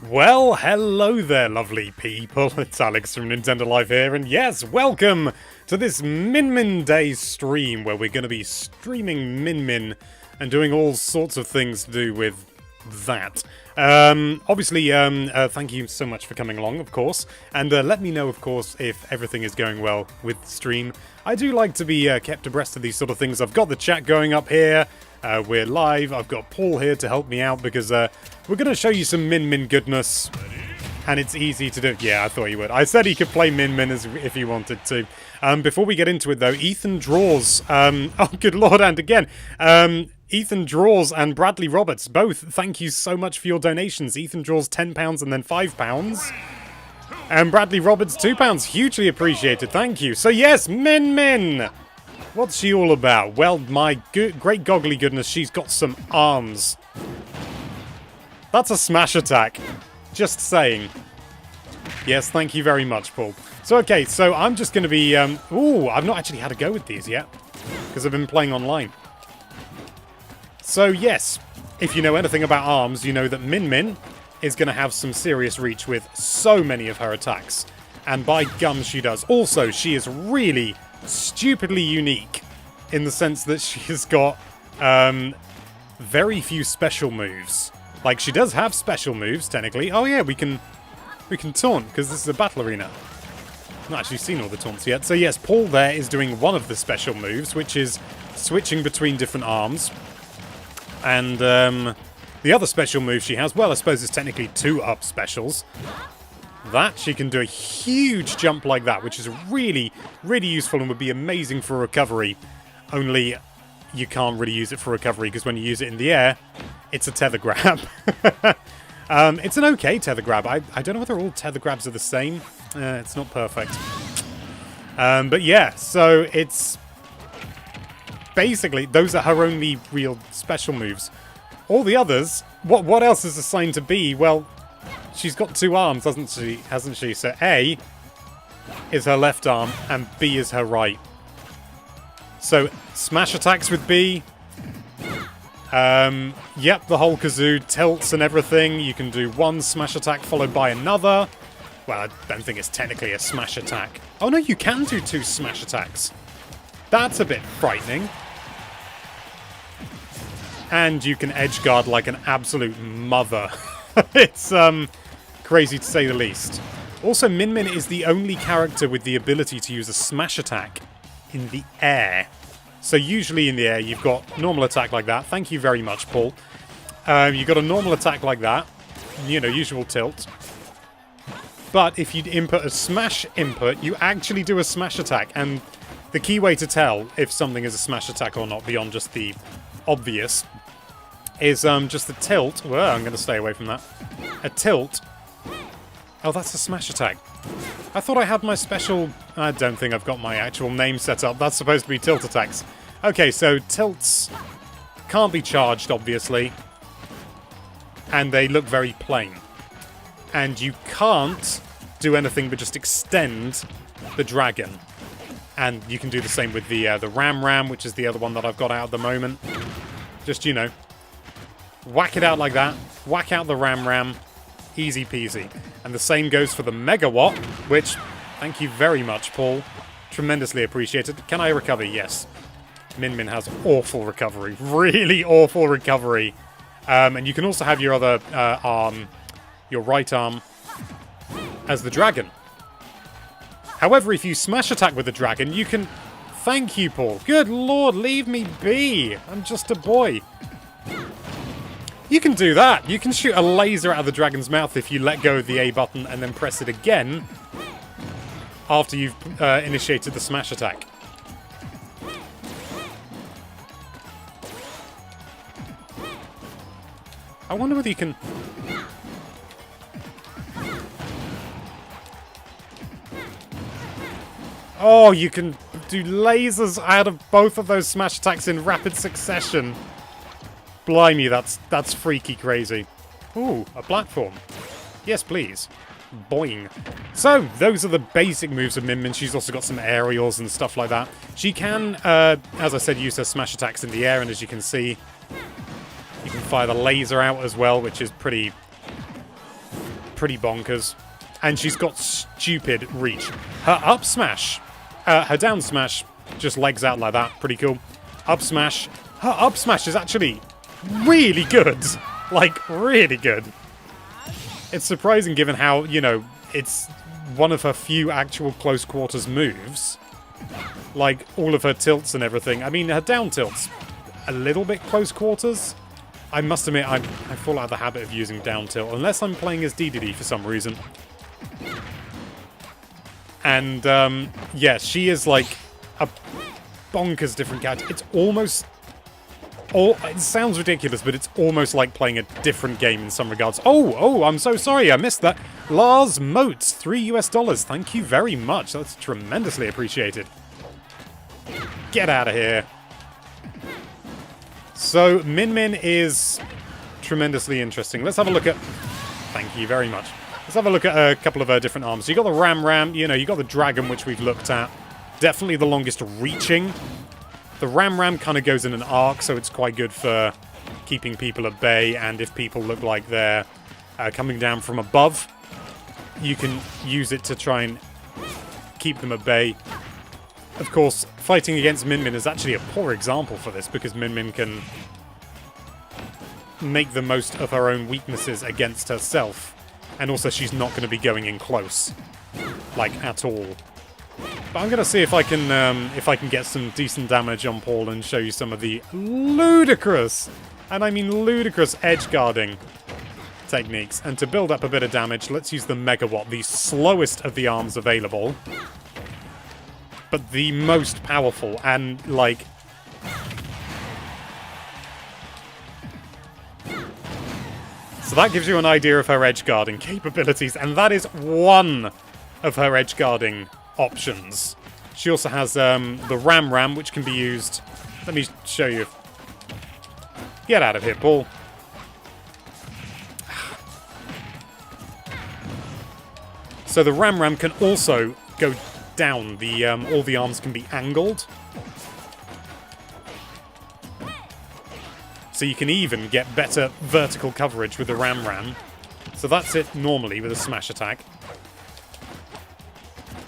Well, hello there, lovely people. It's Alex from Nintendo Life here, and yes, welcome to this Min Min Day stream where we're going to be streaming Min Min and doing all sorts of things to do with that. Obviously, thank you so much for coming along, of course, and let me know, of course, if everything is going well with the stream. I do like to be kept abreast of these sort of things. I've got the chat going up here. We're live. I've got Paul here to help me out because we're going to show you some Min Min goodness. And it's easy to do. Yeah, I thought you would. I said he could play Min Min if he wanted to. Before we get into it, though, Ethan Draws. Oh, good lord, and again. Ethan Draws and Bradley Roberts, both, thank you so much for your donations. Ethan Draws £10 and then £5. And Bradley Roberts £2. Hugely appreciated, thank you. So yes, Min Min! What's she all about? Well, my great goggly goodness, she's got some arms. That's a smash attack. Just saying. Yes, thank you very much, Paul. So, okay, so I'm just going to be... Ooh, I've not actually had a go with these yet. Because I've been playing online. So, yes, if you know anything about arms, you know that Min Min is going to have some serious reach with so many of her attacks. And by gum, she does. Also, she is really... stupidly unique in the sense that she's got very few special moves. Like, she does have special moves, technically. Oh yeah, we can taunt, because this is a battle arena. I've not actually seen all the taunts yet. So yes, Paul there is doing one of the special moves, which is switching between different arms. And the other special move she has, well, I suppose it's technically 2-up specials. That, she can do a huge jump like that, which is really, really useful and would be amazing for recovery. Only, you can't really use it for recovery, because when you use it in the air, it's a tether grab. It's an okay tether grab. I don't know whether all tether grabs are the same. It's not perfect. But yeah, so it's... basically, those are her only real special moves. All the others, what else is assigned to B? Well... she's got 2 arms, hasn't she? So A is her left arm, and B is her right. So, smash attacks with B. Yep, the whole kazoo, tilts and everything. You can do one smash attack followed by another. Well, I don't think it's technically a smash attack. Oh no, you can do 2 smash attacks. That's a bit frightening. And you can edge guard like an absolute mother. It's crazy to say the least. Also, Min Min is the only character with the ability to use a smash attack in the air. So usually in the air you've got normal attack like that. Thank you very much, Paul. You've got a normal attack like that. You know, usual tilt. But if you input a smash input, you actually do a smash attack. And the key way to tell if something is a smash attack or not, beyond just the obvious, is just the tilt. Well, I'm going to stay away from that. A tilt. Oh, that's a smash attack. I thought I had my special... I don't think I've got my actual name set up. That's supposed to be tilt attacks. Okay, so tilts can't be charged, obviously. And they look very plain. And you can't do anything but just extend the dragon. And you can do the same with the Ram, which is the other one that I've got out at the moment. Just, you know... whack it out like that. Whack out the Ram. Easy peasy. And the same goes for the Megawatt, which, thank you very much, Paul. Tremendously appreciated. Can I recover? Yes. Min Min has awful recovery. Really awful recovery. And you can also have your other arm, your right arm, as the dragon. However, if you smash attack with the dragon, you can... thank you, Paul. Good lord, leave me be. I'm just a boy. You can do that. You can shoot a laser out of the dragon's mouth if you let go of the A button and then press it again after you've initiated the smash attack. I wonder whether you can... oh, you can do lasers out of both of those smash attacks in rapid succession. Blimey, that's freaky crazy. Ooh, a platform. Yes, please. Boing. So, those are the basic moves of Min Min. She's also got some aerials and stuff like that. She can, as I said, use her smash attacks in the air, and as you can see, you can fire the laser out as well, which is pretty pretty bonkers. And she's got stupid reach. Her up smash, her down smash, just legs out like that. Pretty cool. Up smash. Her up smash is actually really good. Like, really good. It's surprising given how, you know, it's one of her few actual close quarters moves. Like, all of her tilts and everything. I mean, her down tilts, a little bit close quarters. I must admit, I fall out of the habit of using down tilt, unless I'm playing as DDD for some reason. And, yeah, she is like a bonkers different character. It's almost... it sounds ridiculous, but it's almost like playing a different game in some regards. Oh, I'm so sorry, I missed that. Lars Motes, $3 US. Thank you very much. That's tremendously appreciated. Get out of here. So, Min Min is tremendously interesting. Let's have a look at... Thank you very much. Let's have a look at a couple of her different arms. So you got the Ram, you know, you got the Dragon, which we've looked at. Definitely the longest reaching. The Ram kind of goes in an arc, so it's quite good for keeping people at bay, and if people look like they're coming down from above, you can use it to try and keep them at bay. Of course, fighting against Min Min is actually a poor example for this, because Min Min can make the most of her own weaknesses against herself. And also, she's not going to be going in close, like, at all. But I'm going to see if I can get some decent damage on Paul and show you some of the ludicrous, and I mean ludicrous, edge guarding techniques. And to build up a bit of damage, let's use the Megawatt, the slowest of the arms available, but the most powerful, and, like... So that gives you an idea of her edge guarding capabilities, and that is one of her edge guarding options. She also has the Ram, which can be used... Let me show you. Get out of here, Paul. So the Ram can also go down. The all the arms can be angled. So you can even get better vertical coverage with the Ram. So that's it normally with a smash attack.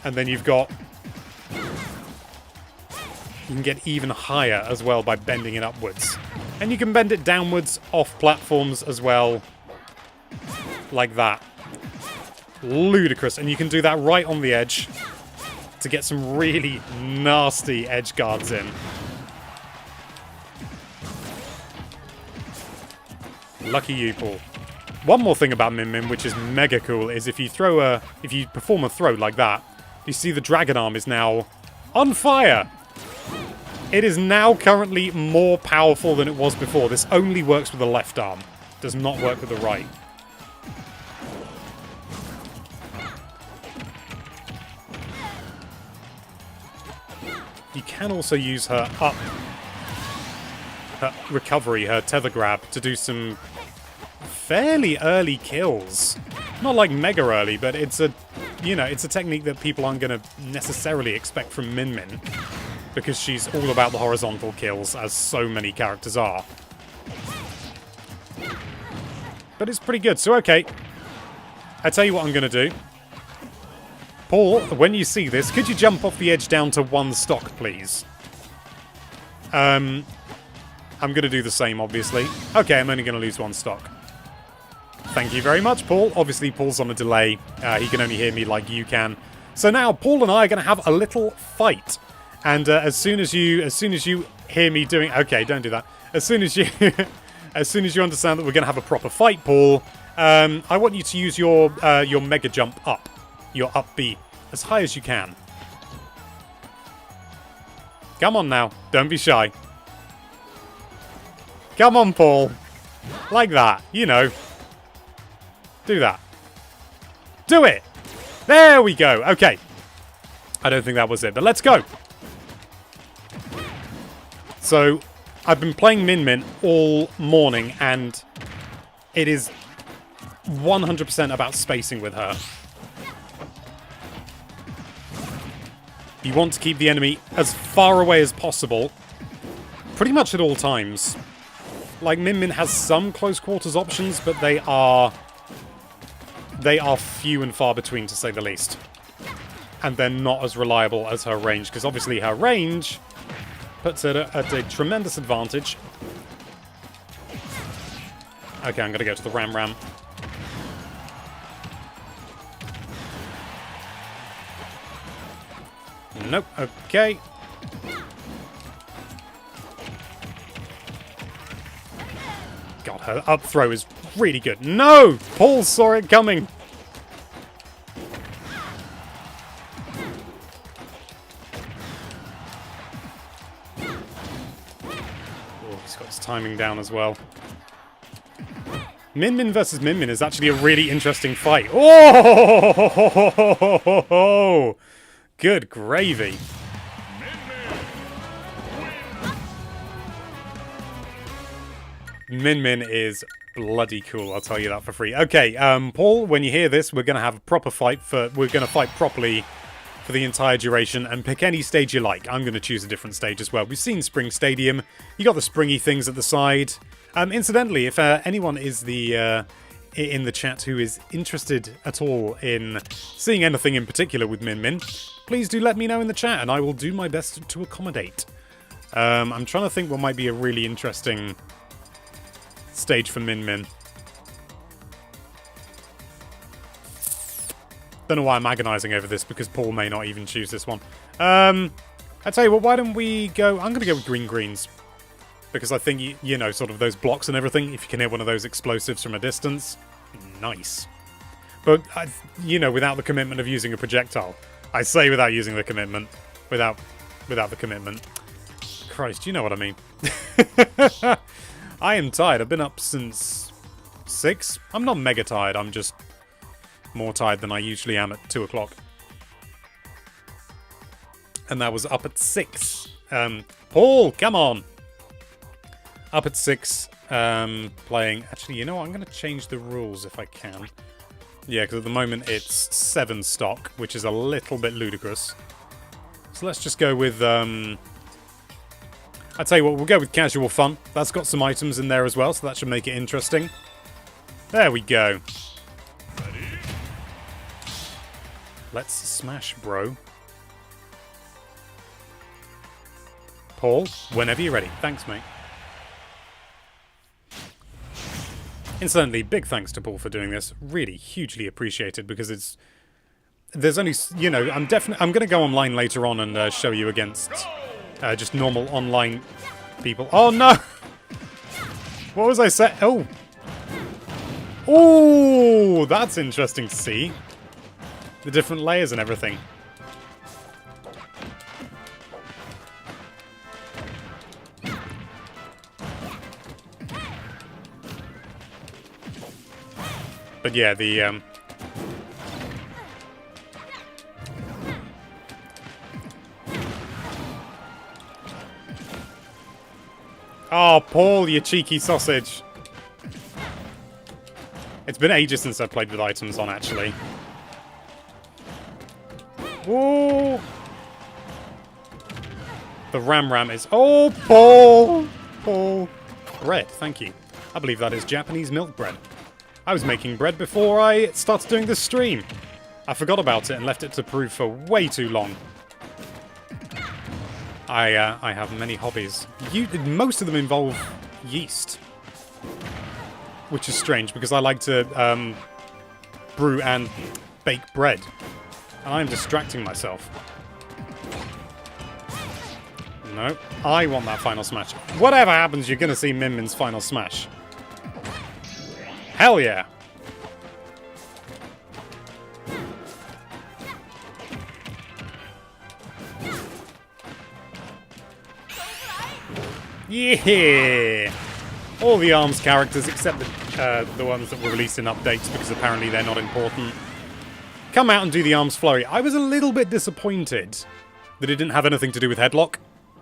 And then you've got... You can get even higher as well by bending it upwards. And you can bend it downwards off platforms as well. Like that. Ludicrous. And you can do that right on the edge to get some really nasty edge guards in. Lucky you, Paul. One more thing about Min Min, which is mega cool, is if you perform a throw like that, you see the Dragon Arm is now on fire. It is now currently more powerful than it was before. This only works with the left arm. Does not work with the right. You can also use her recovery, her tether grab, to do some fairly early kills. Not like mega early, but it's a, you know, it's a technique that people aren't going to necessarily expect from Min Min, because she's all about the horizontal kills, as so many characters are. But it's pretty good. So, okay. I tell you what I'm going to do. Paul, when you see this, could you jump off the edge down to 1 stock, please? I'm going to do the same, obviously. Okay, I'm only going to lose 1 stock. Thank you very much, Paul. Obviously, Paul's on a delay. He can only hear me like you can. So now, Paul and I are going to have a little fight. And as soon as you hear me doing... Okay, don't do that. As soon as you... as soon as you understand that we're going to have a proper fight, Paul, I want you to use your mega jump up. Your up B. As high as you can. Come on now. Don't be shy. Come on, Paul. Like that. You know. Do that. Do it! There we go. Okay. I don't think that was it, but let's go. So, I've been playing Min Min all morning, and it is 100% about spacing with her. You want to keep the enemy as far away as possible, pretty much at all times. Like, Min Min has some close quarters options, but they are they are few and far between, to say the least. And they're not as reliable as her range, because obviously her range puts her at a tremendous advantage. Okay, I'm going to go to the Ram. Nope, okay. God, her up throw is really good. No! Paul saw it coming. Oh, he's got his timing down as well. Min Min versus Min Min is actually a really interesting fight. Oh! Good gravy. Min Min is bloody cool, I'll tell you that for free. Okay, Paul, when you hear this, we're going to have a proper fight we're going to fight properly for the entire duration, and pick any stage you like. I'm going to choose a different stage as well. We've seen Spring Stadium. You got the springy things at the side. Incidentally, if anyone is in the chat who is interested at all in seeing anything in particular with Min Min, please do let me know in the chat, and I will do my best to accommodate. I'm trying to think what might be a really interesting stage for Min Min. Don't know why I'm agonizing over this, because Paul may not even choose this one. I tell you what, why don't we go... I'm going to go with greens. Because I think, you know, sort of those blocks and everything, if you can hit one of those explosives from a distance, nice. But, you know, without the commitment of using a projectile. I say without using the commitment. Without the commitment. Christ, you know what I mean. I am tired. I've been up since 6. I'm not mega tired. I'm just more tired than I usually am at 2 o'clock. And that was up at 6. Paul, come on. Up at 6, playing... Actually, you know what? I'm going to change the rules if I can. Yeah, because at the moment it's 7 stock, which is a little bit ludicrous. So let's just go with... I tell you what, we'll go with casual fun. That's got some items in there as well, so that should make it interesting. There we go. Let's smash, bro. Paul, whenever you're ready. Thanks, mate. Incidentally, big thanks to Paul for doing this. Really hugely appreciated, because it's... There's only... You know, I'm going to go online later on and show you against just normal online people. Oh, no! What was I saying? Oh! Oh! That's interesting to see. The different layers and everything. But yeah, the Oh, Paul, you cheeky sausage. It's been ages since I played with items on, actually. Whoa! The Ram is... Oh, Paul! Paul. Bread, thank you. I believe that is Japanese milk bread. I was making bread before I started doing this stream. I forgot about it and left it to brew for way too long. I have many hobbies. Most of them involve yeast. Which is strange, because I like to brew and bake bread. And I'm distracting myself. No, I want that final smash. Whatever happens, you're going to see Min Min's final smash. Hell yeah! Yeah! All the ARMS characters, except the ones that were released in updates, because apparently they're not important, come out and do the ARMS flurry. I was a little bit disappointed that it didn't have anything to do with Headlock,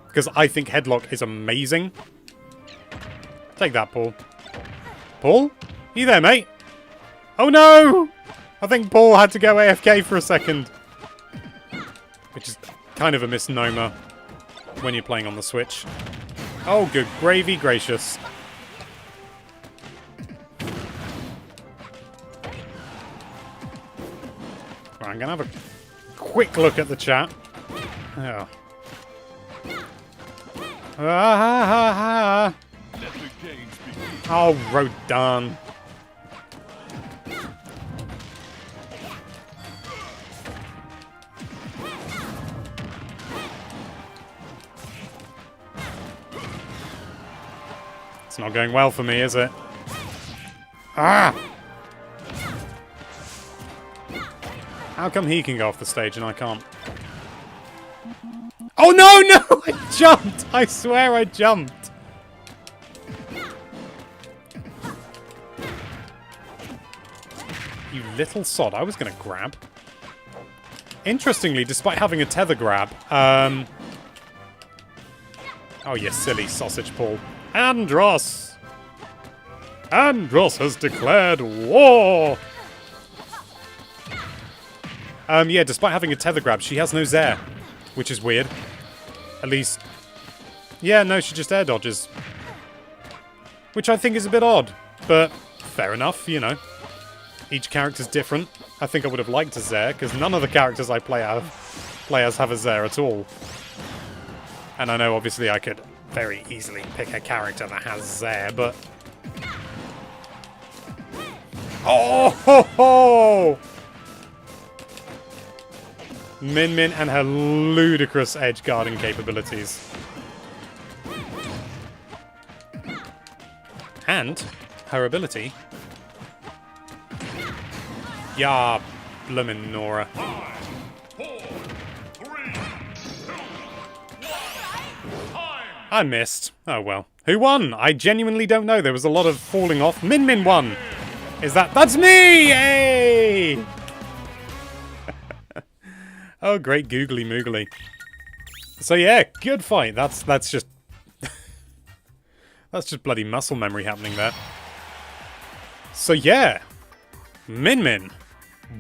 because I think Headlock is amazing. Take that, Paul. Paul? You there, mate? Oh no! I think Paul had to go AFK for a second. Which is kind of a misnomer when you're playing on the Switch. Oh, good gravy gracious. I'm going to have a quick look at the chat. Oh. Ah, oh, Rodan. It's not going well for me, is it? Ah! How come he can go off the stage and I can't? Oh, no! I jumped! I swear I jumped! You little sod. I was going to grab. Interestingly, despite having a tether grab, oh, you silly sausage Paul. Andros! Andros has declared war! Yeah, despite having a tether grab, she has no Zair, which is weird. At least... Yeah, no, she just air dodges. Which I think is a bit odd, but fair enough, you know. Each character's different. I think I would have liked a Zair, because none of the characters I play as have a Zair at all. And I know, obviously, I could very easily pick a character that has Zair, but... Oh ho ho! Min Min and her ludicrous edge guarding capabilities. And her ability. Yeah, bloomin' Nora. 5, 4, 3, 2, 1, time! I missed. Oh well. Who won? I genuinely don't know. There was a lot of falling off. Min Min won. Is that... That's me! Yay! Oh, great googly moogly. So yeah, good fight. That's just... that's just bloody muscle memory happening there. So yeah. Min Min.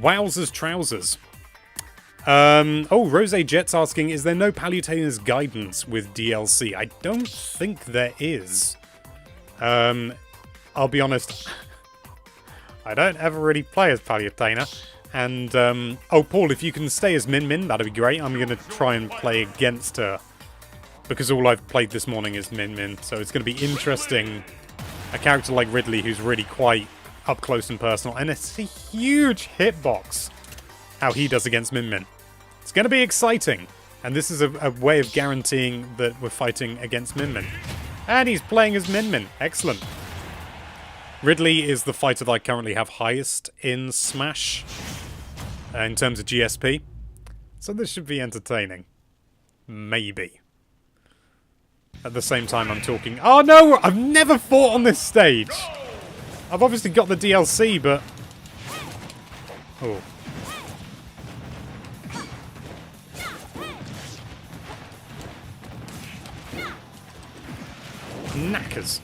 Wowzers trousers. Oh, Rose Jet's asking, is there no Palutena's guidance with DLC? I don't think there is. I'll be honest. I don't ever really play as Palutena. And, oh, Paul, if you can stay as Min Min, that'd be great. I'm going to try and play against her. Because all I've played this morning is Min Min. So it's going to be interesting. A character like Ridley, who's really quite up close and personal. And it's a huge hitbox. How he does against Min Min. It's going to be exciting. And this is a way of guaranteeing that we're fighting against Min Min. And he's playing as Min Min. Excellent. Ridley is the fighter that I currently have highest in Smash. In terms of GSP. So this should be entertaining. Maybe. At the same time I'm talking... Oh no! I've never fought on this stage! I've obviously got the DLC, but... Oh. Knackers.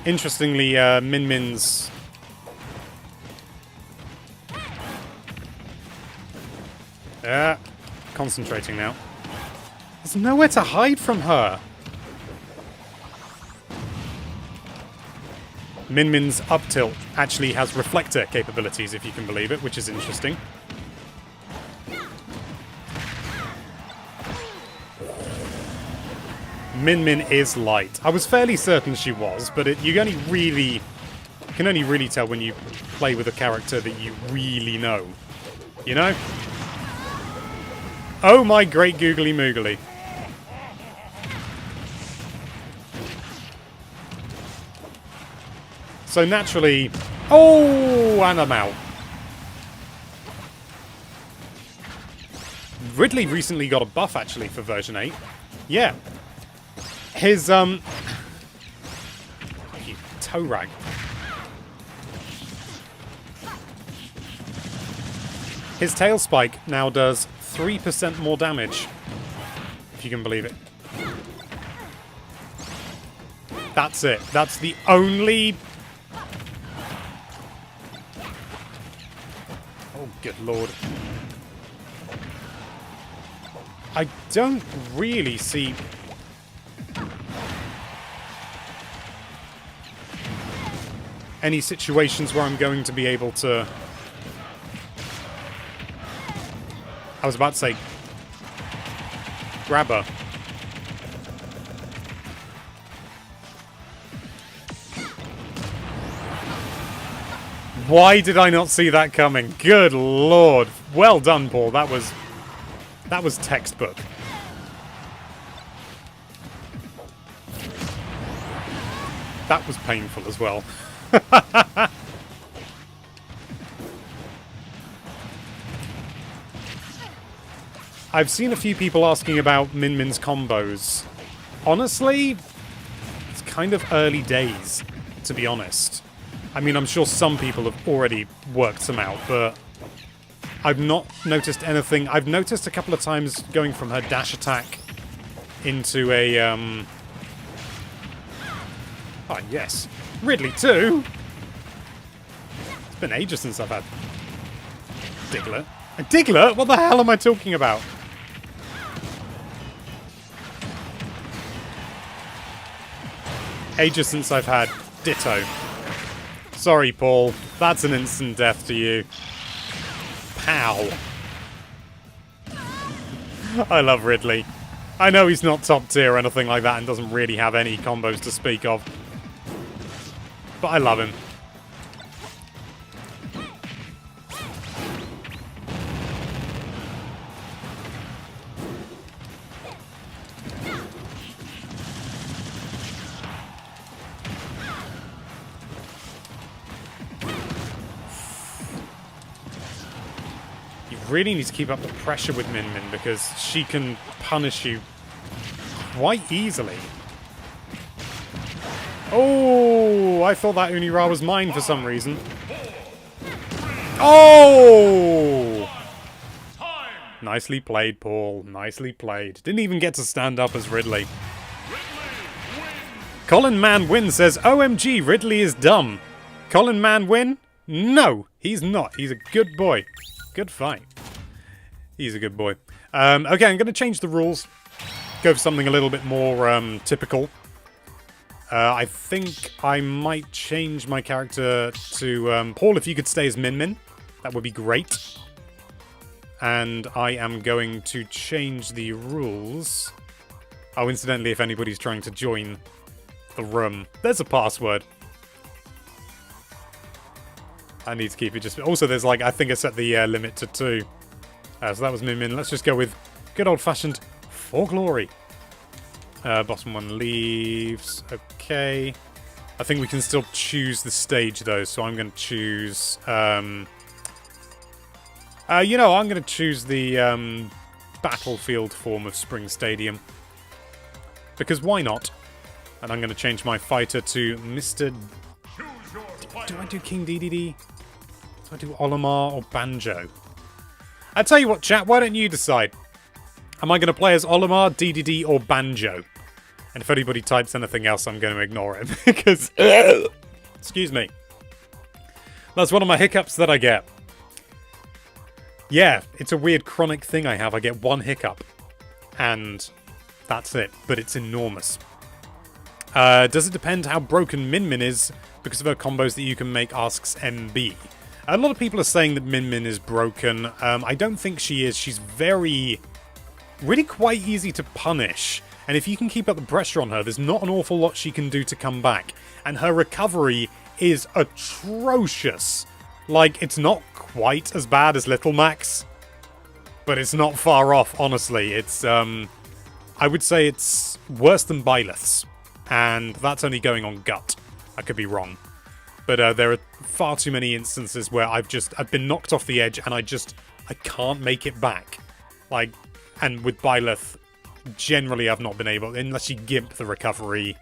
Interestingly, Min Min's... concentrating now. There's nowhere to hide from her. Min Min's up tilt actually has reflector capabilities, if you can believe it, which is interesting. Min Min is light. I was fairly certain she was, but you can only really tell when you play with a character that you really know. You know? Oh my great googly moogly. So naturally... Oh, and I'm out. Ridley recently got a buff, actually, for version 8. Yeah. His, You toe rag. His tail spike now does 3% more damage. If you can believe it. That's it. That's the only... Oh, good lord. I don't really see any situations where I'm going to be able to... I was about to say... grab her. Why did I not see that coming? Good lord. Well done, Paul. That was textbook. That was painful as well. I've seen a few people asking about Min Min's combos. Honestly, it's kind of early days, to be honest. I mean, I'm sure some people have already worked them out, but I've not noticed anything. I've noticed a couple of times going from her dash attack into a, Oh, yes. Ridley, too! It's been ages since I've had Diglett. A Diglett? What the hell am I talking about? Ages since I've had Ditto. Sorry, Paul. That's an instant death to you. Pow. I love Ridley. I know he's not top tier or anything like that and doesn't really have any combos to speak of. But I love him. You really need to keep up the pressure with Min Min because she can punish you quite easily. Oh, I thought that Unira was mine for some reason. Oh! Nicely played, Paul. Nicely played. Didn't even get to stand up as Ridley. Colin Man Win says, OMG, Ridley is dumb. Colin Man Win? No, he's not. He's a good boy. Good fight. He's a good boy. Okay, I'm going to change the rules. Go for something a little bit more typical. I think I might change my character to... Paul, if you could stay as Min Min, that would be great. And I am going to change the rules. Oh, incidentally, if anybody's trying to join the room, there's a password. I need to keep it just... Also, there's like... I think I set the limit to 2. So that was Min Min. Let's just go with good old-fashioned For Glory. Bottom one leaves. Okay. I think we can still choose the stage, though, so I'm going to choose... you know, I'm going to choose the battlefield form of Spring Stadium. Because why not? And I'm going to change my fighter to Mr... Do I do King Dedede? Do I do Olimar or Banjo? I tell you what, chat, why don't you decide? Am I going to play as Olimar, Dedede, or Banjo? And if anybody types anything else, I'm going to ignore it. Because... excuse me. That's one of my hiccups that I get. Yeah, it's a weird chronic thing I have. I get one hiccup. And that's it. But it's enormous. Does it depend how broken Min Min is because of her combos that you can make, asks MB. A lot of people are saying that Min Min is broken. I don't think she is. She's really quite easy to punish. And if you can keep up the pressure on her, there's not an awful lot she can do to come back. And her recovery is atrocious. Like, it's not quite as bad as Little Max, but it's not far off, honestly. It's, I would say it's worse than Byleth's. And that's only going on gut. I could be wrong. But there are far too many instances where I've been knocked off the edge and I can't make it back. Like, and with Byleth, generally I've not been able, unless you gimp the recovery,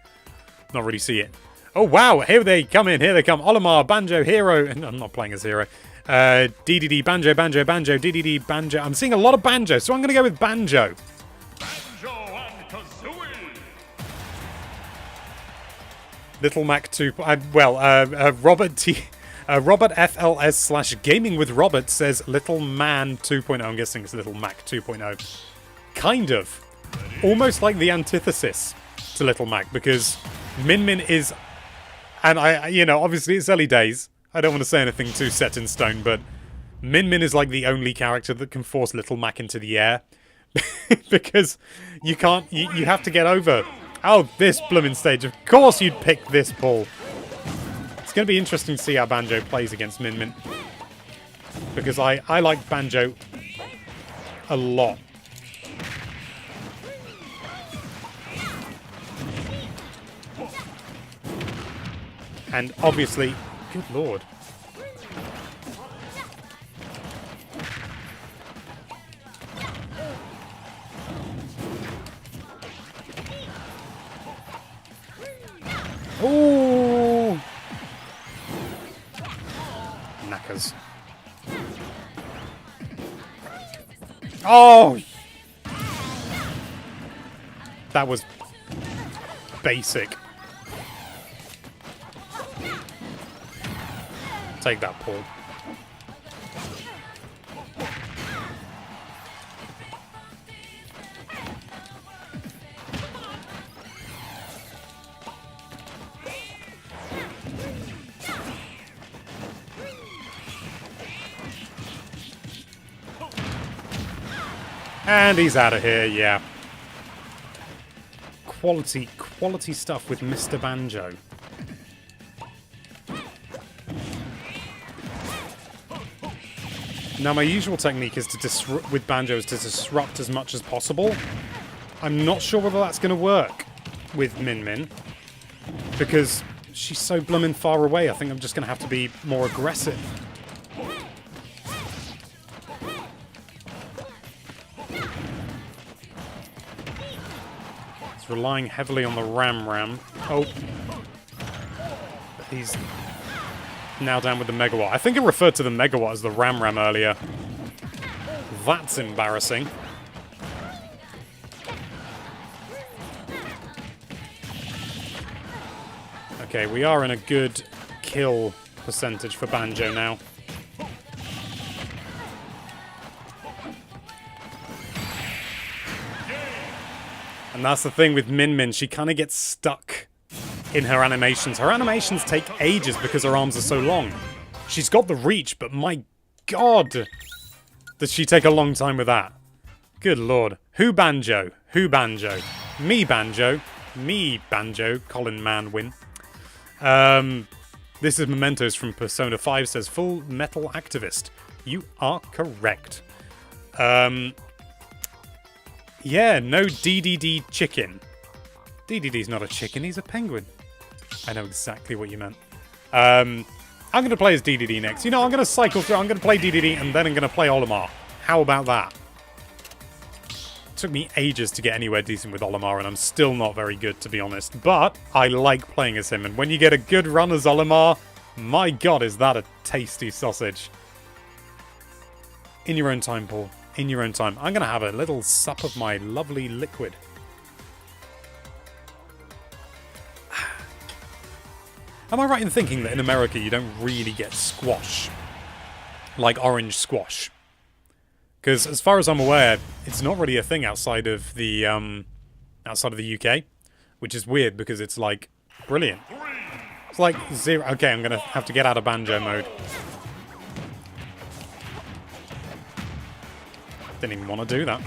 not really see it. Oh wow, here they come in, here they come. Olimar, Banjo, Hero, and I'm not playing as Hero. Dedede, Banjo, Banjo, Banjo, Dedede, Banjo. I'm seeing a lot of Banjo, so I'm going to go with Banjo. Banjo and Kazooie. Little Mac 2. Robert FLS / Gaming with Robert says Little Man 2.0. I'm guessing it's Little Mac 2.0. Kind of. Almost like the antithesis to Little Mac, because Min Min is And obviously it's early days. I don't want to say anything too set in stone, but Min Min is like the only character that can force Little Mac into the air. Because you can't, you have to get over. Oh, this blooming stage. Of course you'd pick this ball. It's going to be interesting to see how Banjo plays against Min Min. Because I like Banjo a lot. And obviously, good lord. Ooh! Knackers. Oh! That was basic. Take that, Paul. And he's out of here, yeah. Quality stuff with Mr. Banjo. Now, my usual technique is with Banjo is to disrupt as much as possible. I'm not sure whether that's going to work with Min Min, because she's so bloomin' far away. I think I'm just going to have to be more aggressive. He's relying heavily on the Ram. Oh. He's now down with the Megawatt. I think it referred to the Megawatt as the Ram earlier. That's embarrassing. Okay, we are in a good kill percentage for Banjo now. And that's the thing with Min Min, she kind of gets stuck in her animations. Her animations take ages because her arms are so long. She's got the reach, but my god, does she take a long time with that. Good lord. Who Banjo? Who Banjo? Me Banjo. Me Banjo. Colin Manwin. This is Mementos from Persona 5 says, Full Metal Activist. You are correct. Yeah, no DDD chicken. DDD's not a chicken, he's a penguin. I know exactly what you meant. I'm going to play as DDD next. You know, I'm going to cycle through. I'm going to play DDD and then I'm going to play Olimar. How about that? It took me ages to get anywhere decent with Olimar and I'm still not very good, to be honest. But I like playing as him. And when you get a good run as Olimar, my god, is that a tasty sausage. In your own time, Paul. In your own time. I'm going to have a little sup of my lovely liquid. Am I right in thinking that in America you don't really get squash? Like orange squash? Because as far as I'm aware, it's not really a thing outside of the UK. Which is weird because it's like, brilliant. It's like zero. Okay, I'm going to have to get out of Banjo mode. Didn't even want to do that.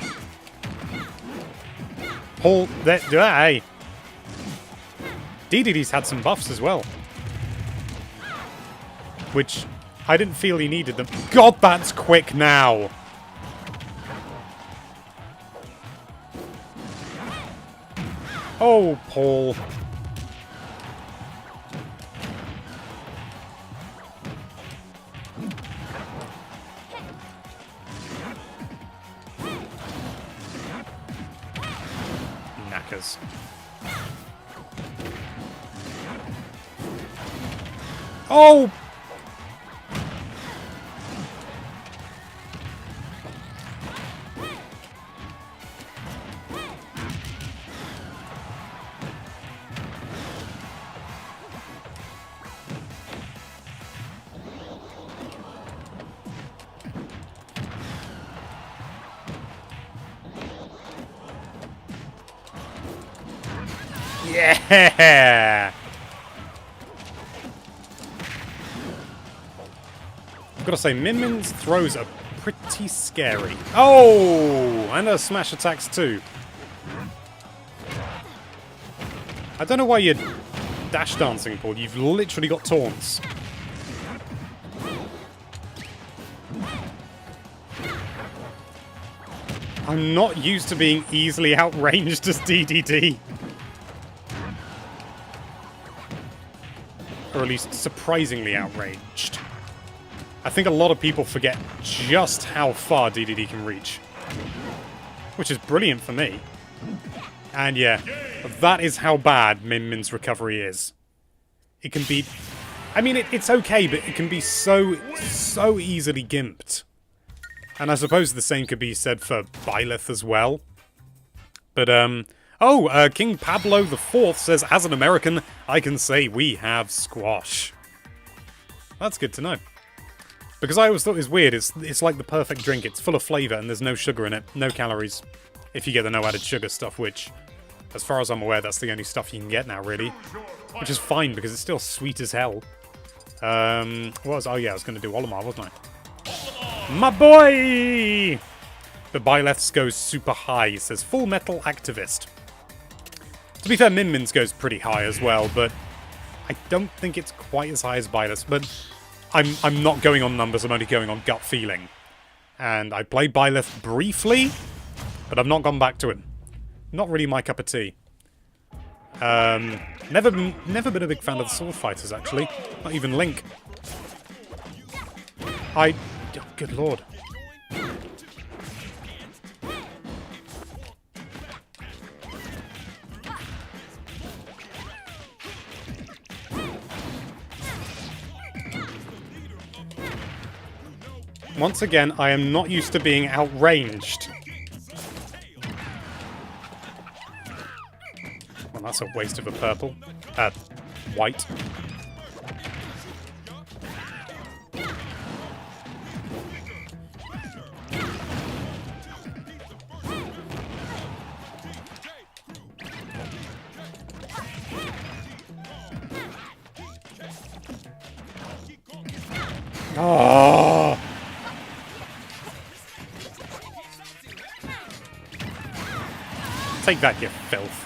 Paul, hey! DDD's had some buffs as well. Which I didn't feel he needed them. God, that's quick now! Oh, Paul. Knackers. Oh! Yeah! got to say, Min Min's throws are pretty scary. Oh! And her smash attacks too. I don't know why you're dash dancing, Paul. You've literally got taunts. I'm not used to being easily outranged as DDD. Or at least surprisingly outraged. I think a lot of people forget just how far DDD can reach. Which is brilliant for me. And yeah, that is how bad Min Min's recovery is. It can be... I mean, it's okay, but it can be so easily gimped. And I suppose the same could be said for Byleth as well. But, King Pablo IV says, as an American, I can say we have squash. That's good to know. Because I always thought it was weird. It's like the perfect drink. It's full of flavour and there's no sugar in it. No calories. If you get the no added sugar stuff, which, as far as I'm aware, that's the only stuff you can get now, really. Which is fine, because it's still sweet as hell. Oh yeah, I was going to do Olimar, wasn't I? My boy! But Byleth's goes super high. It says Full Metal Activist. To be fair, Min Min's goes pretty high as well, but I don't think it's quite as high as Byleth's. But I'm not going on numbers, I'm only going on gut feeling. And I played Byleth briefly, but I've not gone back to it. Not really my cup of tea. Never been a big fan of the sword fighters, actually. Not even Link. Oh, good lord. Once again, I am not used to being outranged. Well, that's a waste of a purple. White. Oh! Take that, you filth.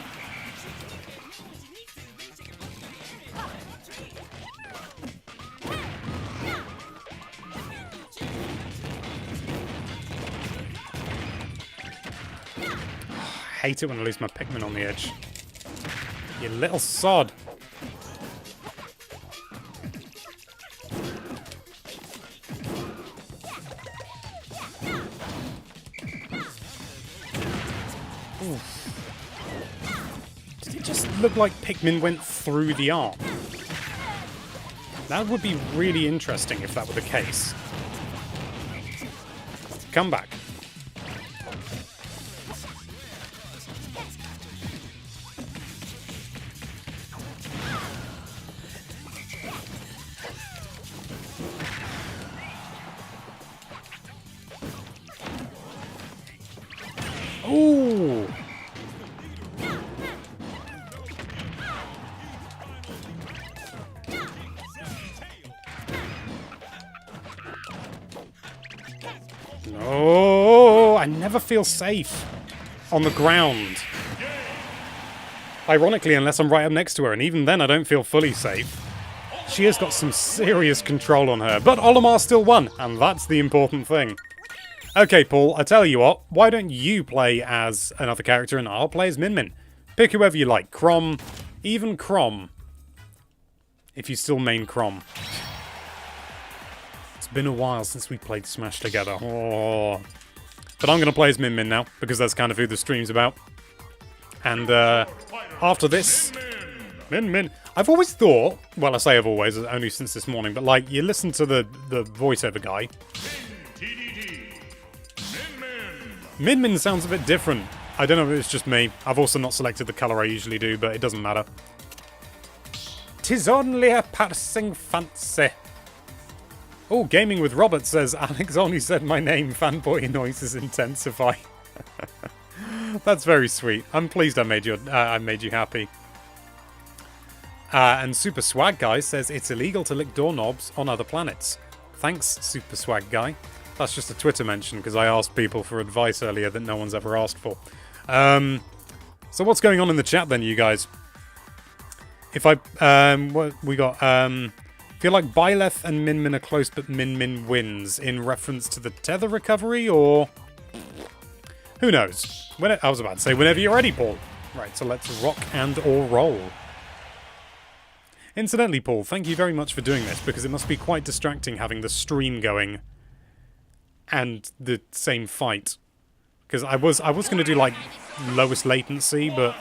I hate it when I lose my Pikmin on the edge. You little sod. Did it just look like Pikmin went through the arm? That would be really interesting if that were the case. Come back. Ooh! No, I never feel safe on the ground. Ironically, unless I'm right up next to her, and even then I don't feel fully safe. She has got some serious control on her, but Olimar still won, and that's the important thing. Okay, Paul, I tell you what, why don't you play as another character and I'll play as Min Min. Pick whoever you like. Chrom, even Chrom. If you still main Chrom. It's been a while since we played Smash together. Oh. But I'm going to play as Min Min now, because that's kind of who the stream's about. And after this, Min Min. I've always thought, well, I say I've always, only since this morning, but like, you listen to the voiceover guy. Min Min sounds a bit different. I don't know if it's just me. I've also not selected the colour I usually do, but it doesn't matter. 'Tis only a passing fancy. Oh, Gaming with Robert says, Alex only said my name, fanboy noises intensify. That's very sweet. I'm pleased I made you happy. And Super Swag Guy says, it's illegal to lick doorknobs on other planets. Thanks, Super Swag Guy. That's just a Twitter mention because I asked people for advice earlier that no one's ever asked for. So what's going on in the chat then, you guys? If I what we got? Feel like Byleth and Min Min are close, but Min Min wins in reference to the tether recovery, or who knows? I was about to say whenever you're ready, Paul. Right, so let's rock and or roll. Incidentally, Paul, thank you very much for doing this, because it must be quite distracting having the stream going and the same fight. Because I was going to do, like, lowest latency, but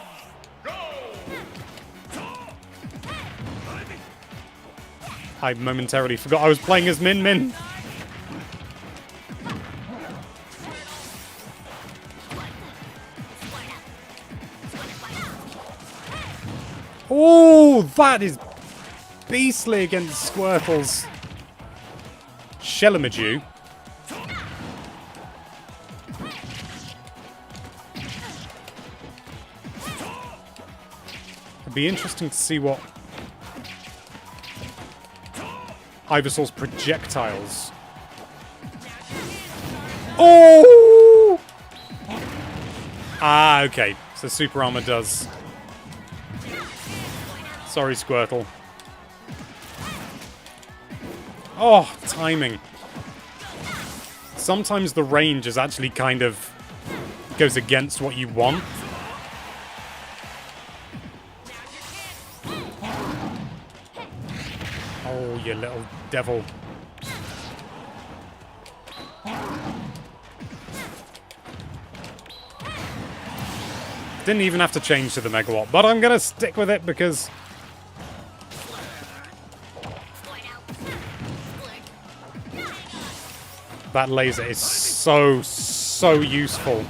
I momentarily forgot I was playing as Min Min. Oh, that is beastly against Squirtle's Shellamiju. It'd be interesting to see what Ivysaur's projectiles. Oh! Ah, okay. So Super Armor does. Sorry, Squirtle. Oh, timing. Sometimes the range is actually kind of goes against what you want. Oh, you little devil. Didn't even have to change to the Megawatt, but I'm gonna stick with it because that laser is so useful.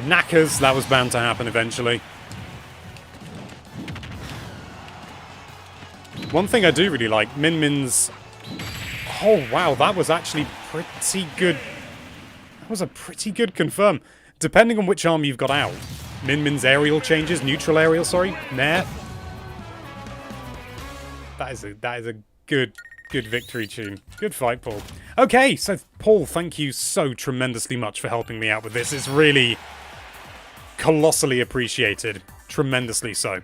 Knackers, that was bound to happen eventually. One thing I do really like, Min Min's... Oh wow, that was actually pretty good. That was a pretty good confirm. Depending on which arm you've got out. Min Min's aerial changes, neutral aerial, sorry, Nair. That is a good victory tune. Good fight, Paul. Okay, so Paul, thank you so tremendously much for helping me out with this. It's really colossally appreciated. Tremendously so.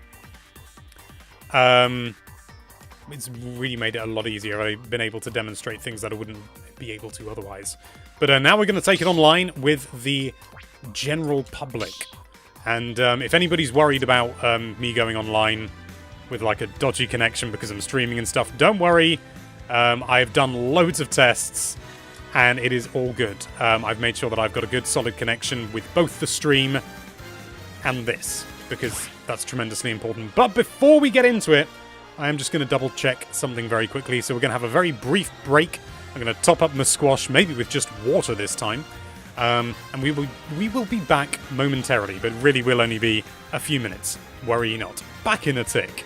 It's really made it a lot easier. I've been able to demonstrate things that I wouldn't be able to otherwise. But now we're going to take it online with the general public. And if anybody's worried about me going online with like a dodgy connection because I'm streaming and stuff, don't worry. I've done loads of tests and it is all good. I've made sure that I've got a good solid connection with both the stream and this, because that's tremendously important. But before we get into it, I am just going to double check something very quickly. So we're going to have a very brief break. I'm going to top up my squash, maybe with just water this time. And we will be back momentarily, but really will only be a few minutes. Worry not. Back in a tick.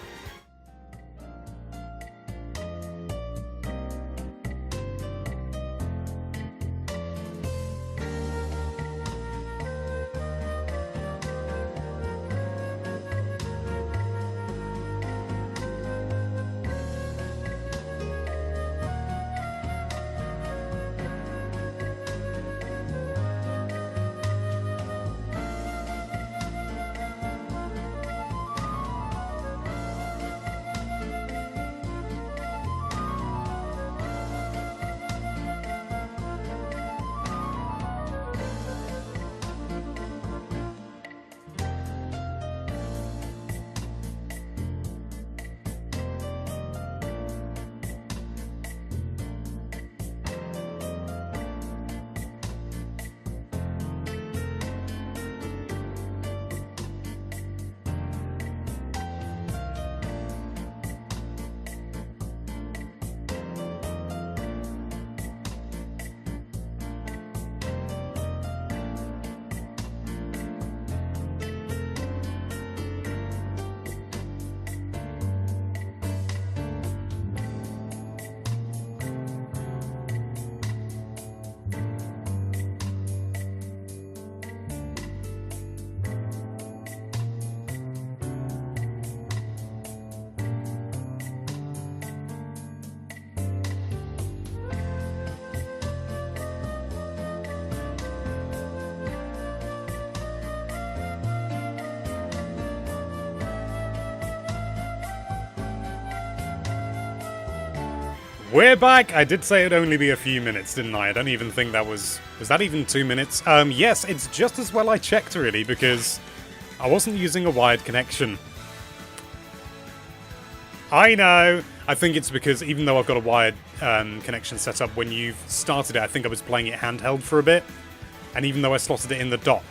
We're back! I did say it'd only be a few minutes, didn't I? I don't even think that was... Was that even 2 minutes? Yes, it's just as well I checked, really, because I wasn't using a wired connection. I know! I think it's because even though I've got a wired connection set up, when you've started it, I think I was playing it handheld for a bit. And even though I slotted it in the dock,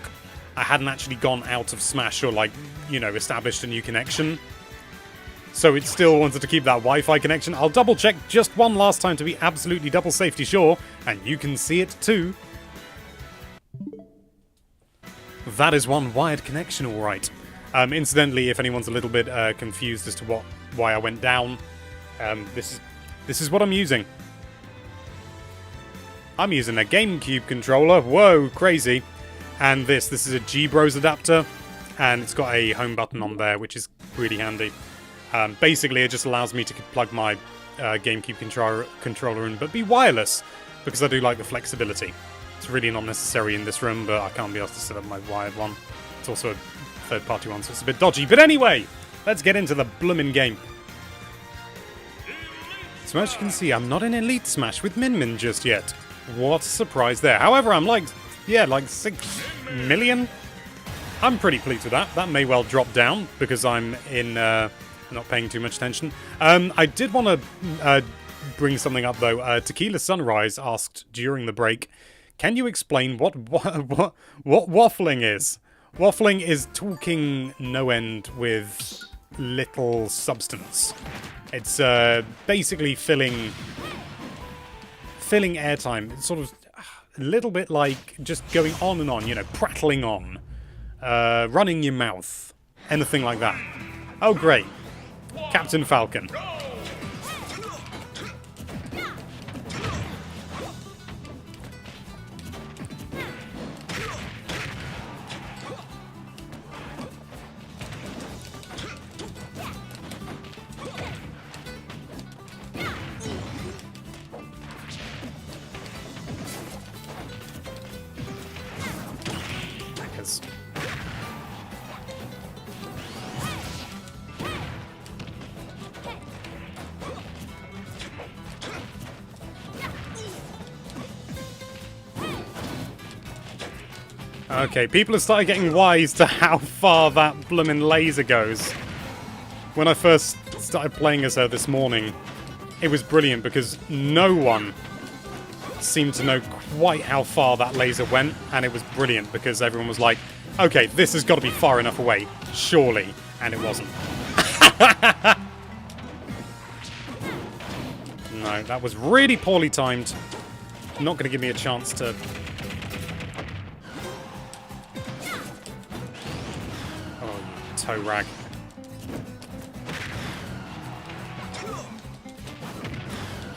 I hadn't actually gone out of Smash or, like, you know, established a new connection. So it still wanted to keep that Wi-Fi connection. I'll double check just one last time to be absolutely double safety sure, and you can see it too. That is one wired connection, alright. Incidentally, if anyone's a little bit confused as to why I went down, this is what I'm using. I'm using a GameCube controller. Whoa, crazy. And this is a G-Bros adapter, and it's got a home button on there, which is really handy. Basically, it just allows me to plug my GameCube controller in, but be wireless, because I do like the flexibility. It's really not necessary in this room, but I can't be asked to set up my wired one. It's also a third-party one, so it's a bit dodgy. But anyway, let's get into the bloomin' game. So as you can see, I'm not in Elite Smash with Min Min just yet. What a surprise there. However, I'm like 6 million? I'm pretty pleased with that. That may well drop down, because I'm in... not paying too much attention. I did want to bring something up, though. Tequila Sunrise asked during the break, can you explain what waffling is? Waffling is talking no end with little substance. It's basically filling airtime. It's sort of a little bit like just going on and on, you know, prattling on. Running your mouth. Anything like that. Oh, great. Captain Falcon. Okay, people have started getting wise to how far that bloomin' laser goes. When I first started playing as her this morning, it was brilliant because no one seemed to know quite how far that laser went, and it was brilliant because everyone was like, okay, this has got to be far enough away, surely, and it wasn't. No, that was really poorly timed. Not going to give me a chance to... toe rag.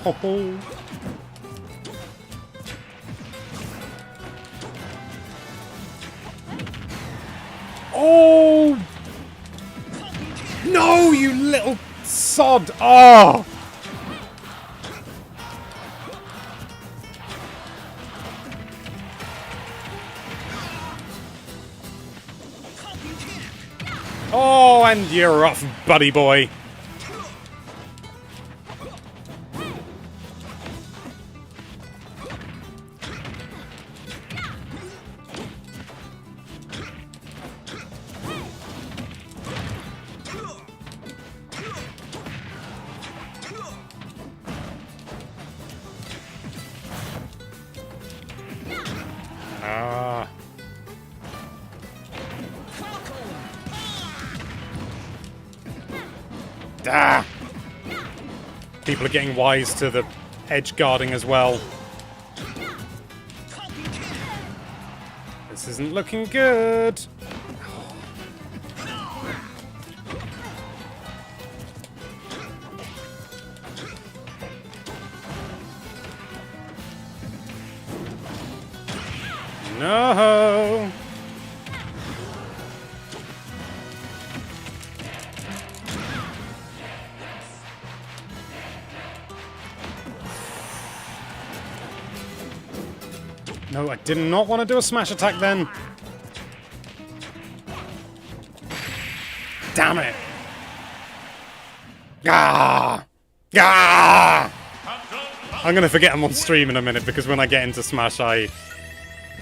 Ho ho. Oh! No, you little sod! Oh! Oh, and you're off, buddy boy. Ah! People are getting wise to the edge guarding as well. This isn't looking good. No! No, I did not want to do a smash attack then. Damn it. Ah! Ah! I'm going to forget I'm on stream in a minute because when I get into Smash, I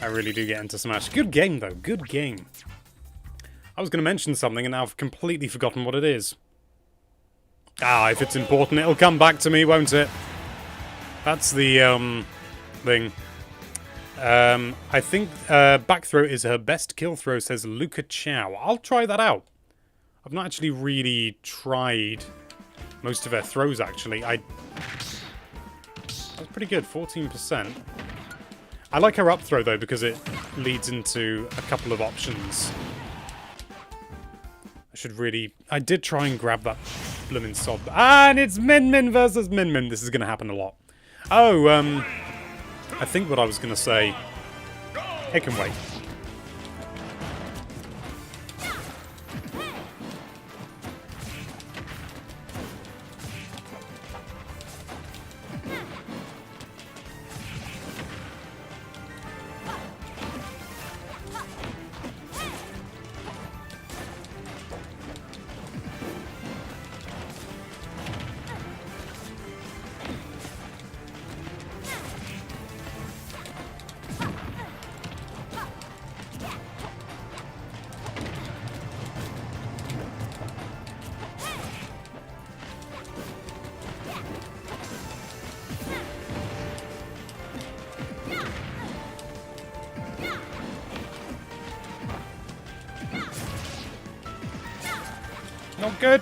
really do get into Smash. Good game, though. Good game. I was going to mention something, and now I've completely forgotten what it is. Ah, if it's important, it'll come back to me, won't it? That's the, thing. I think back throw is her best kill throw, says Luca Chow. I'll try that out. I've not actually really tried most of her throws, actually. That's pretty good, 14%. I like her up throw, though, because it leads into a couple of options. I did try and grab that bloomin' sod. Ah, and it's Min Min versus Min Min. This is going to happen a lot. Oh, I think what I was going to say... It can wait. Not good.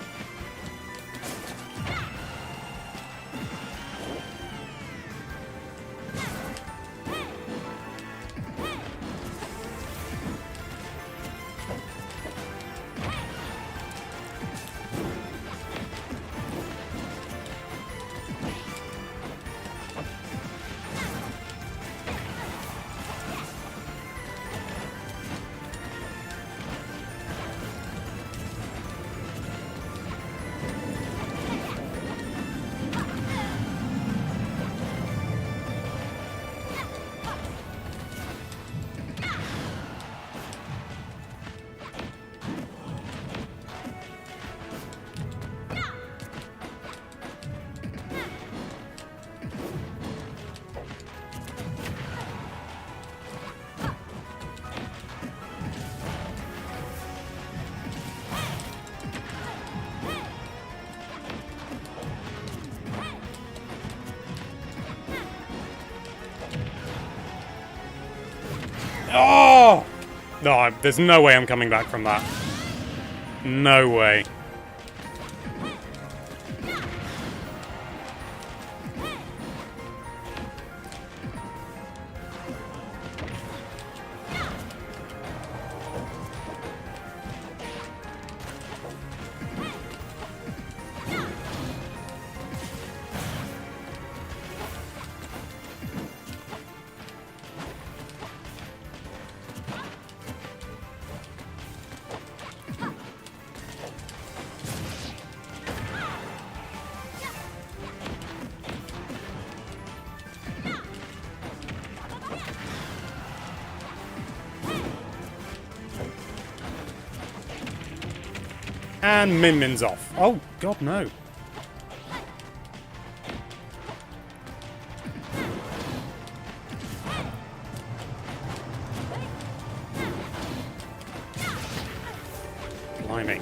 Oh! No, there's no way I'm coming back from that. No way. And Min Min's off. Oh, God, no. Blimey.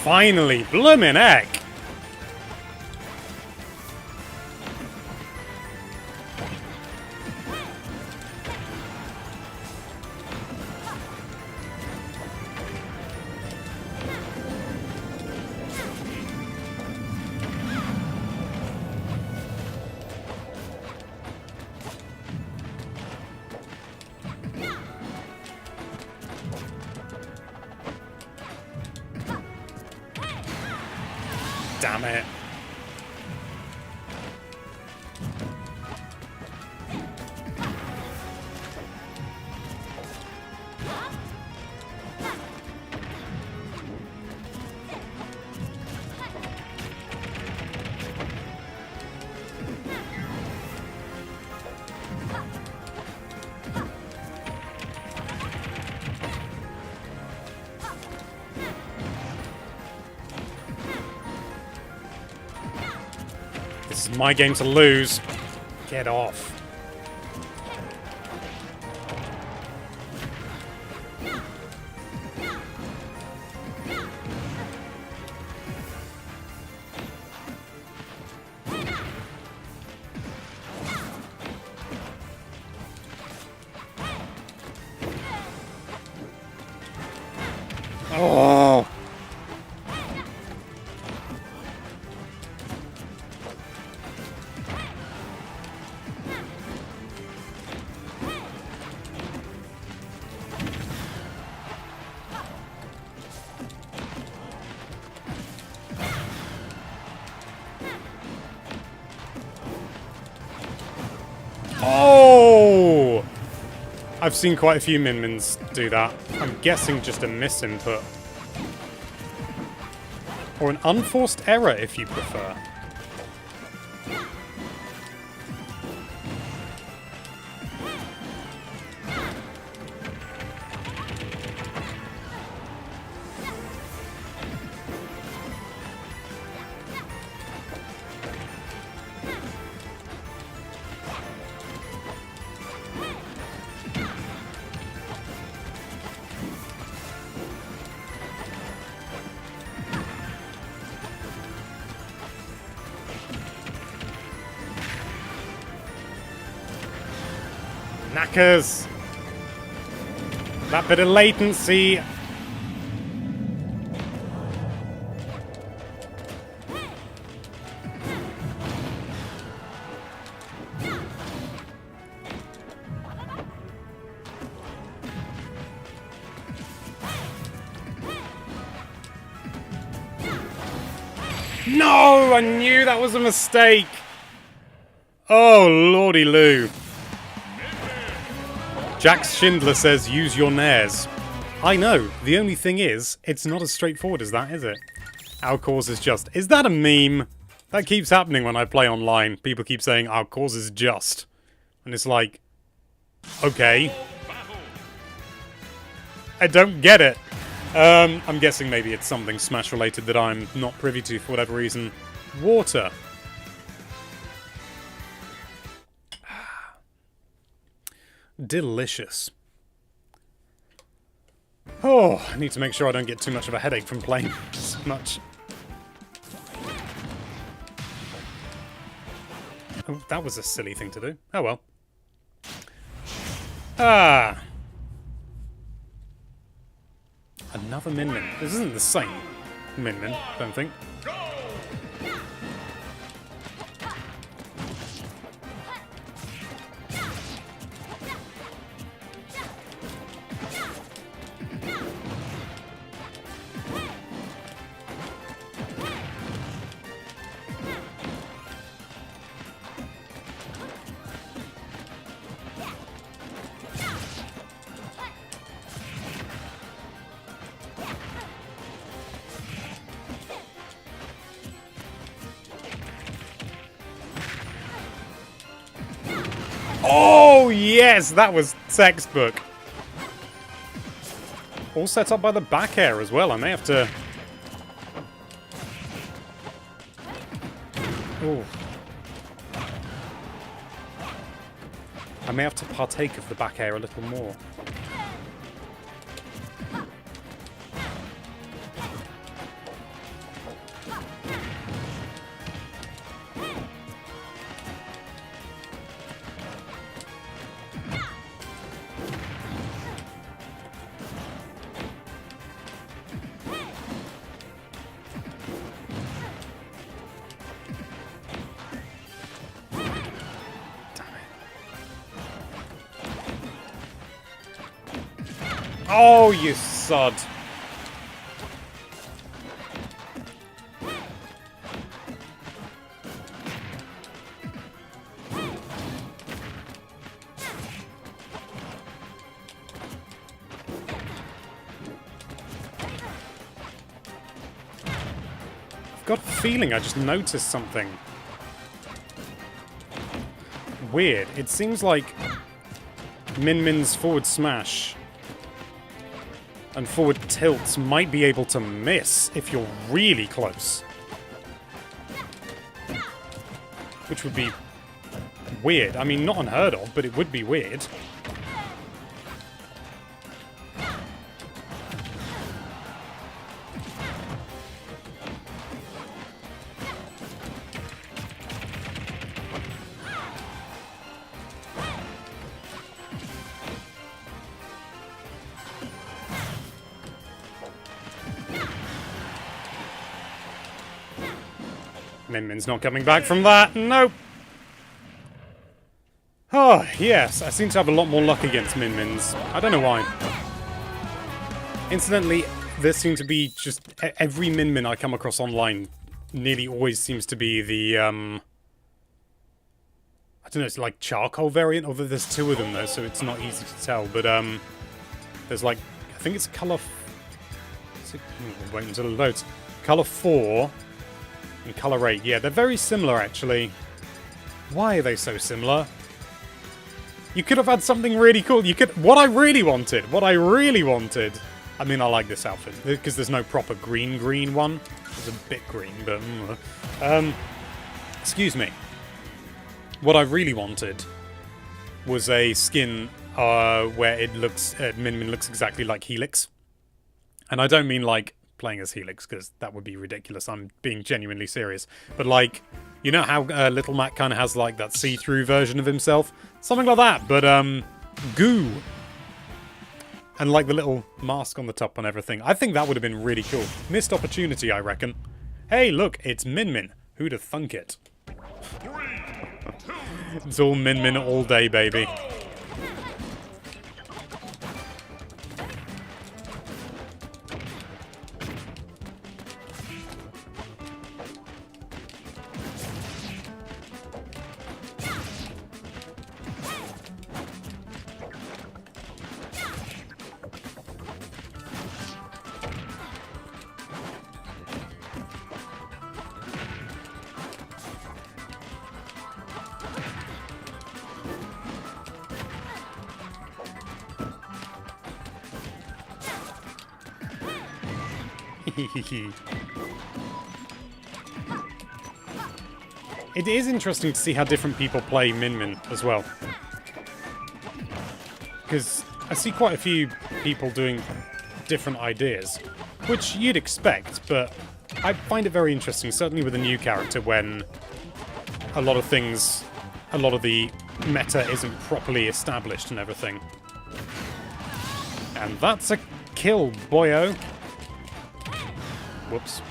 Finally, bloomin' heck! Damn it. This is my game to lose. Get off. Oh. Oh! I've seen quite a few Min-Mins do that. I'm guessing just a misinput. Or an unforced error, if you prefer. Knackers! That bit of latency. No! I knew that was a mistake! Oh, lordy loo. Jax Schindler says, use your nares. I know, the only thing is, it's not as straightforward as that, is it? Our cause is just. Is that a meme? That keeps happening when I play online. People keep saying, our cause is just. And it's like, okay. I don't get it. I'm guessing maybe it's something Smash related that I'm not privy to for whatever reason. Water. Delicious. Oh, I need to make sure I don't get too much of a headache from playing so much. Oh, that was a silly thing to do. Oh well. Ah. Another Min-Min. This isn't the same Min-Min, I don't think. Oh, yes! That was textbook. All set up by the back air as well. I may have to... Ooh. I may have to partake of the back air a little more. Oh, you sod. I've got a feeling I just noticed something weird. It seems like Min-Min's forward smash and forward tilts might be able to miss if you're really close. which would be weird. I mean, not unheard of, but it would be weird. Min Min's not coming back from that. Nope. Oh, yes. I seem to have a lot more luck against Min Mins. I don't know why. Incidentally, there seems to be just... every Min Min I come across online nearly always seems to be the, I don't know, it's like charcoal variant, although there's two of them though, so it's not easy to tell. But, there's like... I think it's colour... wait until it loads. Colour 4... and colour 8. Yeah, they're very similar, actually. Why are they so similar? You could have had something really cool. You could... What I really wanted... I mean, I like this outfit, because there's no proper green one. It's a bit green, but... excuse me. What I really wanted was a skin where it looks... Min Min looks exactly like Helix. And I don't mean, like... playing as Helix, because that would be ridiculous. I'm being genuinely serious. But, like, you know how Little Mac kind of has, like, that see-through version of himself? Something like that, but, goo. And, like, the little mask on the top and everything. I think that would have been really cool. Missed opportunity, I reckon. Hey, look, it's Min Min. Who'd have thunk it? 3, 2, It's all Min Min all day, baby. It is interesting to see how different people play Min Min as well. Because I see quite a few people doing different ideas, which you'd expect, but I find it very interesting, certainly with a new character, when a lot of things, a lot of the meta isn't properly established and everything. And that's a kill, boyo. Whoops.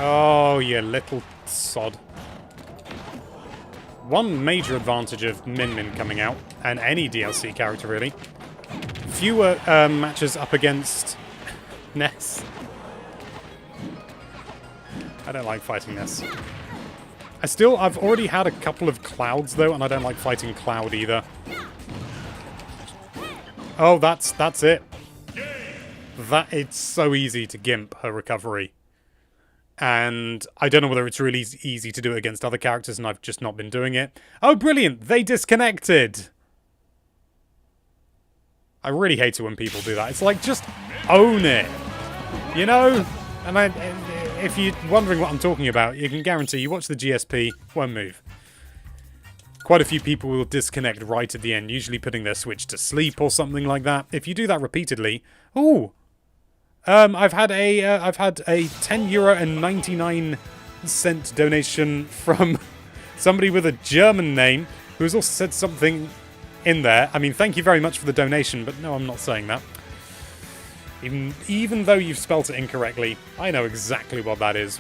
Oh, you little sod. One major advantage of Min Min coming out, and any DLC character really, fewer matches up against Ness. I don't like fighting Ness. I've already had a couple of Clouds though, and I don't like fighting Cloud either. Oh, that's it. It's so easy to gimp her recovery. And I don't know whether it's really easy to do it against other characters, and I've just not been doing it. Oh, brilliant! They disconnected! I really hate it when people do that. It's like, just own it! You know? And if you're wondering what I'm talking about, you can guarantee you watch the GSP, won't move. Quite a few people will disconnect right at the end, usually putting their Switch to sleep or something like that. If you do that repeatedly... Ooh! I've had a €10.99 donation from somebody with a German name who's also said something in there. I mean, thank you very much for the donation, but no, I'm not saying that. Even though you've spelt it incorrectly, I know exactly what that is.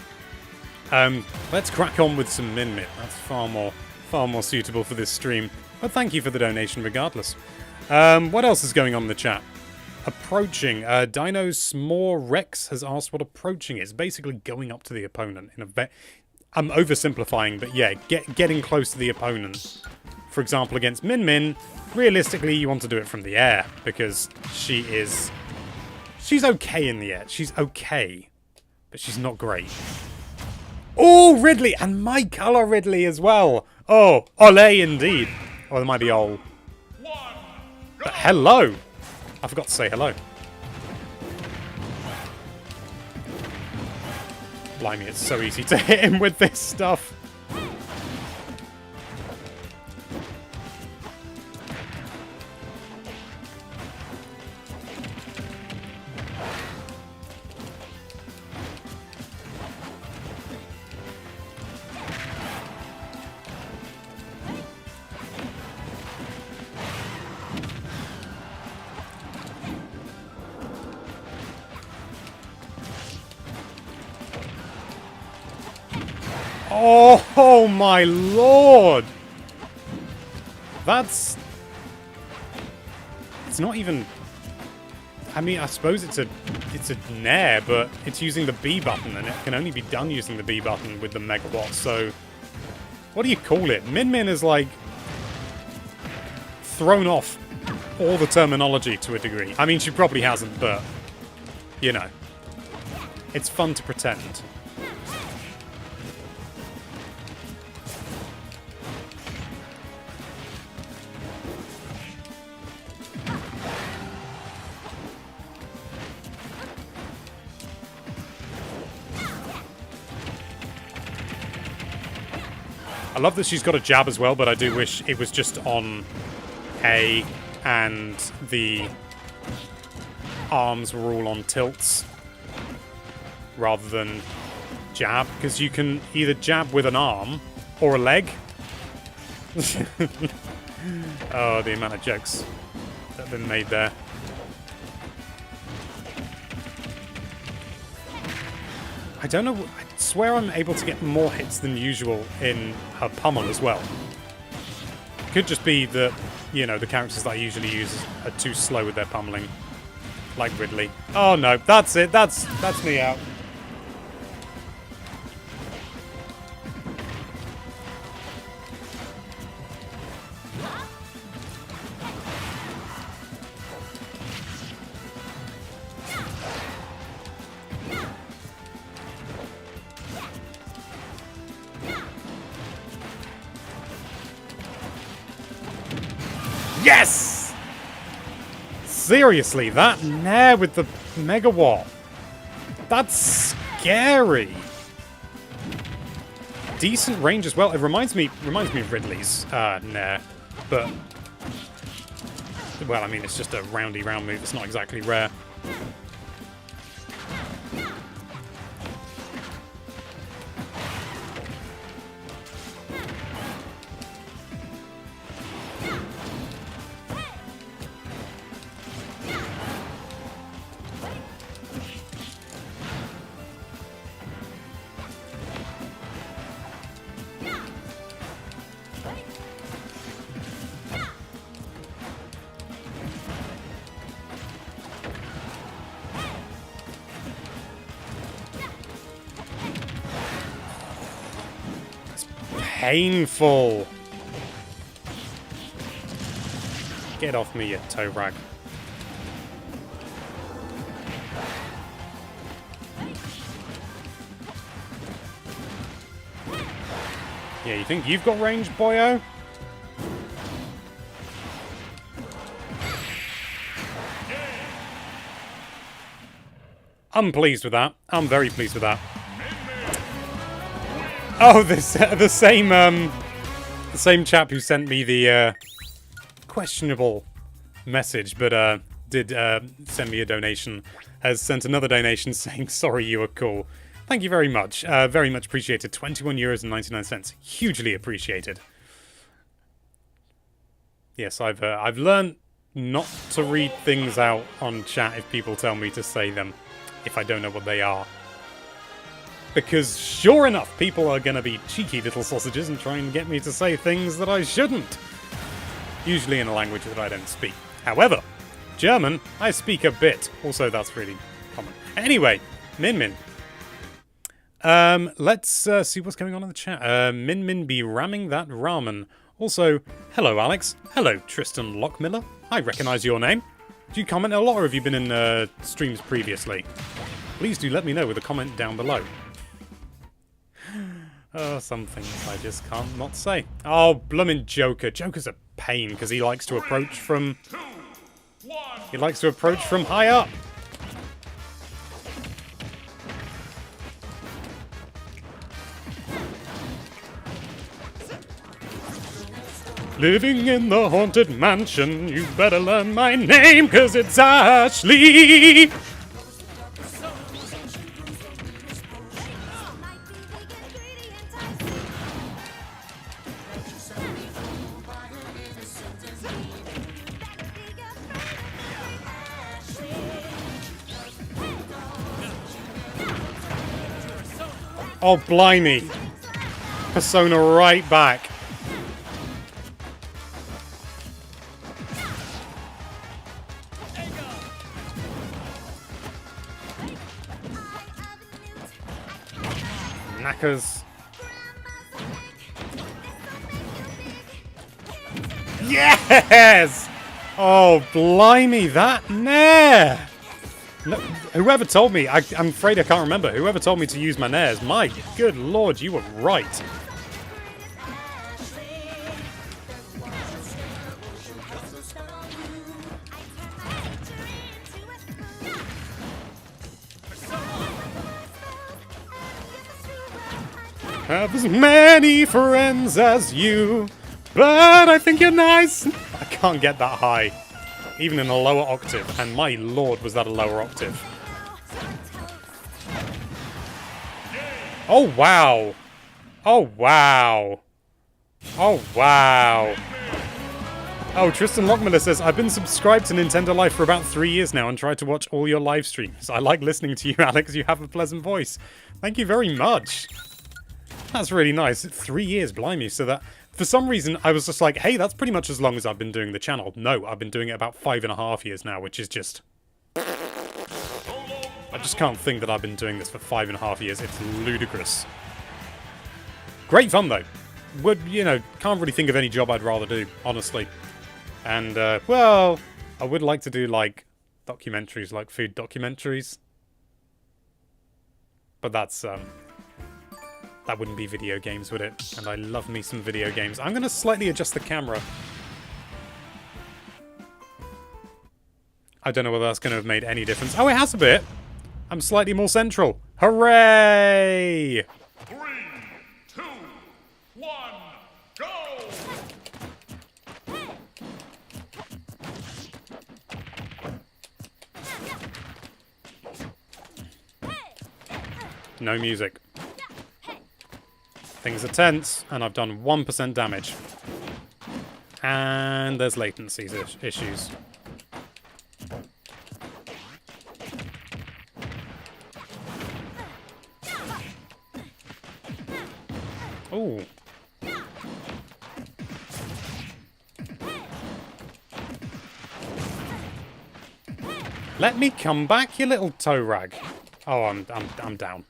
Let's crack on with some Min Min. That's far more suitable for this stream. But thank you for the donation regardless. What else is going on in the chat? Approaching. Dino S'more Rex has asked what approaching is. Basically going up to the opponent. I'm oversimplifying, but yeah, getting close to the opponent. For example, against Min Min, realistically you want to do it from the air, because she's okay in the air. She's okay, but she's not great. Oh, Ridley! And my colour Ridley as well. Oh, ole indeed. Or it might be ol. But hello! I forgot to say hello. Blimey, it's so easy to hit him with this stuff. Oh my lord! That's... It's not even... I mean, I suppose it's a Nair, but it's using the B button, and it can only be done using the B button with the Megawatt, so... What do you call it? Min Min is like... thrown off all the terminology to a degree. I mean, she probably hasn't, but... You know. It's fun to pretend. I love that she's got a jab as well, but I do wish it was just on A and the arms were all on tilts rather than jab, because you can either jab with an arm or a leg. Oh, the amount of jokes that have been made there. I don't know, I swear I'm able to get more hits than usual in her pummel as well. Could just be that, you know, the characters that I usually use are too slow with their pummeling. Like Ridley. Oh no, that's it, that's me out. Yes! Seriously, that Nair with the Megawatt. That's scary. Decent range as well. It reminds me of Ridley's Nair, but well, I mean, it's just a roundy round move. It's not exactly rare. Painful. Get off me, you toe rag. Yeah, you think you've got range, boyo? I'm pleased with that. I'm very pleased with that. Oh, the same chap who sent me the questionable message, but did send me a donation, has sent another donation saying, sorry, you were cool. Thank you very much. Very much appreciated. €21.99. Hugely appreciated. Yes, I've learned not to read things out on chat if people tell me to say them, if I don't know what they are. Because sure enough, people are going to be cheeky little sausages and try and get me to say things that I shouldn't. Usually in a language that I don't speak. However, German, I speak a bit. Also, that's really common. Anyway, Min Min. Let's see what's going on in the chat. Min Min be ramming that ramen. Also, hello Alex. Hello Tristan Lockmiller. I recognise your name. Do you comment a lot, or have you been in streams previously? Please do let me know with a comment down below. Oh, some things I just can't not say. Oh, bloomin' Joker. Joker's a pain because he likes to approach from... He likes to approach from high up. Living in the haunted mansion, you better learn my name, 'cause it's Ashley! Oh, blimey. Persona right back. Knackers. Yes! Oh, blimey, that nair! No, whoever told me, I'm afraid I can't remember, whoever told me to use my nairs, my good lord, you were right. Have as many friends as you, but I think you're nice. I can't get that high, even in a lower octave, and my lord, was that a lower octave. Oh, wow. Oh, wow. Oh, wow. Oh, Tristan Lockmiller says, I've been subscribed to Nintendo Life for about 3 years now and tried to watch all your live streams. I like listening to you, Alex. You have a pleasant voice. Thank you very much. That's really nice. 3 years, blimey. So that, for some reason, I was just like, hey, that's pretty much as long as I've been doing the channel. No, I've been doing it about 5.5 years now, which is just... I just can't think that I've been doing this for 5.5 years. It's ludicrous. Great fun, though. Would, you know, can't really think of any job I'd rather do, honestly. And, well, I would like to do, like, documentaries, like food documentaries. But that's, that wouldn't be video games, would it? And I love me some video games. I'm going to slightly adjust the camera. I don't know whether that's going to have made any difference. Oh, it has a bit. I'm slightly more central. Hooray! 3, 2, 1, go! No music. Things are tense, and I've done 1% damage. And there's latency issues. Ooh. Let me come back, you little toe rag. Oh, I'm down. I'm down.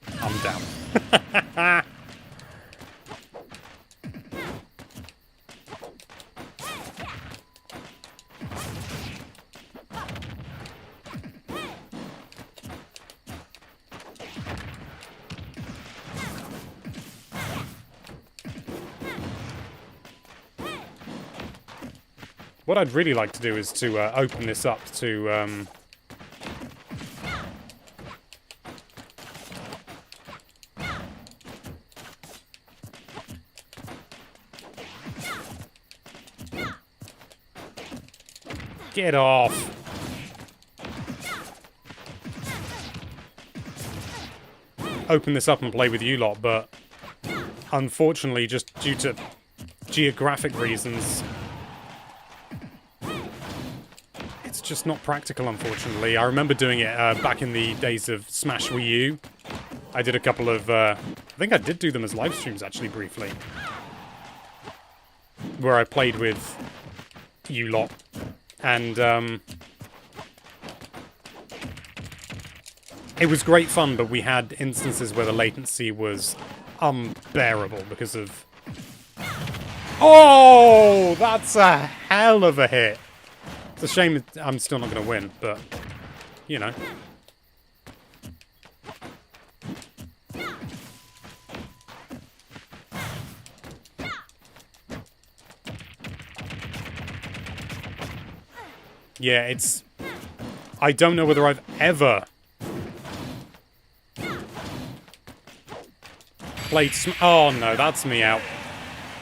What I'd really like to do is to open this up to... Get off! Open this up and play with you lot, but unfortunately, just due to geographic reasons, it's just not practical, unfortunately. I remember doing it back in the days of Smash Wii U. I did a couple of... I think I did do them as live streams, actually, briefly. Where I played with you lot. And it was great fun, but we had instances where the latency was unbearable because of... Oh! That's a hell of a hit! It's a shame I'm still not going to win, but, you know. Yeah, it's... I don't know whether I've ever played oh no, that's me out.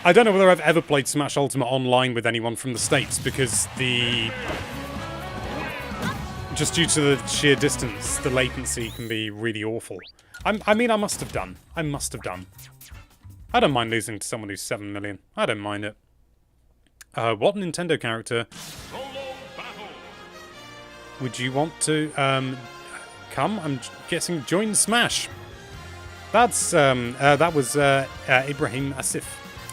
I don't know whether I've ever played Smash Ultimate online with anyone from the States, because just due to the sheer distance, the latency can be really awful. I mean, I must have done. I must have done. I don't mind losing to someone who's 7 million. I don't mind it. What Nintendo character would you want to come? I'm guessing join Smash. That's that was Ibrahim Asif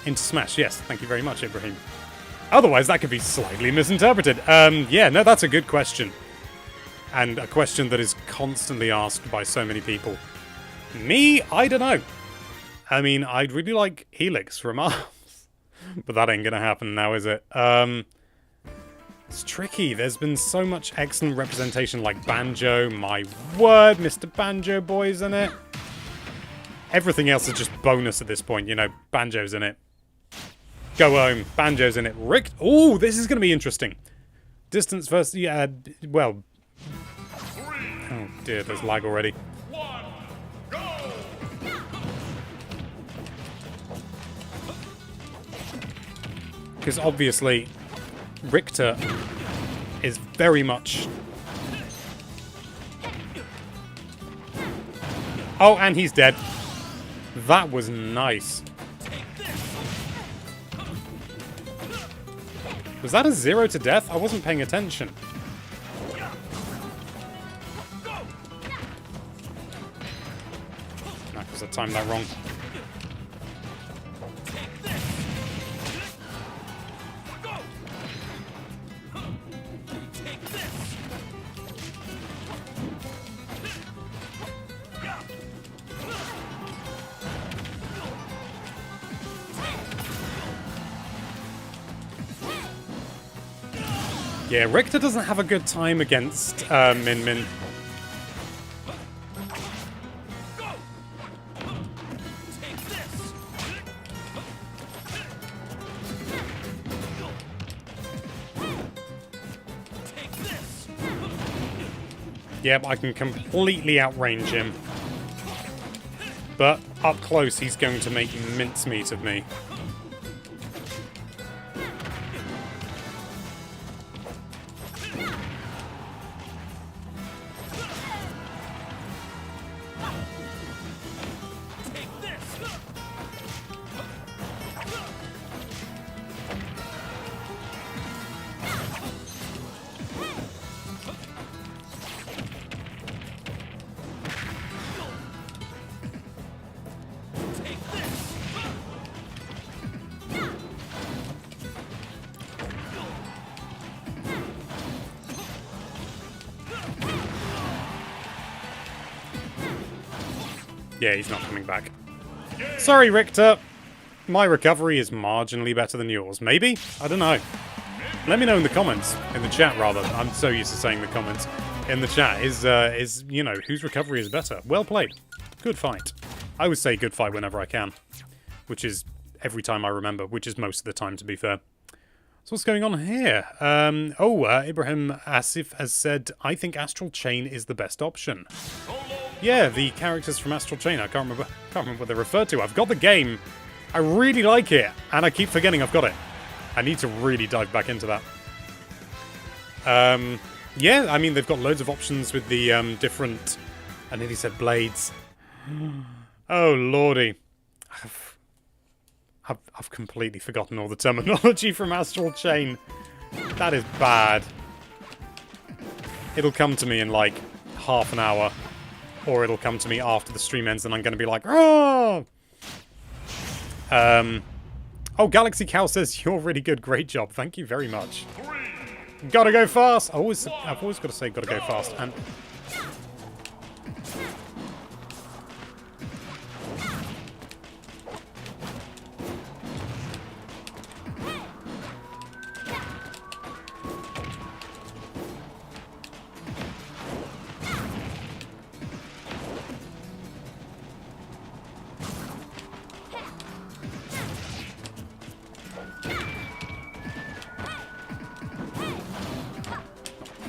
into Smash. Yes, thank you very much, Ibrahim. Otherwise, that could be slightly misinterpreted. Yeah, no, that's a good question, and a question that is constantly asked by so many people. Me, I don't know. I mean, I'd really like Helix from ARMS, but that ain't gonna happen now, is it? It's tricky. There's been so much excellent representation, like Banjo. My word, Mr. Banjo Boy's in it. Everything else is just bonus at this point, you know. Banjo's in it. Go home. Banjo's in it. Rick. Oh, this is going to be interesting. Distance versus... Yeah, well... Oh, dear, there's lag already. Because obviously, Richter is very much... Oh, and he's dead. That was nice. Was that a 0 to death? I wasn't paying attention. Nah, because I timed that wrong. Yeah, Richter doesn't have a good time against Min Min. Yep, I can completely outrange him. But up close, he's going to make mincemeat of me. Yeah, he's not coming back. Sorry, Richter. My recovery is marginally better than yours. Maybe? I don't know. Let me know in the comments. In the chat, rather. I'm so used to saying the comments. In the chat is you know, whose recovery is better. Well played. Good fight. I would say good fight whenever I can. Which is every time I remember. Which is most of the time, to be fair. So what's going on here? Ibrahim Asif has said, I think Astral Chain is the best option. Yeah, the characters from Astral Chain. I can't remember what they're referred to. I've got the game. I really like it, and I keep forgetting I've got it. I need to really dive back into that. Yeah, I mean, they've got loads of options with the different... I nearly said blades. Oh, lordy. I've completely forgotten all the terminology from Astral Chain. That is bad. It'll come to me in, like, half an hour. Or it'll come to me after the stream ends and I'm going to be like, oh! Oh, Galaxy Cow says, you're really good. Great job. Thank you very much. Gotta go fast. I've always got to say gotta go fast. And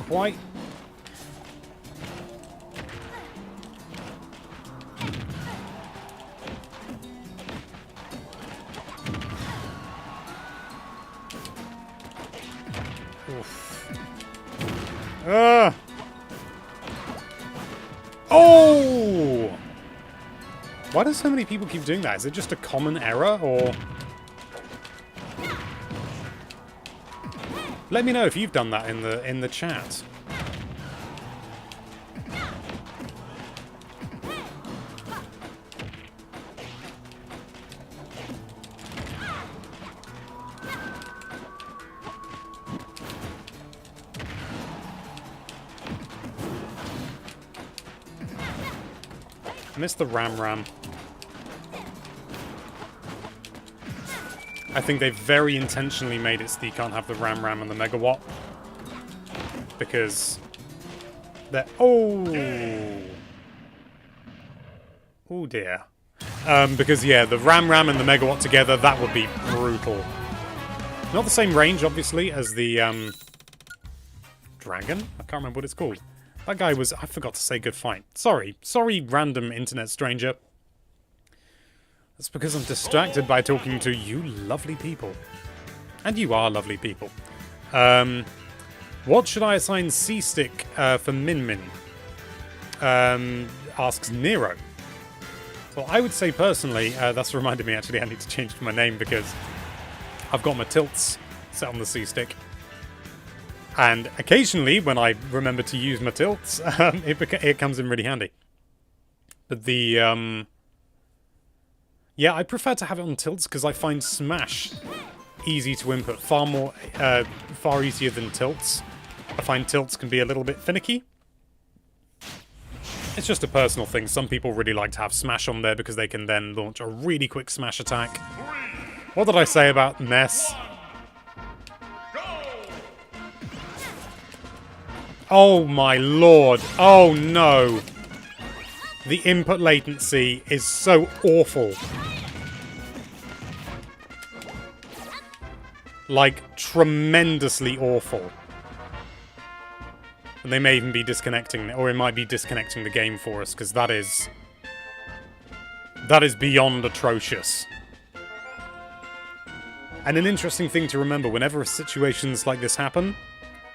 quite. Oof. Oh! Why do so many people keep doing that? Is it just a common error, or... Let me know if you've done that in the chat. I missed the Ram. I think they very intentionally made it so you can't have the Ram and the Megawatt. Because they're... Oh! Oh dear. Because, yeah, the Ram and the Megawatt together, that would be brutal. Not the same range, obviously, as the, Dragon? I can't remember what it's called. That guy was... I forgot to say good fight. Sorry, random internet stranger. That's because I'm distracted by talking to you lovely people. And you are lovely people. What should I assign C-Stick for Min Min? Asks Nero. Well, I would say personally, that's reminded me actually I need to change my name because I've got my tilts set on the C-Stick. And occasionally, when I remember to use my tilts, it comes in really handy. But the... Yeah, I prefer to have it on tilts because I find Smash easy to input, far easier than tilts. I find tilts can be a little bit finicky. It's just a personal thing. Some people really like to have Smash on there because they can then launch a really quick Smash attack. What did I say about Mess? Oh my lord. Oh no. The input latency is so awful. Like, tremendously awful. And they may even be disconnecting, or it might be disconnecting the game for us, because that is beyond atrocious. And an interesting thing to remember, whenever situations like this happen,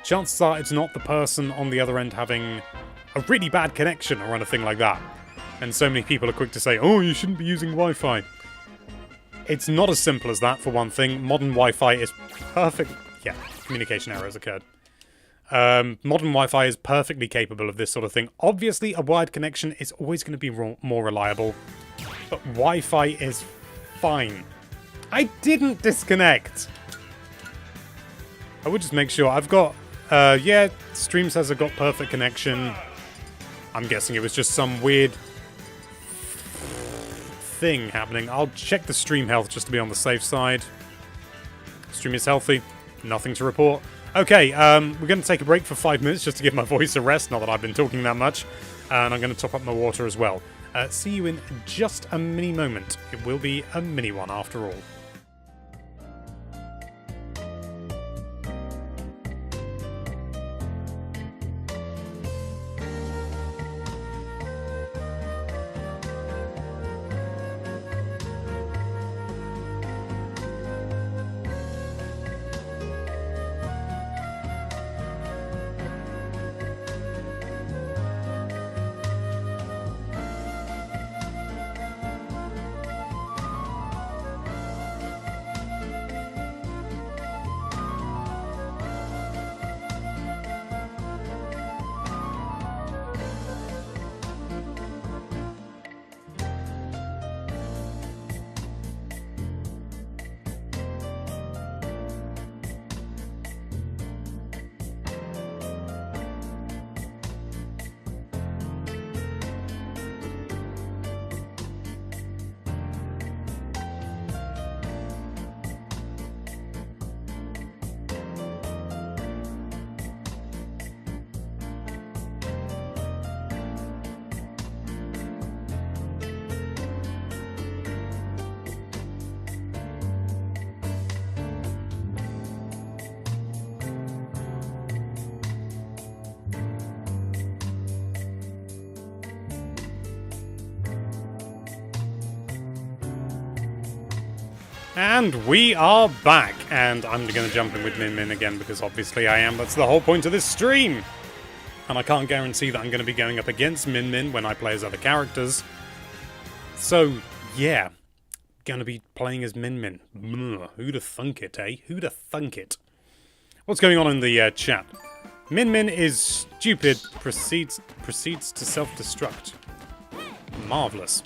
chances are it's not the person on the other end having a really bad connection or anything like that. And so many people are quick to say, oh, you shouldn't be using Wi-Fi. It's not as simple as that, for one thing. Modern Wi-Fi is perfect... Yeah, communication error has occurred. Modern Wi-Fi is perfectly capable of this sort of thing. Obviously, a wired connection is always going to be more reliable. But Wi-Fi is fine. I didn't disconnect! I would just make sure. I've got... yeah, stream says I've got perfect connection. I'm guessing it was just some weird... thing happening. I'll check the stream health just to be on the safe side. Stream is healthy. Nothing to report. Okay, we're going to take a break for 5 minutes just to give my voice a rest, not that I've been talking that much. And I'm going to top up my water as well. See you in just a mini moment. It will be a mini one after all. And we are back, and I'm going to jump in with Min Min again because obviously I am. That's the whole point of this stream. And I can't guarantee that I'm going to be going up against Min Min when I play as other characters. So, yeah. Going to be playing as Min Min. Who'da thunk it, eh? Who'da thunk it? What's going on in the chat? Min Min is stupid, proceeds to self-destruct. Marvellous.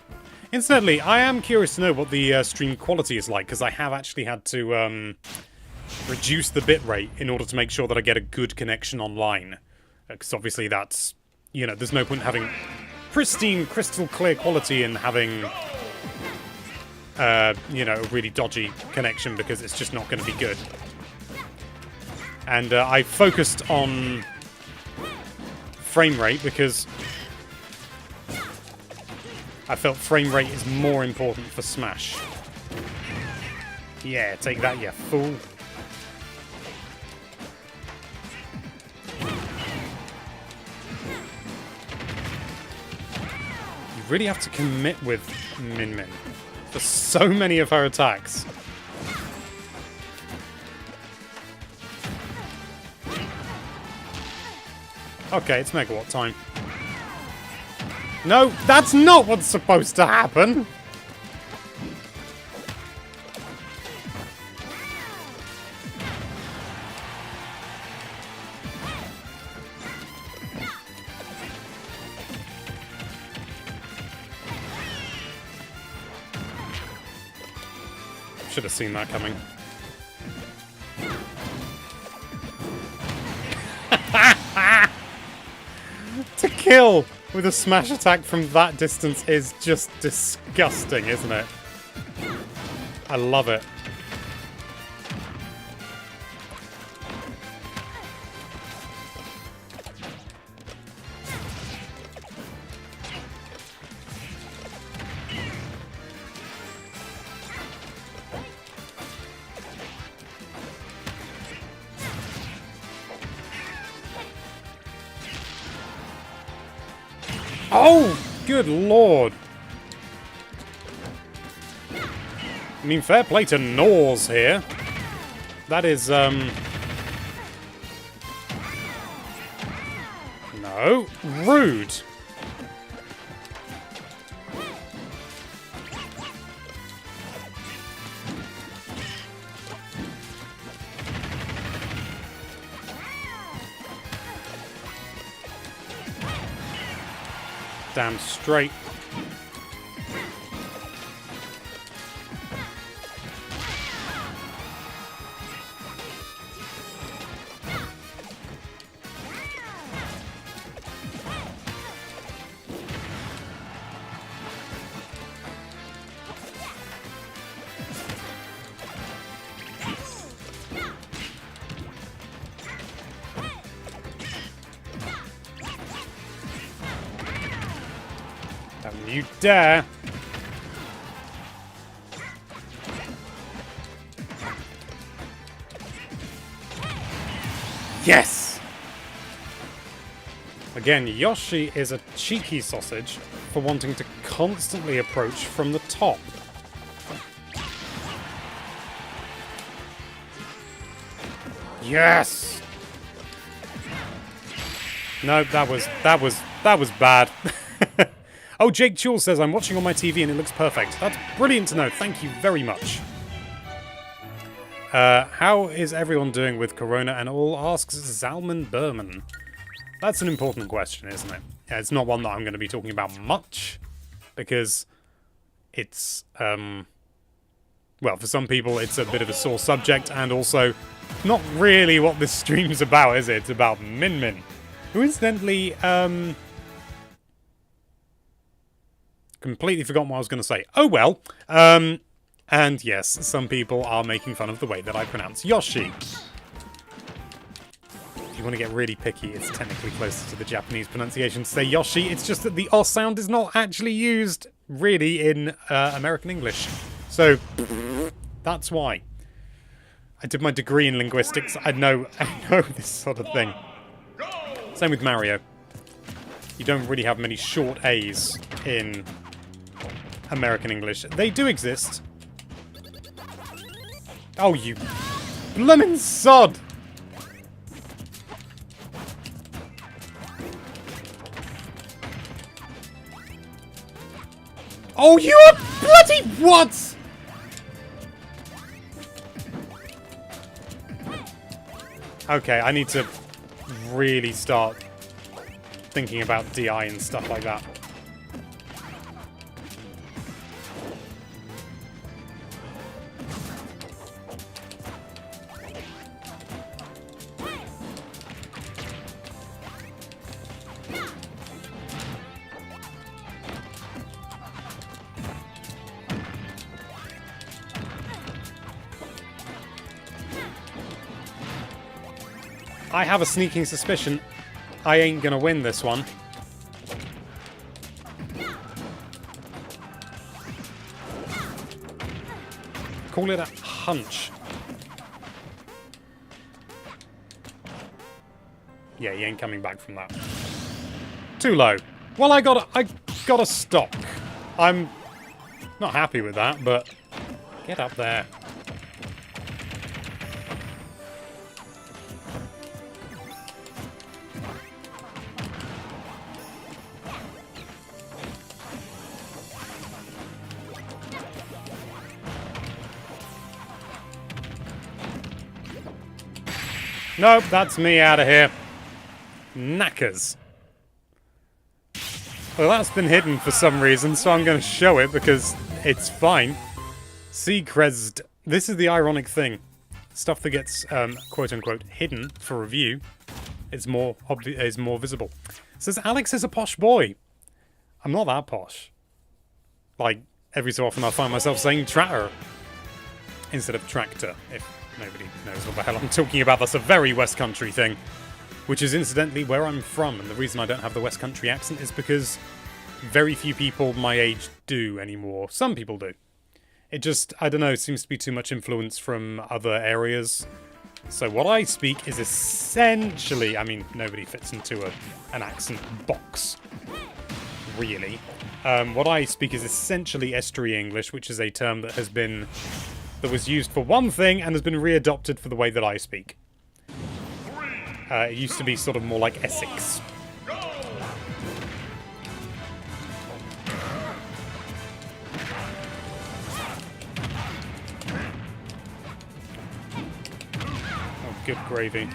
Incidentally, I am curious to know what the stream quality is like, because I have actually had to reduce the bitrate in order to make sure that I get a good connection online. Because obviously that's, you know, there's no point in having pristine, crystal clear quality and having, you know, a really dodgy connection, because it's just not going to be good. And I focused on frame rate because I felt frame rate is more important for Smash. Yeah, take that, you fool. You really have to commit with Min Min for so many of her attacks. Okay, it's Megawatt time. No, that's not what's supposed to happen! Should have seen that coming. To kill with a smash attack from that distance is just disgusting, isn't it? I love it. Oh, good lord. I mean, fair play to Nors here. That is, no, rude. Damn straight. Don't you dare. Yes! Again, Yoshi is a cheeky sausage for wanting to constantly approach from the top. Yes! No, that was bad. Oh, Jake Chul says, I'm watching on my TV and it looks perfect. That's brilliant to know. Thank you very much. How is everyone doing with Corona and all, asks Zalman Berman. That's an important question, isn't it? Yeah, it's not one that I'm going to be talking about much, because it's, well, for some people it's a bit of a sore subject, and also not really what this stream's about, is it? It's about Min Min, who incidentally, completely forgotten what I was going to say. Oh well. And yes, some people are making fun of the way that I pronounce Yoshi. If you want to get really picky, it's technically closer to the Japanese pronunciation to say Yoshi. It's just that the O sound is not actually used, really, in American English. So, that's why. I did my degree in linguistics. I know this sort of thing. Same with Mario. You don't really have many short A's in American English. They do exist. Oh, you bloomin' sod! Oh, you are bloody what? Okay, I need to really start thinking about DI and stuff like that. I have a sneaking suspicion I ain't gonna win this one. Call it a hunch. Yeah, he ain't coming back from that. Too low. Well, I gotta stop. I'm not happy with that, but get up there. Nope, that's me out of here. Knackers. Well, that's been hidden for some reason, so I'm going to show it because it's fine. Seacrest. This is the ironic thing. Stuff that gets, quote-unquote, hidden for review is more visible. It says, Alex is a posh boy. I'm not that posh. Like, every so often I find myself saying tractor instead of tractor, if nobody knows what the hell I'm talking about. That's a very West Country thing, which is incidentally where I'm from, and the reason I don't have the West Country accent is because very few people my age do anymore. Some people do. It just, I don't know, seems to be too much influence from other areas. So what I speak is essentially, I mean, nobody fits into an accent box, really. What I speak is essentially estuary English, which is a term that was used for one thing and has been readopted for the way that I speak. It used to be sort of more like Essex. Oh, good gravy.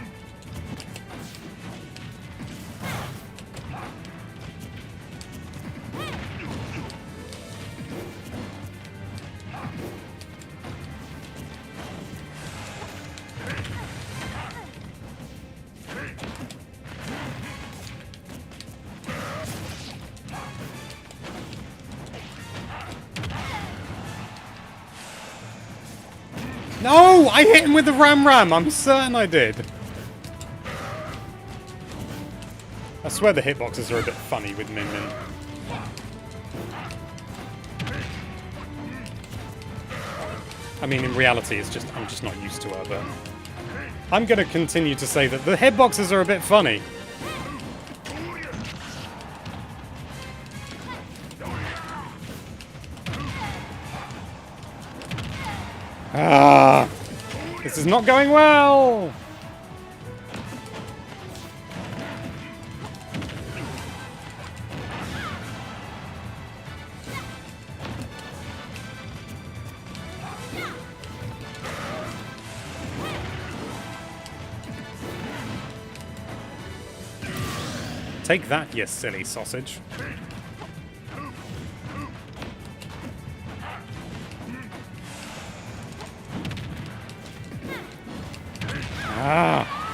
No! I hit him with the ram. I'm certain I did. I swear the hitboxes are a bit funny with Min Min. I mean, in reality, I'm just not used to her, but I'm going to continue to say that the hitboxes are a bit funny. Ah, this is not going well. Take that, you silly sausage.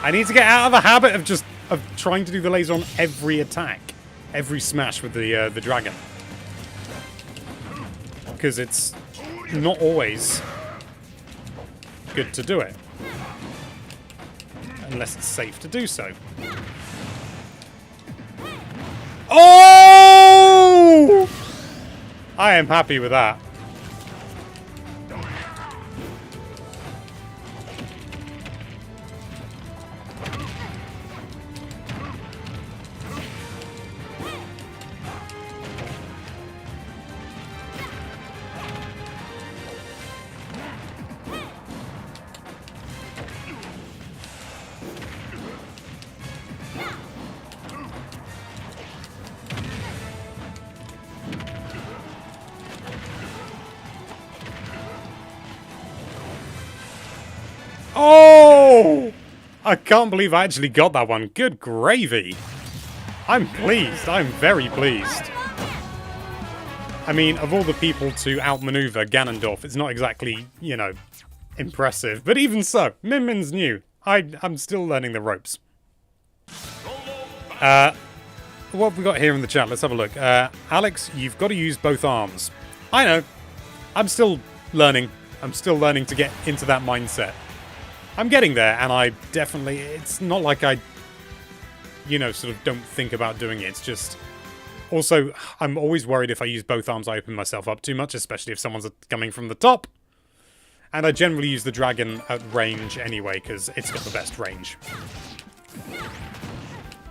I need to get out of the habit of trying to do the laser on every attack, every smash with the dragon, because it's not always good to do it unless it's safe to do so. Oh! I am happy with that. Oh! I can't believe I actually got that one. Good gravy. I'm pleased. I'm very pleased. I mean, of all the people to outmaneuver Ganondorf, it's not exactly, you know, impressive. But even so, Min Min's new. I'm still learning the ropes. What have we got here in the chat? Let's have a look. Alex, you've got to use both arms. I know. I'm still learning. I'm still learning to get into that mindset. I'm getting there, and I definitely... It's not like I, you know, sort of don't think about doing it. It's just... Also, I'm always worried if I use both arms, I open myself up too much, especially if someone's coming from the top. And I generally use the dragon at range anyway, because it's got the best range.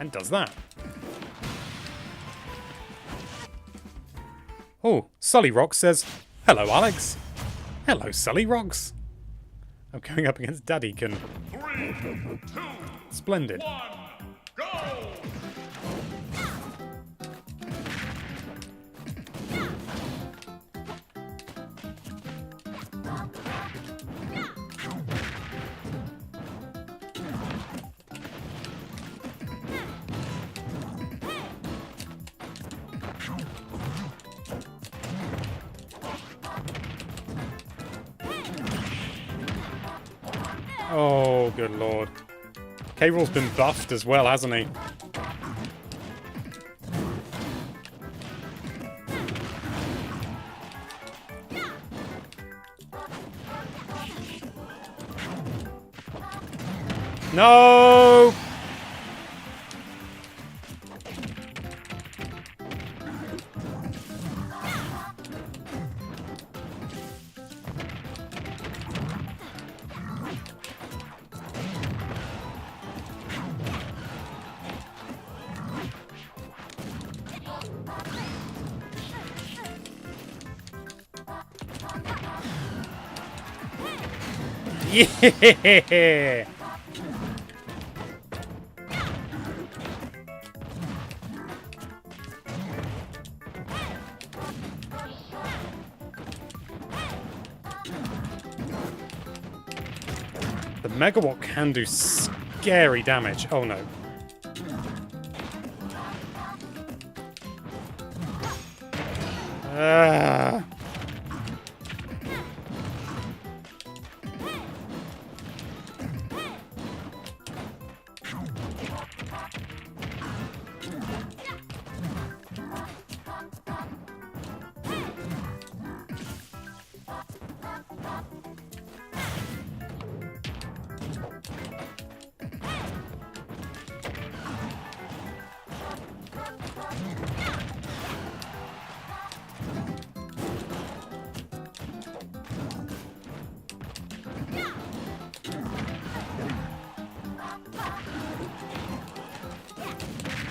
And does that. Oh, Sully Rocks says, "Hello, Alex." Hello, Sully Rocks. I'm going up against Daddykin. 3, 2, Splendid. 1, go! Oh, good lord. K-Rool's been buffed as well, hasn't he? No! Yeah! The Megawatt can do scary damage. Oh no.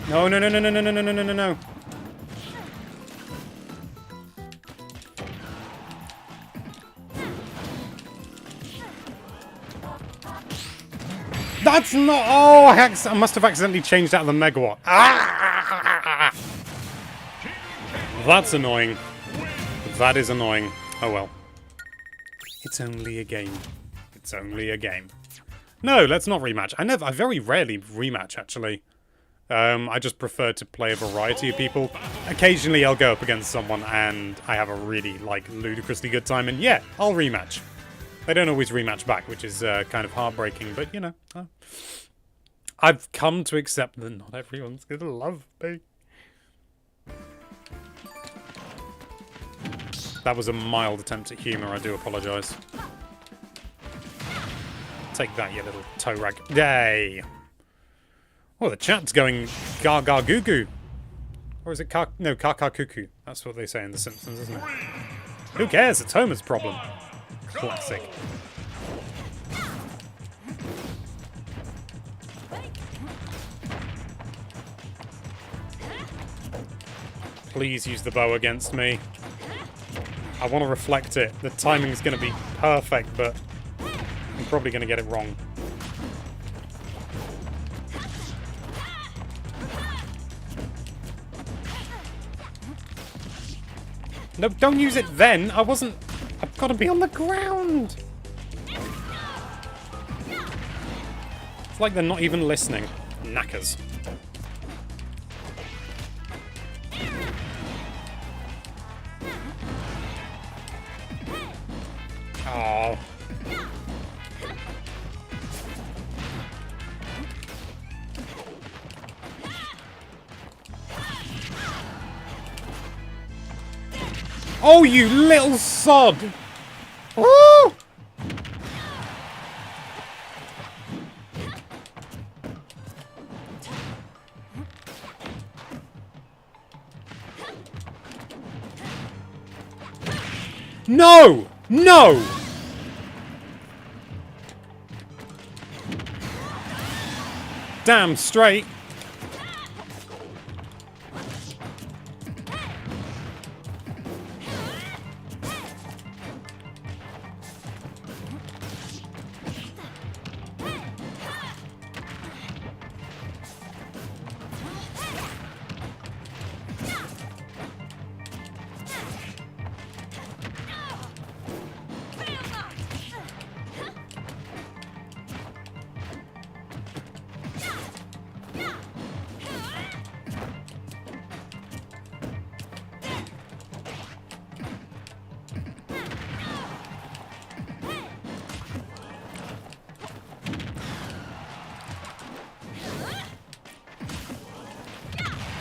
No, no, no, no, no, no, no, no, no, no, no, no. That's not... Oh, I must have accidentally changed out the Megawatt. Ah! That's annoying. That is annoying. Oh well. It's only a game. It's only a game. No, let's not rematch. I very rarely rematch, actually. I just prefer to play a variety of people. Occasionally I'll go up against someone and I have a really, like, ludicrously good time, and yeah, I'll rematch. They don't always rematch back, which is kind of heartbreaking, but, you know. I've come to accept that not everyone's gonna love me. That was a mild attempt at humour, I do apologise. Take that, you little toe rag. Yay! Oh, the chat's going gaga goo goo. Or is it kaka cuckoo? That's what they say in The Simpsons, isn't it? Who cares? It's Homer's problem. Classic. Please use the bow against me. I want to reflect it. The timing's going to be perfect, but I'm probably going to get it wrong. No, don't use it then. I wasn't... I've got to be on the ground. It's like they're not even listening. Knackers. Oh. Oh, you little sod! Woo! No! No! Damn straight.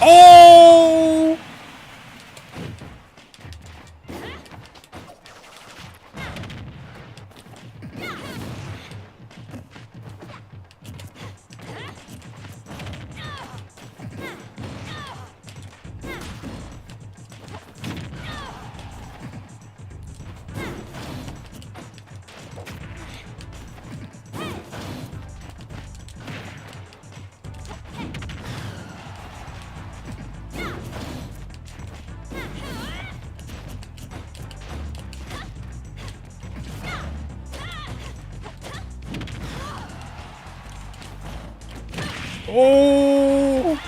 Oh! Oh!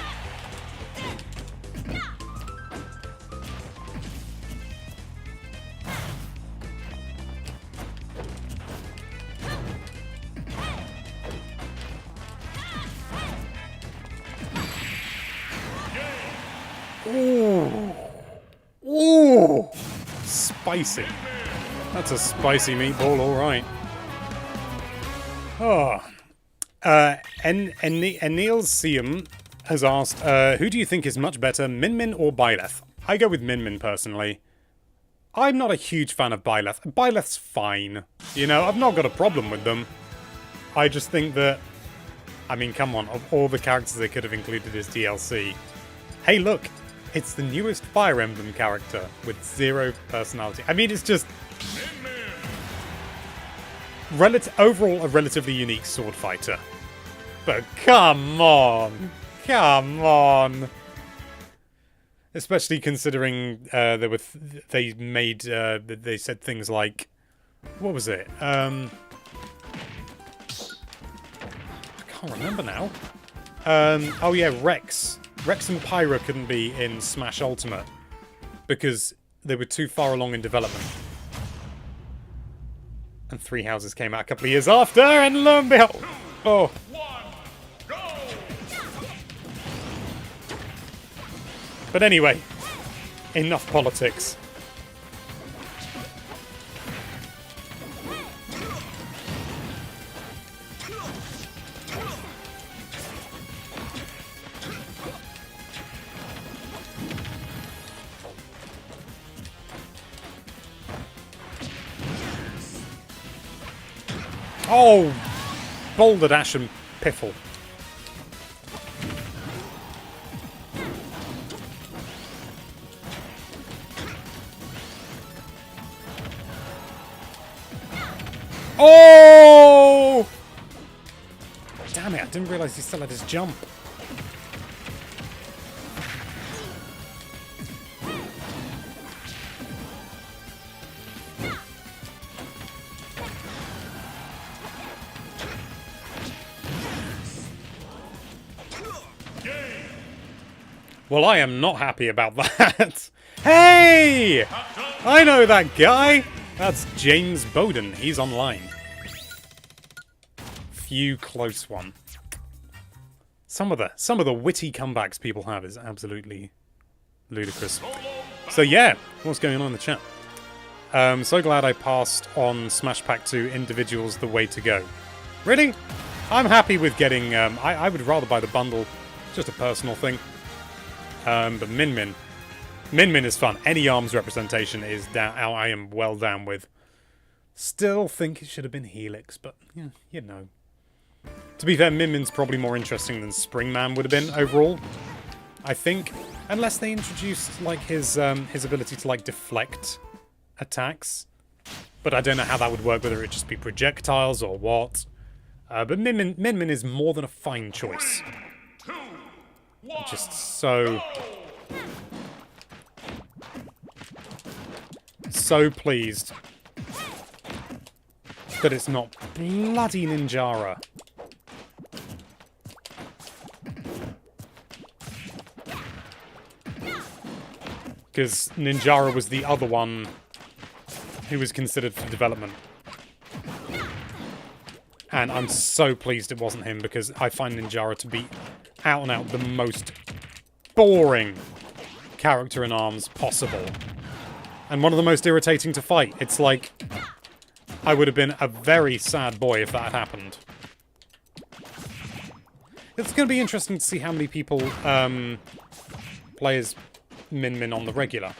Ooh. Ooh. Spicy. That's a spicy meatball, all right. Oh. Neil's Siam has asked, who do you think is much better, Min Min or Byleth? I go with Min Min personally. I'm not a huge fan of Byleth. Byleth's fine. You know, I've not got a problem with them. I just think that, I mean, come on, of all the characters they could have included as DLC. Hey, look, it's the newest Fire Emblem character with 0 personality. I mean, it's just overall a relatively unique sword fighter. But come on! Come on! Especially considering they said things like, what was it? I can't remember now. Oh yeah, Rex and Pyra couldn't be in Smash Ultimate because they were too far along in development. And Three Houses came out a couple of years after, and lo and behold, oh. But anyway, enough politics. Oh! Boulder Dash and Piffle. Oh! Damn it, I didn't realise he still had his jump. Well, I am not happy about that. Hey! I know that guy! That's James Bowden. He's online. Few close one. Some of the witty comebacks people have is absolutely ludicrous. So yeah, what's going on in the chat? So glad I passed on Smash Pack 2 individuals the way to go. Really? I'm happy with getting... I would rather buy the bundle. Just a personal thing. But Min Min. Min Min is fun. Any ARMS representation is down. I am well down with. Still think it should have been Helix, but yeah, you know. To be fair, Min Min's probably more interesting than Springman would have been overall. I think, unless they introduced like his ability to like deflect attacks, but I don't know how that would work. Whether it would just be projectiles or what. But Min Min is more than a fine choice. Just so pleased that it's not bloody Ninjara. Because Ninjara was the other one who was considered for development. And I'm so pleased it wasn't him, because I find Ninjara to be out and out the most boring character in ARMS possible. And one of the most irritating to fight. It's like, I would have been a very sad boy if that had happened. It's going to be interesting to see how many people play as Min Min on the regular.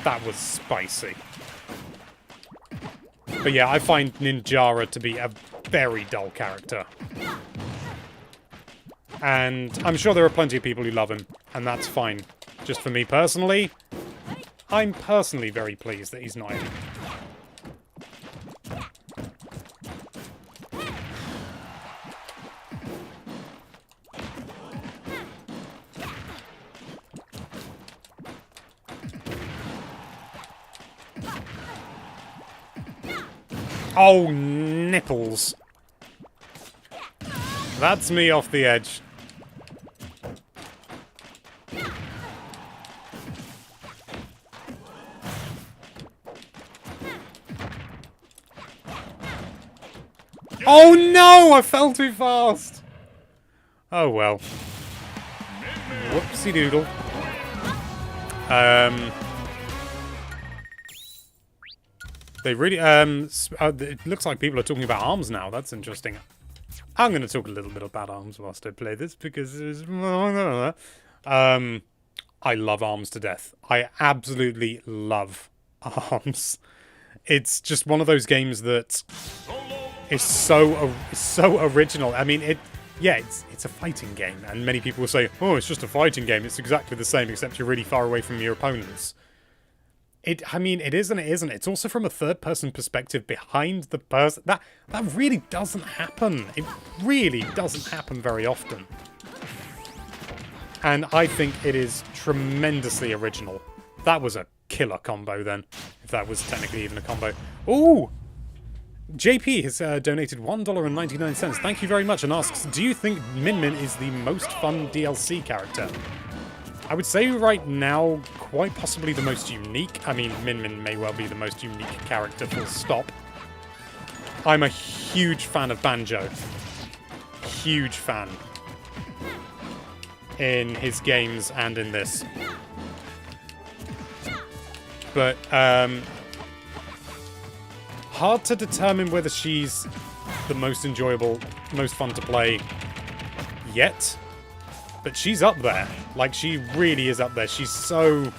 That was spicy. But yeah, I find Ninjara to be a very dull character. And I'm sure there are plenty of people who love him, and that's fine. Just for me personally, I'm personally very pleased that he's not in. Oh, nipples. That's me off the edge. Oh no! I fell too fast! Oh well. Whoopsie doodle. They really, it looks like people are talking about ARMS now. That's interesting. I'm going to talk a little bit about ARMS whilst I play this, because it's... I love ARMS to death. I absolutely love ARMS. It's just one of those games that is so original. I mean, it's a fighting game, and many people will say, oh, it's just a fighting game. It's exactly the same, except you're really far away from your opponents. I mean, it is and it isn't. It's also from a third-person perspective behind the person. That really doesn't happen. It really doesn't happen very often. And I think it is tremendously original. That was a killer combo then, if that was technically even a combo. Ooh! JP has donated $1.99. Thank you very much, and asks, do you think Min Min is the most fun DLC character? I would say right now, quite possibly the most unique. I mean, Min Min may well be the most unique character, full stop. I'm a huge fan of Banjo. Huge fan. In his games and in this. But, hard to determine whether she's the most enjoyable, most fun to play yet. But she's up there. Like, she really is up there. She's so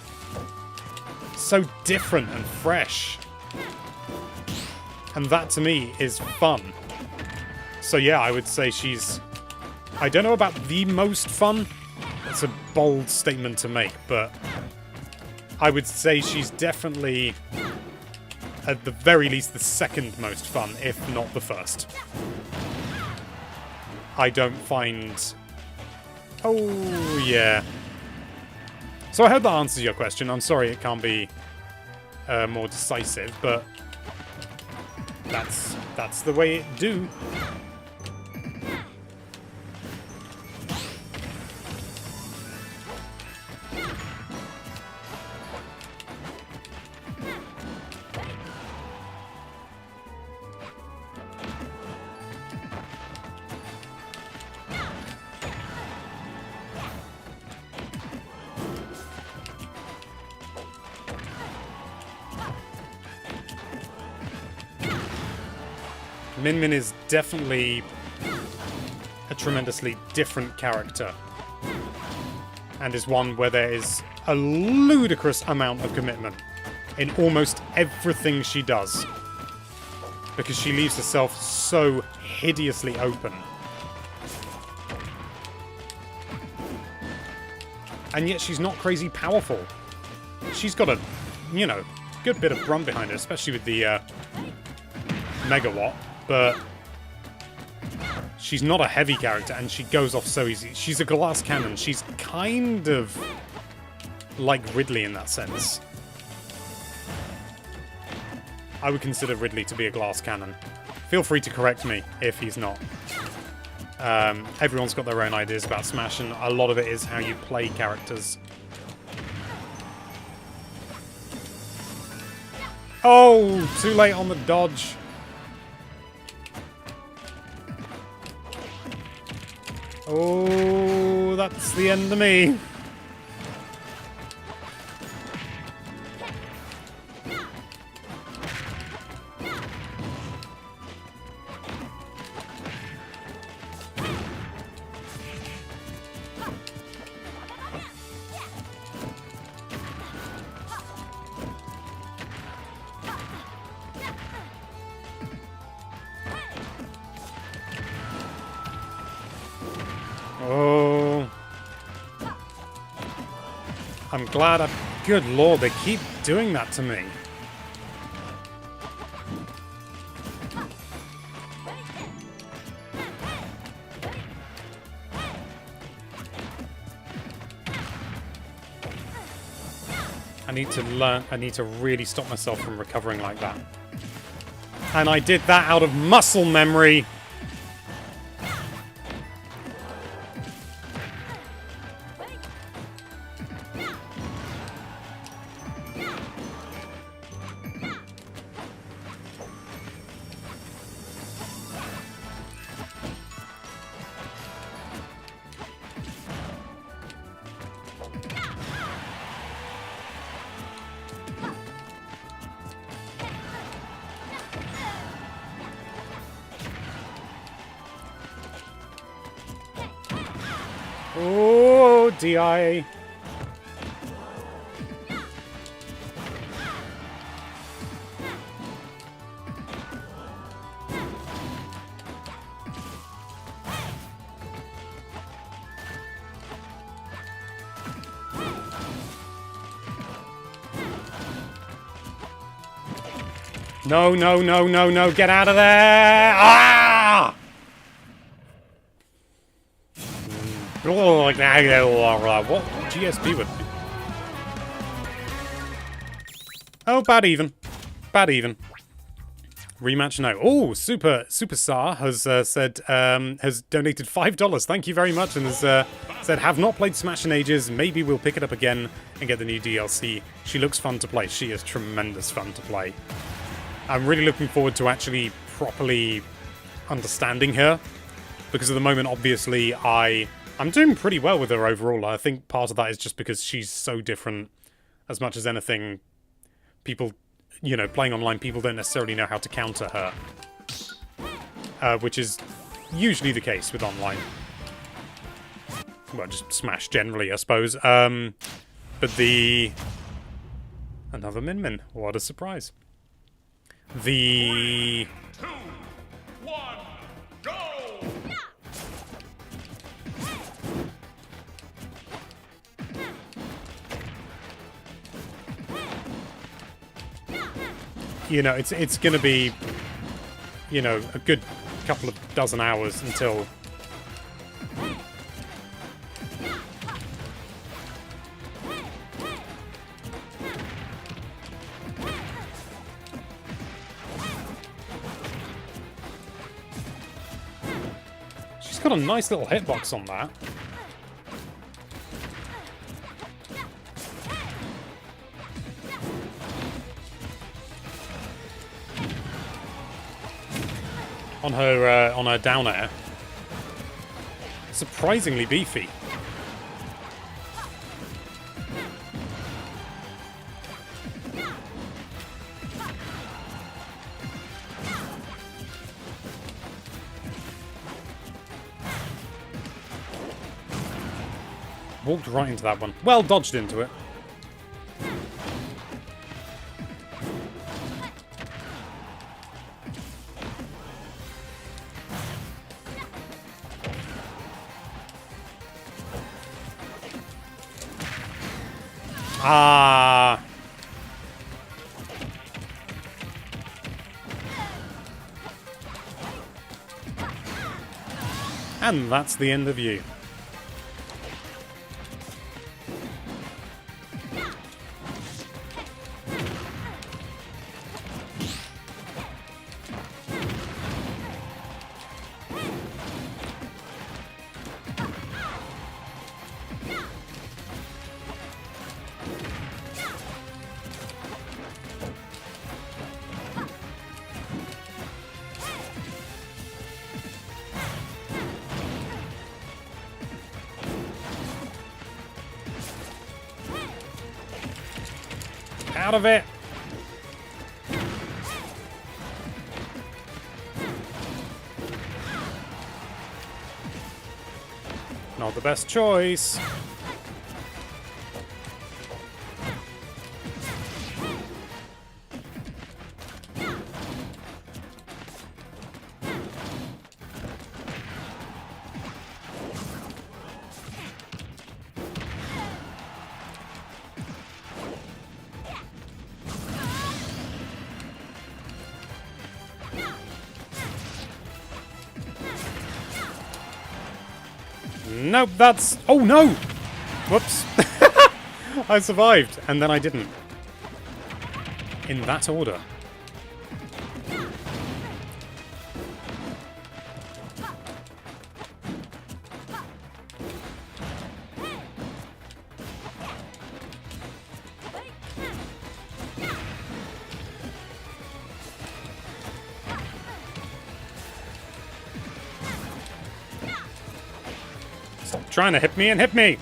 different and fresh. And that, to me, is fun. So, yeah, I would say she's... I don't know about the most fun. It's a bold statement to make, but... I would say she's definitely, at the very least, the second most fun, if not the first. I don't find... Oh, yeah. So I hope that answers your question. I'm sorry it can't be more decisive, but that's the way it do. Min Min is definitely a tremendously different character, and is one where there is a ludicrous amount of commitment in almost everything she does, because she leaves herself so hideously open. And yet she's not crazy powerful. She's got a, you know, good bit of brunt behind her, especially with the Megawatt. But she's not a heavy character, and she goes off so easy. She's a glass cannon. She's kind of like Ridley in that sense. I would consider Ridley to be a glass cannon. Feel free to correct me if he's not. Everyone's got their own ideas about Smash, and a lot of it is how you play characters. Oh, too late on the dodge. Oh, that's the end of me. Oh. I'm glad I... Good lord, they keep doing that to me. I need to really stop myself from recovering like that. And I did that out of muscle memory. Oh, DI. No, no, no, no, no, get out of there! Ah! What GSP would be? Oh, bad even. Bad even. Rematch no. Oh, Super Sar has said has donated $5. Thank you very much, and has said have not played Smash in ages. Maybe we'll pick it up again and get the new DLC. She looks fun to play. She is tremendous fun to play. I'm really looking forward to actually properly understanding her, because at the moment, obviously, I'm doing pretty well with her overall. I think part of that is just because she's so different. As much as anything, people, you know, playing online, people don't necessarily know how to counter her. Which is usually the case with online. Well, just Smash generally, I suppose. But another Min Min. What a surprise. The... 2, 1, go! You know, it's going to be, you know, a good couple of dozen hours until... got a nice little hitbox on that. On her down air. Surprisingly beefy. Walked right into that one. Well, dodged into it. Ah. And that's the end of you. Out of it! Not the best choice. Nope, that's... Oh, no! Whoops. I survived, and then I didn't. In that order. Stop trying to hit me and hit me!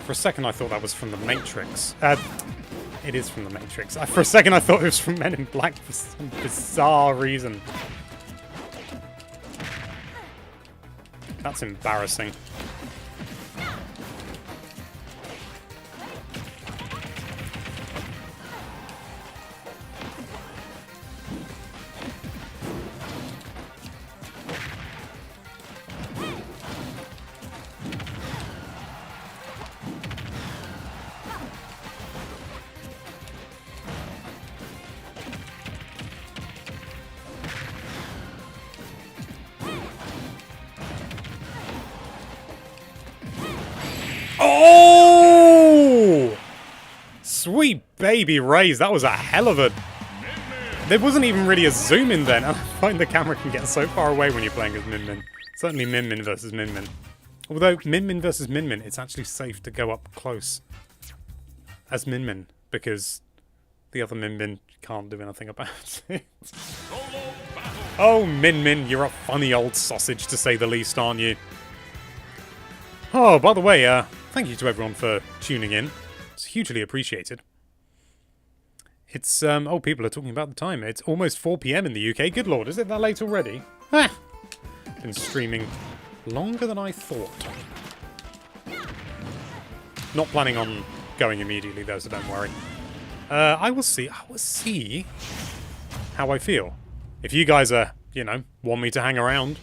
For a second I thought that was from the Matrix. It is from the Matrix. For a second I thought it was from Men in Black for some bizarre reason. That's embarrassing. Oh! Sweet baby raise. That was a hell of a... There wasn't even really a zoom in then. I find the camera can get so far away when you're playing as Min Min. Certainly Min Min versus Min Min. Although Min Min versus Min Min, it's actually safe to go up close as Min Min because the other Min Min can't do anything about it. Oh, Min Min, you're a funny old sausage to say the least, aren't you? Oh, by the way, thank you to everyone for tuning in. It's hugely appreciated. It's, oh, people are talking about the time. It's almost 4 PM in the UK. Good lord, is it that late already? Ah! Been streaming longer than I thought. Not planning on going immediately though, so don't worry. I will see how I feel. If you guys you know, want me to hang around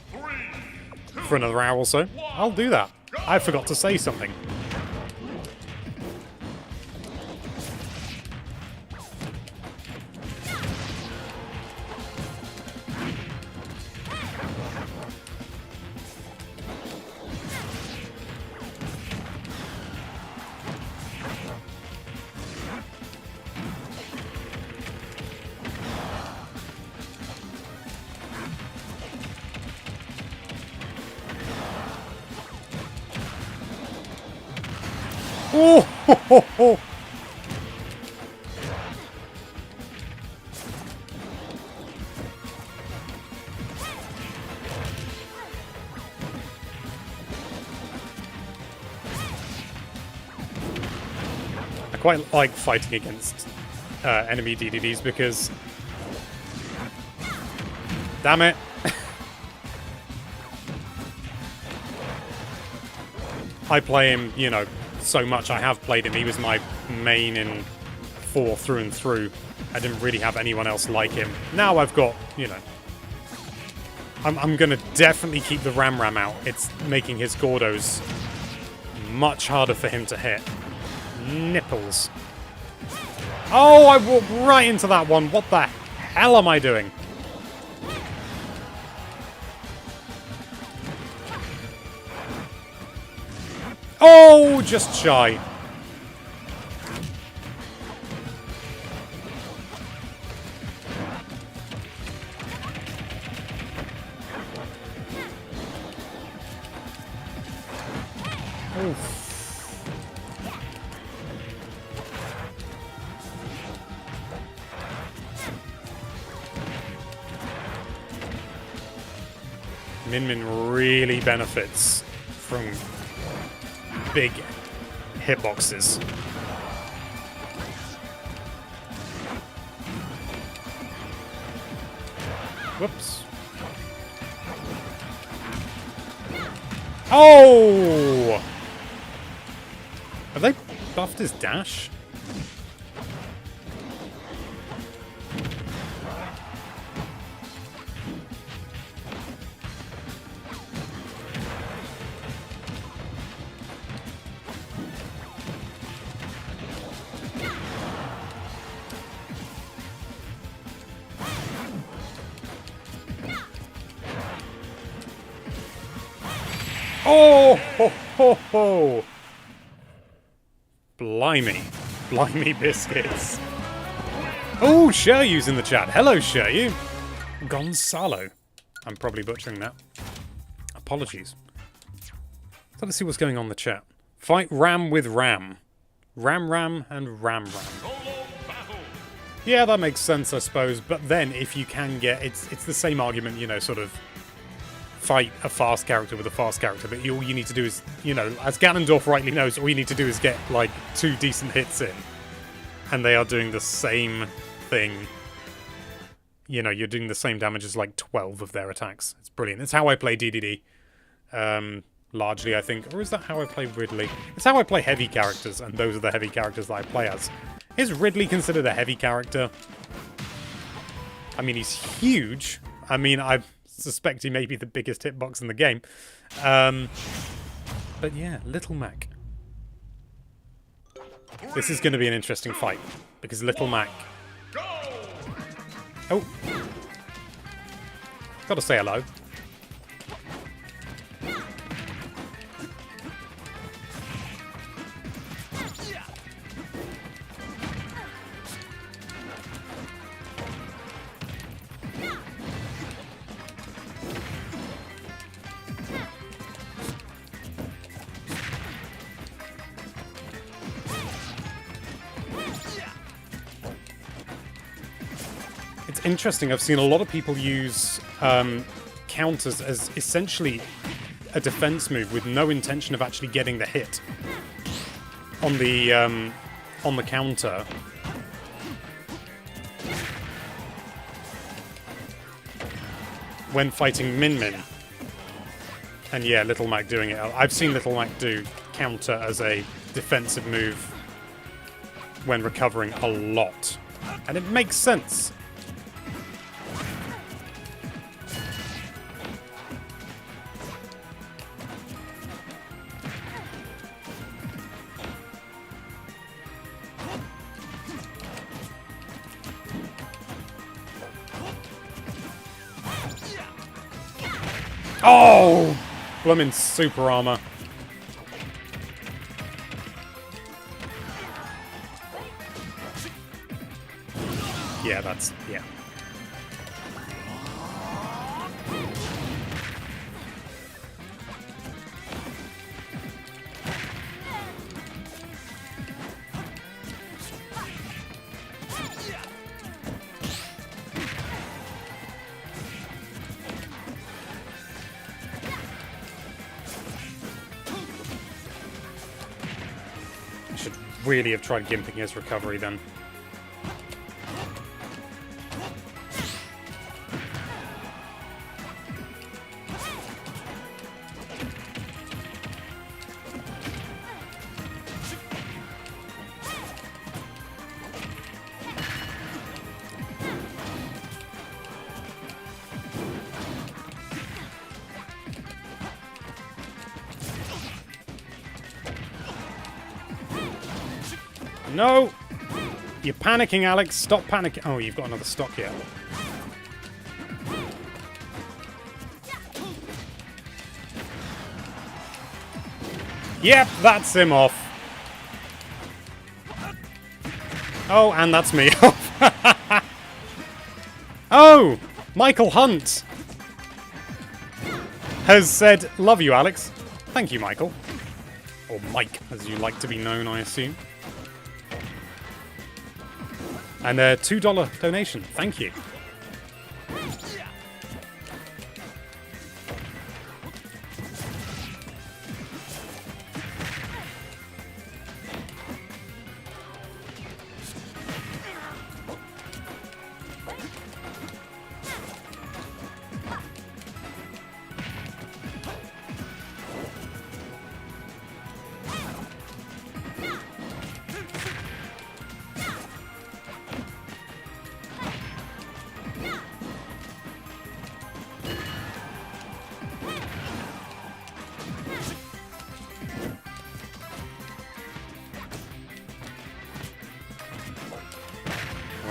for another hour or so, I'll do that. I forgot to say something. Oh, ho, ho, ho. I quite like fighting against enemy DDDs because... Damn it! I play him, you know, so much. I have played him. He was my main in 4 through and through. I didn't really have anyone else like him. Now I've got, you know... I'm gonna definitely keep the Ram out. It's making his Gordos much harder for him to hit. Nipples. Oh, I walked right into that one. What the hell am I doing? Oh, just shy. Oof. Min Min really benefits from big hitboxes. Whoops. Oh! Have they buffed his dash? Oh, ho, ho, ho. Blimey. Blimey biscuits. Oh, Sheryu's in the chat. Hello, Sheryu. Gonzalo. I'm probably butchering that. Apologies. So let's see what's going on in the chat. Fight Ram with Ram. Ram and Ram. Solo battle. Yeah, that makes sense, I suppose. But then, if you can get... It's the same argument, you know, sort of... Fight a fast character with a fast character, but all you need to do is, you know, as Ganondorf rightly knows, all you need to do is get, like, 2 decent hits in. And they are doing the same thing. You know, you're doing the same damage as, like, 12 of their attacks. It's brilliant. It's how I play DDD. Largely, I think. Or is that how I play Ridley? It's how I play heavy characters, and those are the heavy characters that I play as. Is Ridley considered a heavy character? I mean, he's huge. I mean, I suspect he may be the biggest hitbox in the game. But yeah, Little Mac. This is going to be an interesting fight, because Little Mac... Go! Oh! Gotta say hello. It's interesting, I've seen a lot of people use counters as essentially a defense move with no intention of actually getting the hit on the counter. When fighting Min Min. And yeah, Little Mac doing it. I've seen Little Mac do counter as a defensive move when recovering a lot. And it makes sense. Oh! Bloomin' super armor. Yeah, that's... yeah. really have tried gimping his recovery then. No! You're panicking, Alex. Stop panicking. Oh, you've got another stock here. Yep, that's him off. Oh, and that's me off. Oh! Michael Hunt has said, love you, Alex. Thank you, Michael. Or Mike, as you like to be known, I assume. And a $2 donation. Thank you.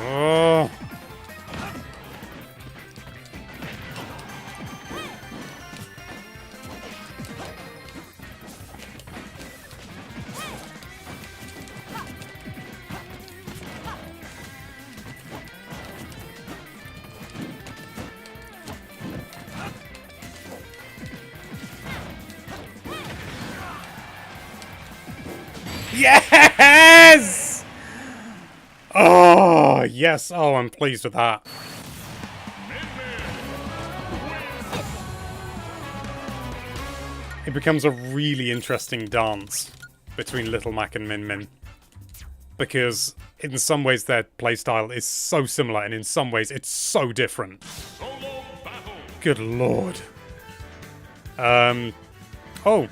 Oh. Yes! Oh, yes. Oh, I'm pleased with that. It becomes a really interesting dance between Little Mac and Min Min. Because in some ways their playstyle is so similar, and in some ways it's so different. Solo battle. Good lord. Oh.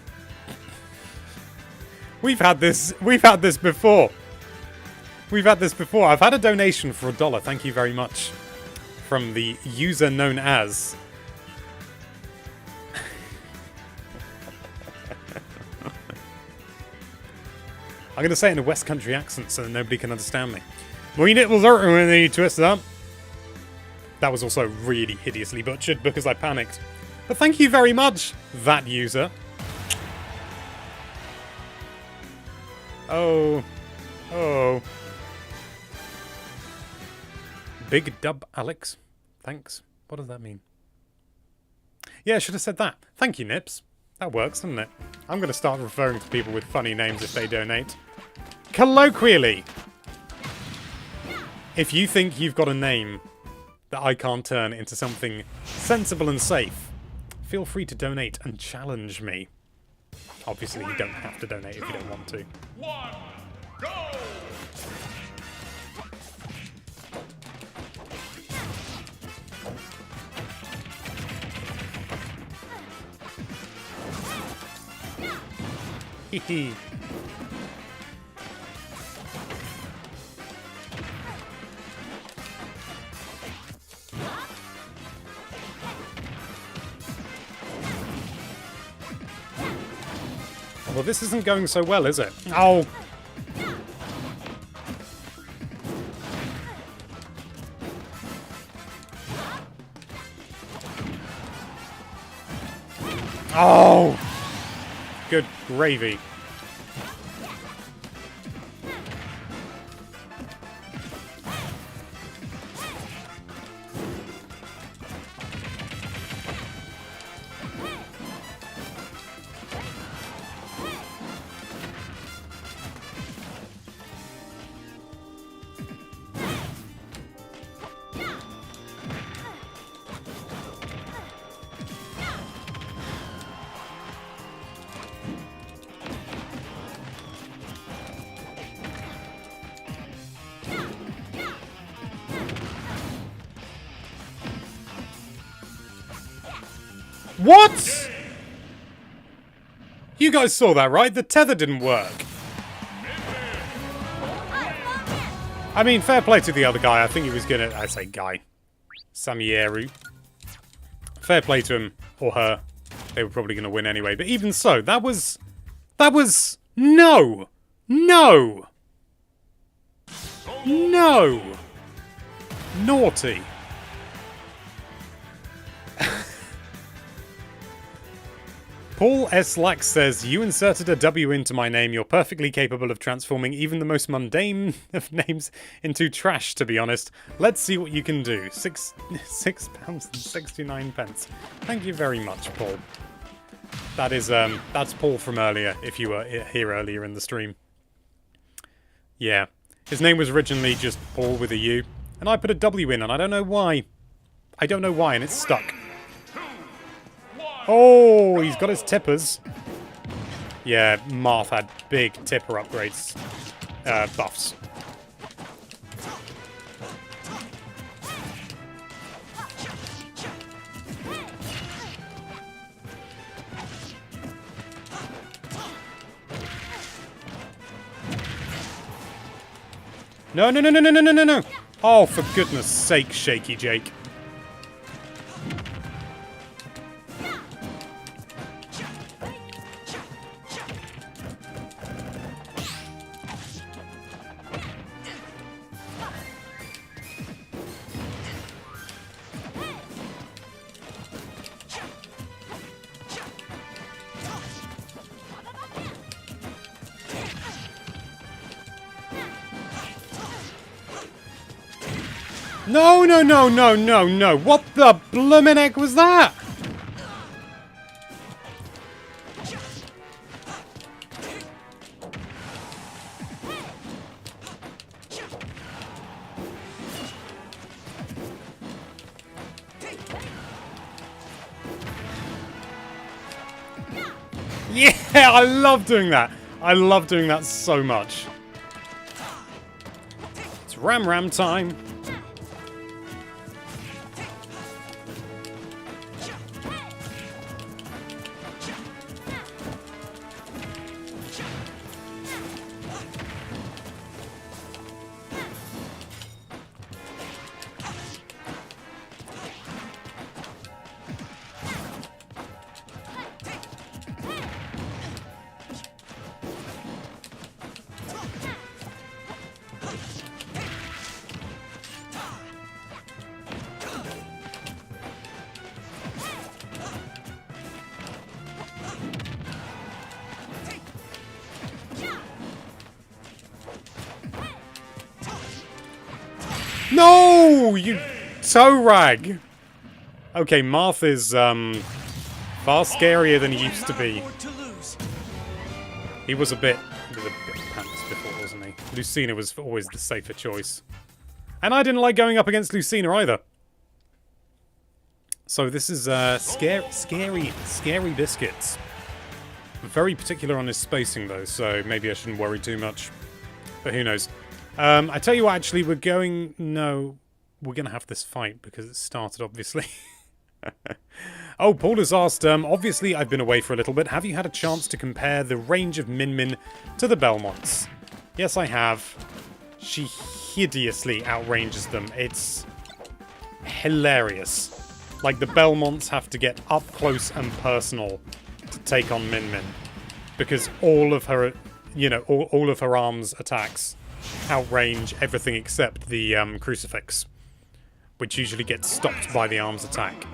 We've had this before. We've had this before. I've had a donation for $1. Thank you very much. From the user known as... I'm going to say it in a West Country accent so that nobody can understand me. We nipples hurt when they twist it up. That was also really hideously butchered because I panicked. But thank you very much, that user. Oh. Oh. Big dub, Alex. Thanks. What does that mean? Yeah, I should have said that. Thank you, Nips. That works, doesn't it? I'm going to start referring to people with funny names if they donate. Colloquially. If you think you've got a name that I can't turn into something sensible and safe, feel free to donate and challenge me. Obviously, you don't have to donate if you don't want to. 1, go! Hehe. Well, this isn't going so well, is it? Oh! Oh! Good gravy. What? You guys saw that, right? The tether didn't work. I mean, fair play to the other guy. I think he was gonna... I say guy. Samieru. Fair play to him. Or her. They were probably gonna win anyway. But even so, that was... No! No! No! Naughty. Paul S. Lax says, you inserted a W into my name. You're perfectly capable of transforming even the most mundane of names into trash, to be honest. Let's see what you can do. £6.69. Thank you very much, Paul. That is, that's Paul from earlier, if you were here earlier in the stream. Yeah. His name was originally just Paul with a U, and I put a W in, and I don't know why. I don't know why, and it's stuck. Oh, he's got his tippers. Yeah, Marth had big tipper upgrades. Buffs. No, no, no, no, no, no, no, no. Oh, for goodness sake, Shaky Jake. No, no, no, no, no, no. What the bloomin' heck was that? Yeah, I love doing that. I love doing that so much. It's Ram time. No, you toe rag. Okay, Marth is far scarier than he used to be. He was a bit pants before, wasn't he? Lucina was always the safer choice. And I didn't like going up against Lucina either. So this is scary biscuits. Very particular on his spacing though, so maybe I shouldn't worry too much. But who knows. I tell you what, actually, we're going to have this fight because it started, obviously. Oh, Paul has asked, obviously I've been away for a little bit. Have you had a chance to compare the range of Min Min to the Belmonts? Yes, I have. She hideously outranges them. It's hilarious. Like, the Belmonts have to get up close and personal to take on Min Min. Because all of her, you know, all of her arms attacks outrange everything except the crucifix, which usually gets stopped by the arms attack.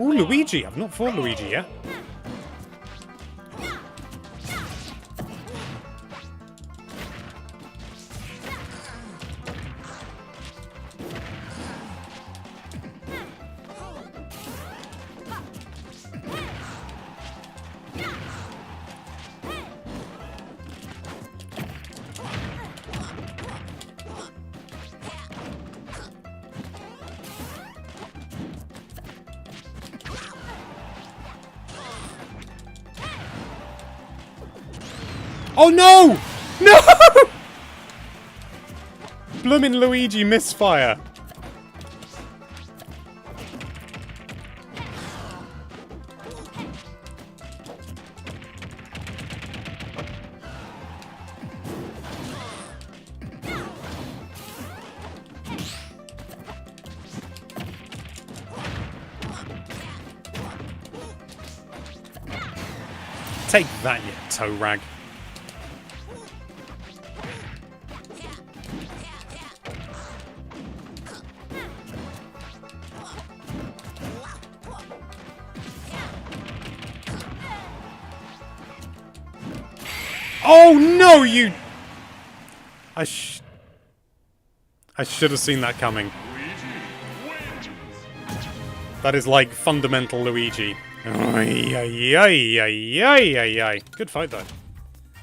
Ooh, Luigi! I've not fought Luigi yet. Oh no! No! Bloomin' Luigi misfire. Take that, you toe rag. Oh no, you... I should have seen that coming. That is like fundamental Luigi. Ay, ay, ay, ay, ay, ay, ay. Good fight though.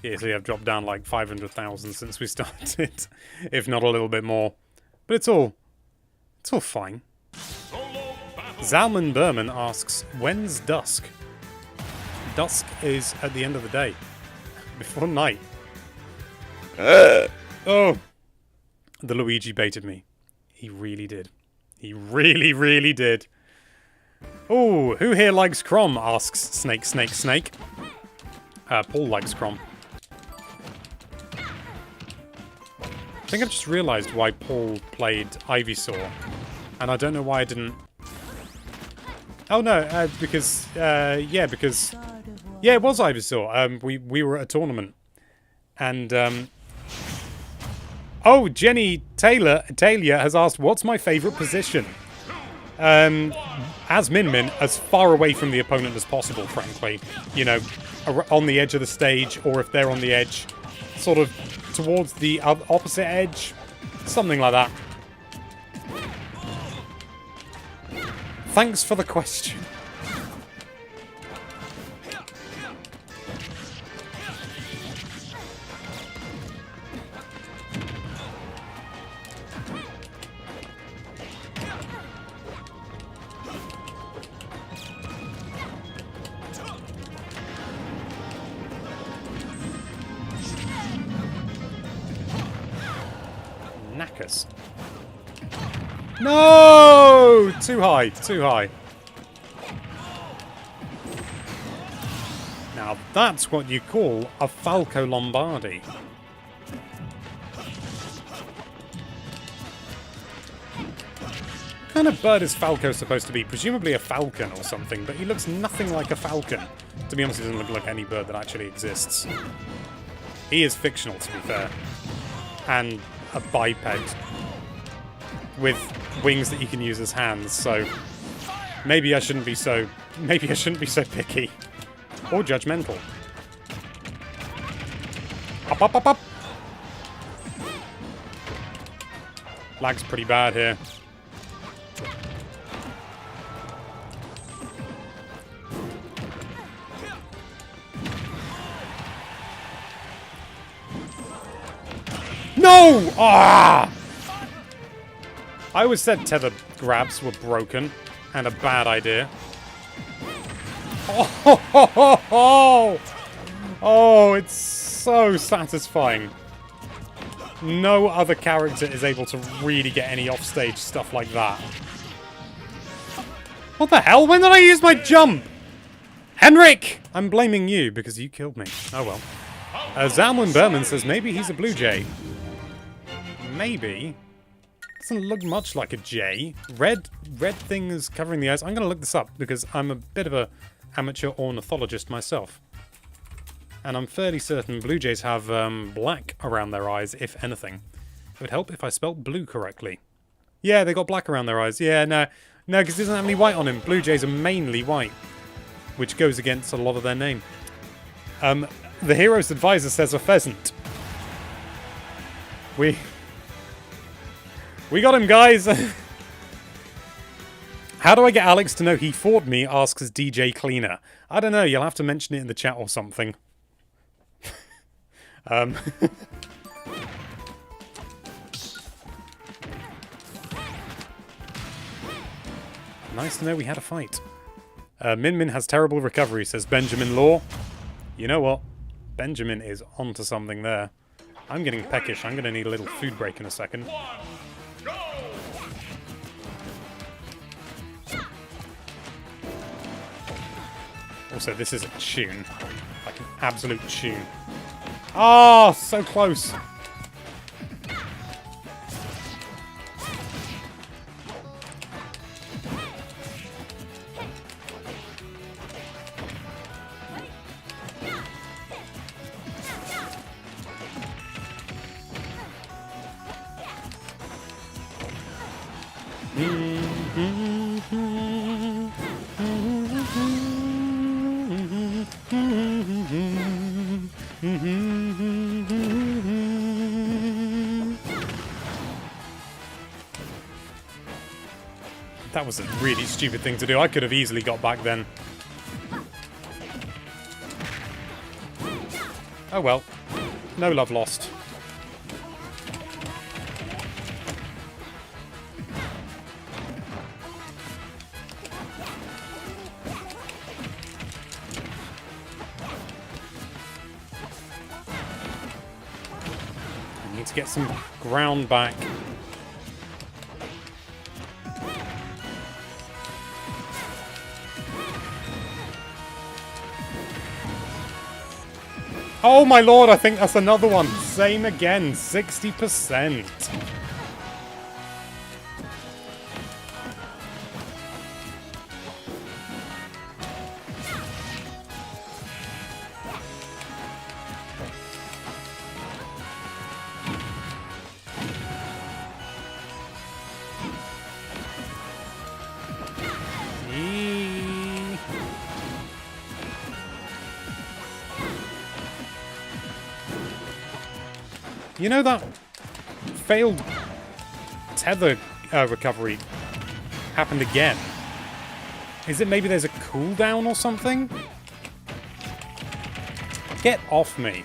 Yeah, so I've dropped down like 500,000 since we started, if not a little bit more. But it's all fine. Zalman Berman asks, when's dusk? Dusk is at the end of the day. Before night. Oh. The Luigi baited me. He really did. He really, really did. Oh, who here likes Crom? Asks Snake, Snake, Snake. Paul likes Crom. I think I've just realised why Paul played Ivysaur. And I don't know why I didn't... Oh no, because... yeah, because... Yeah, it was Ivysaur. We were at a tournament. And, oh, Jenny Taylor has asked, what's my favourite position? As Min Min, as far away from the opponent as possible, frankly. You know, on the edge of the stage, or if they're on the edge, sort of towards the opposite edge. Something like that. Thanks for the question. Knackers. No! Too high, too high. Now that's what you call a Falco Lombardi. What kind of bird is Falco supposed to be? Presumably a falcon or something, but he looks nothing like a falcon. To be honest, he doesn't look like any bird that actually exists. He is fictional, to be fair. And a biped with wings that you can use as hands, so maybe I shouldn't be so picky or judgmental. Up, up, up, up. Lag's pretty bad here. No! Ah! I always said tether grabs were broken and a bad idea. Oh, it's so satisfying. No other character is able to really get any offstage stuff like that. What the hell? When did I use my jump? Henrik! I'm blaming you because you killed me. Oh well. Zalman Berman says maybe he's a blue jay. Maybe. Doesn't look much like a jay. Red things covering the eyes. I'm going to look this up because I'm a bit of a amateur ornithologist myself. And I'm fairly certain blue jays have black around their eyes, if anything. It would help if I spelt blue correctly. Yeah, they got black around their eyes. Yeah, no, because he doesn't have any white on him. Blue jays are mainly white, which goes against a lot of their name. The Hero's Advisor says a pheasant. We got him, guys! How do I get Alex to know he fought me, asks DJ Cleaner. I don't know, you'll have to mention it in the chat or something. Nice to know we had a fight. Min Min has terrible recovery, says Benjamin Law. You know what? Benjamin is onto something there. I'm getting peckish. I'm going to need a little food break in a second. Also, this is a tune. Like an absolute tune. Oh, so close. That was a really stupid thing to do. I could have easily got back then. Oh well. No love lost. I need to get some ground back. Oh my lord, I think that's another one. Same again, 60%. You know that failed tether recovery happened again? Is it maybe there's a cooldown or something? Get off me.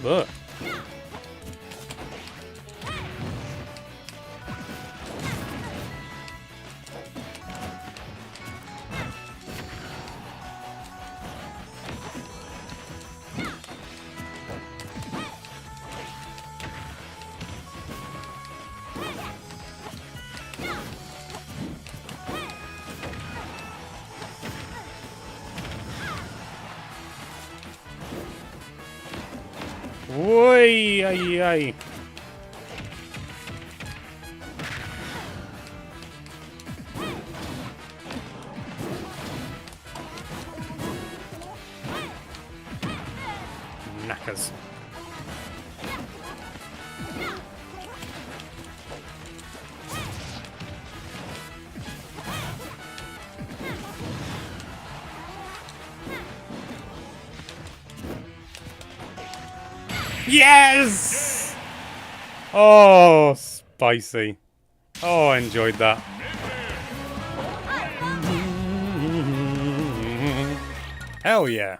Ugh. Oi, ay, ay. Knackers. Yes! Oh, spicy. Oh, I enjoyed that. Hell yeah.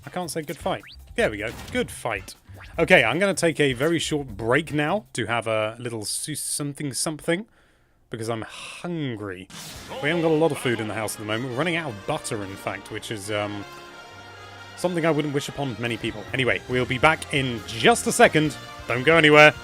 I can't say good fight. There we go. Good fight. Okay, I'm going to take a very short break now to have a little something because I'm hungry. We haven't got a lot of food in the house at the moment. We're running out of butter, in fact, which is something I wouldn't wish upon many people. Anyway, we'll be back in just a second. Don't go anywhere.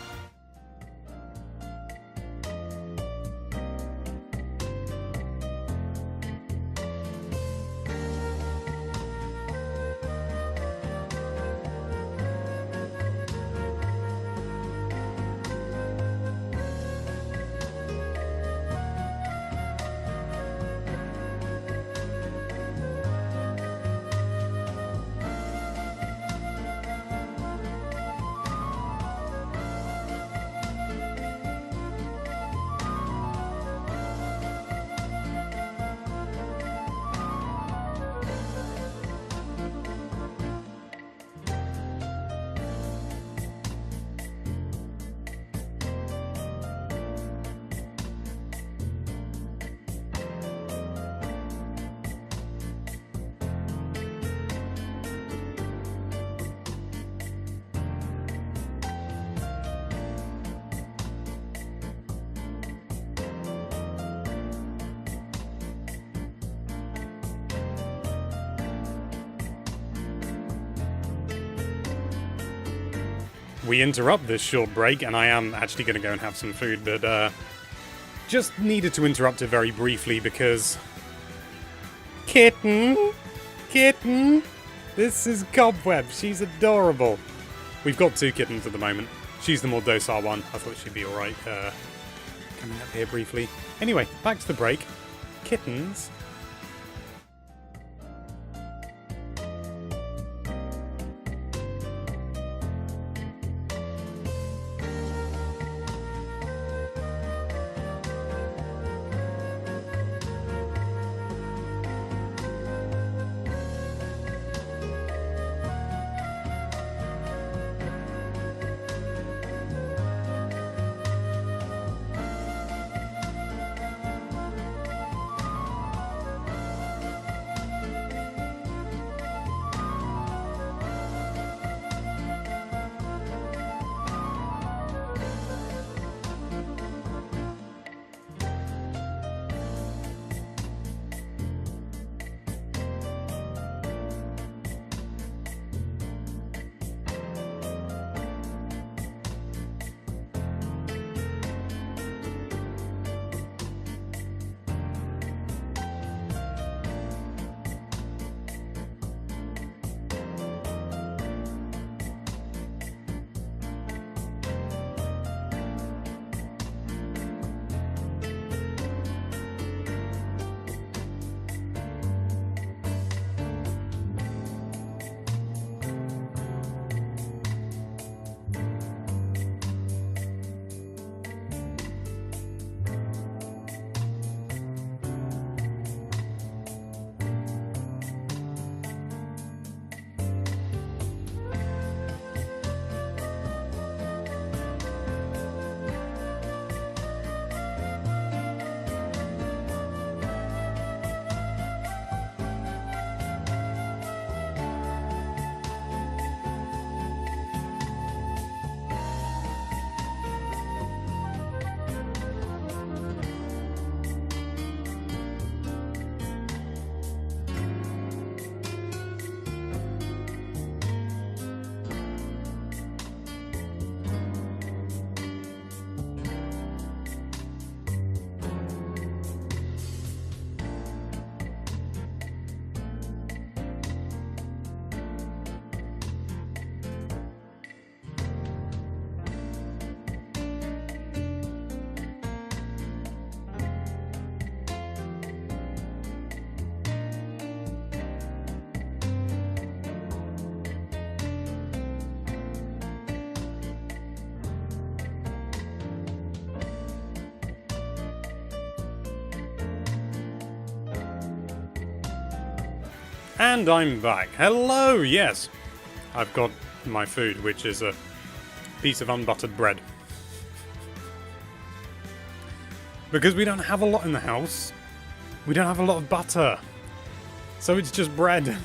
We interrupt this short break, and I am actually going to go and have some food, but just needed to interrupt it very briefly because... Kitten! Kitten! This is Cobweb. She's adorable. We've got two kittens at the moment. She's the more docile one. I thought she'd be alright coming up here briefly. Anyway, back to the break. Kittens... And I'm back. Hello, yes. I've got my food, which is a piece of unbuttered bread. Because we don't have a lot in the house, we don't have a lot of butter. So it's just bread.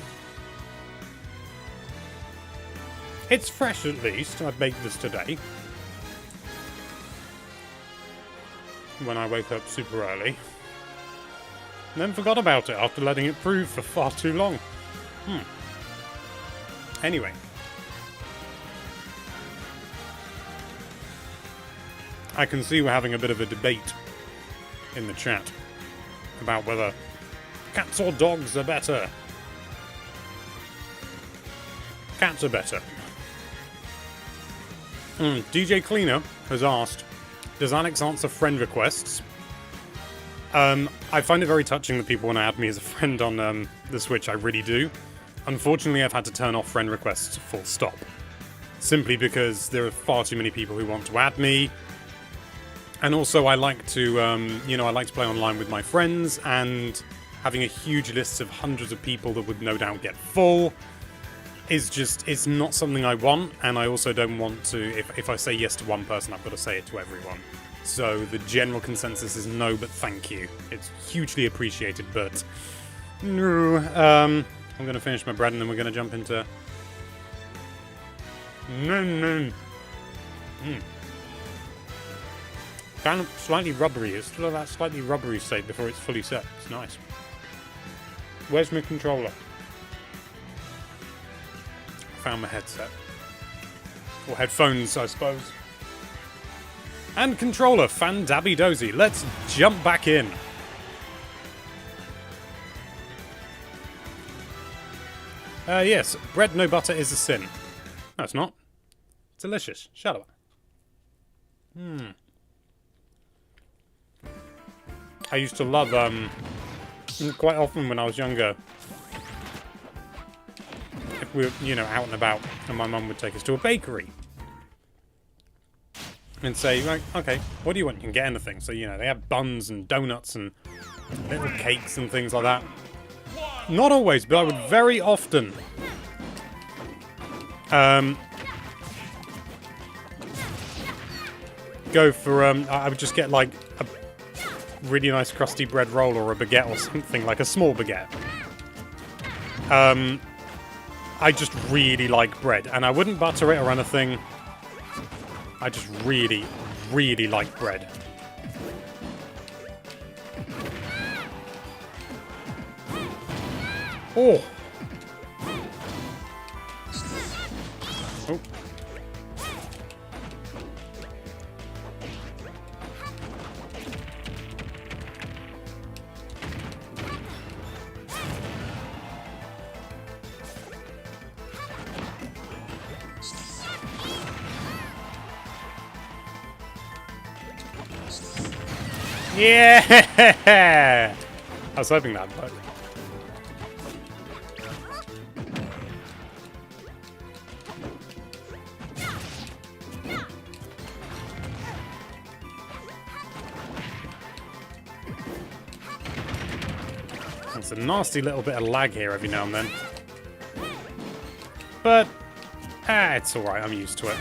It's fresh at least. I baked this today. When I woke up super early. And then forgot about it after letting it prove for far too long. Anyway. I can see we're having a bit of a debate in the chat about whether cats or dogs are better. Cats are better. DJ Cleaner has asked, does Alex answer friend requests? I find it very touching that people want to add me as a friend on the Switch, I really do. Unfortunately, I've had to turn off friend requests full stop. Simply because there are far too many people who want to add me. And also I like to, I like to play online with my friends, and having a huge list of hundreds of people that would no doubt get full is just, it's not something I want, and I also don't want to, if I say yes to one person, I've got to say it to everyone. So the general consensus is no, but thank you. It's hugely appreciated, but no. I'm going to finish my bread and then we're going to jump into... Kind of slightly rubbery. It's still at that slightly rubbery state before it's fully set. It's nice. Where's my controller? Found my headset. Or headphones, I suppose. And controller, fan-dabby dozy. Let's jump back in. Yes, bread no butter is a sin. No, it's not. It's delicious. Shut up. I used to love, quite often when I was younger, if we were, out and about, and my mum would take us to a bakery. And say, like, okay, what do you want? You can get anything. So, they have buns and donuts and little cakes and things like that. Not always, but I would very often go for, I would just get, like, a really nice crusty bread roll or a baguette or something, like a small baguette. I just really like bread, and I wouldn't butter it or anything. I just really, really like bread. Oh! Oh. Yeah! I was hoping that, but... It's a nasty little bit of lag here every now and then. But, it's alright, I'm used to it.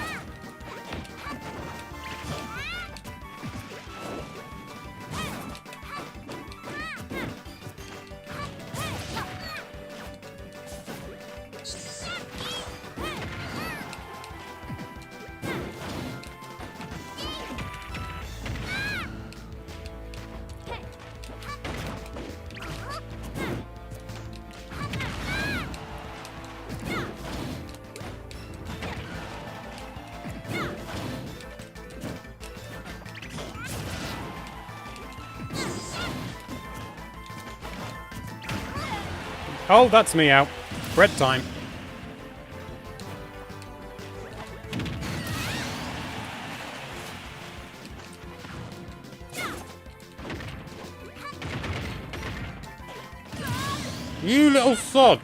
Oh, that's me out. Bread time. You little sod!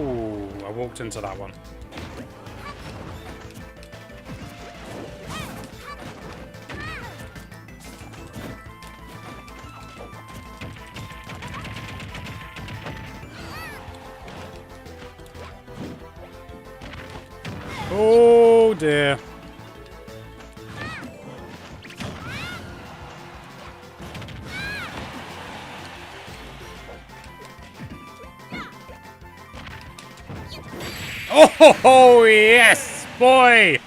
Oh, I walked into that one. Oh dear. Oh, yes, boy!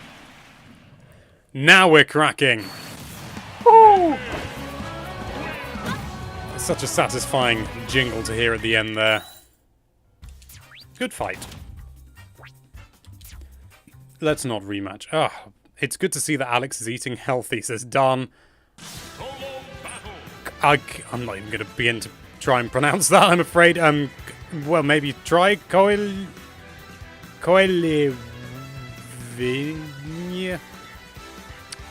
Now we're cracking. Woo! Such a satisfying jingle to hear at the end there. Good fight. Let's not rematch. Ah, it's good to see that Alex is eating healthy, says Dan. Solo battle. I'm not even going to begin to try and pronounce that, I'm afraid. Well, maybe try Coelivinia.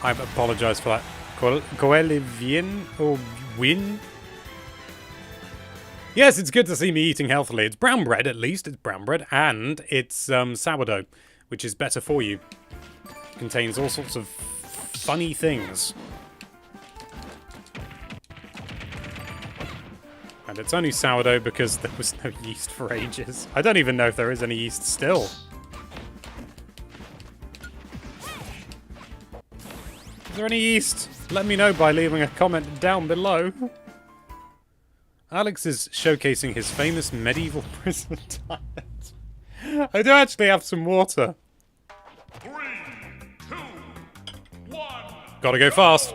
I apologise for that. Coelivien or win? Yes, it's good to see me eating healthily. It's brown bread, at least. It's brown bread, and it's sourdough, which is better for you. Contains all sorts of funny things. And it's only sourdough because there was no yeast for ages. I don't even know if there is any yeast still. Is there any yeast? Let me know by leaving a comment down below. Alex is showcasing his famous medieval prison diet. I do actually have some water. 3, 2, 1. Gotta go fast.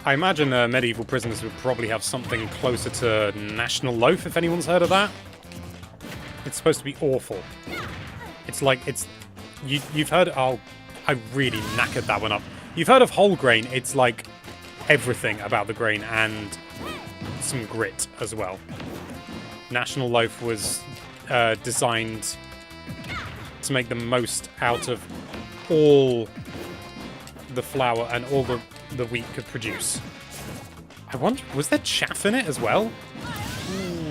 I imagine medieval prisoners would probably have something closer to National Loaf, if anyone's heard of that. It's supposed to be awful. It's like, you've heard, oh, I really knackered that one up. You've heard of whole grain. It's like everything about the grain and some grit as well. National Loaf was designed to make the most out of all the flour and all the wheat could produce. I wonder, was there chaff in it as well? Ooh.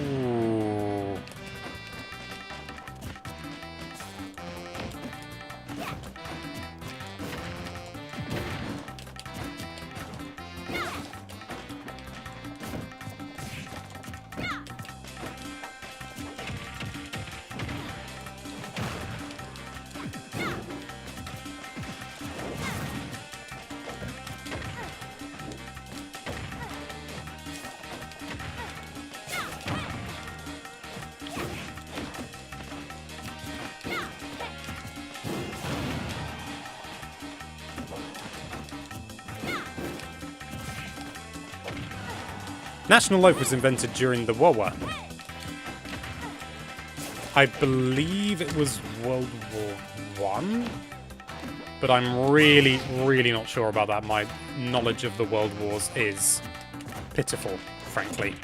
National Loaf was invented during the World War. I believe it was World War I, but I'm really, really not sure about that. My knowledge of the World Wars is pitiful, frankly.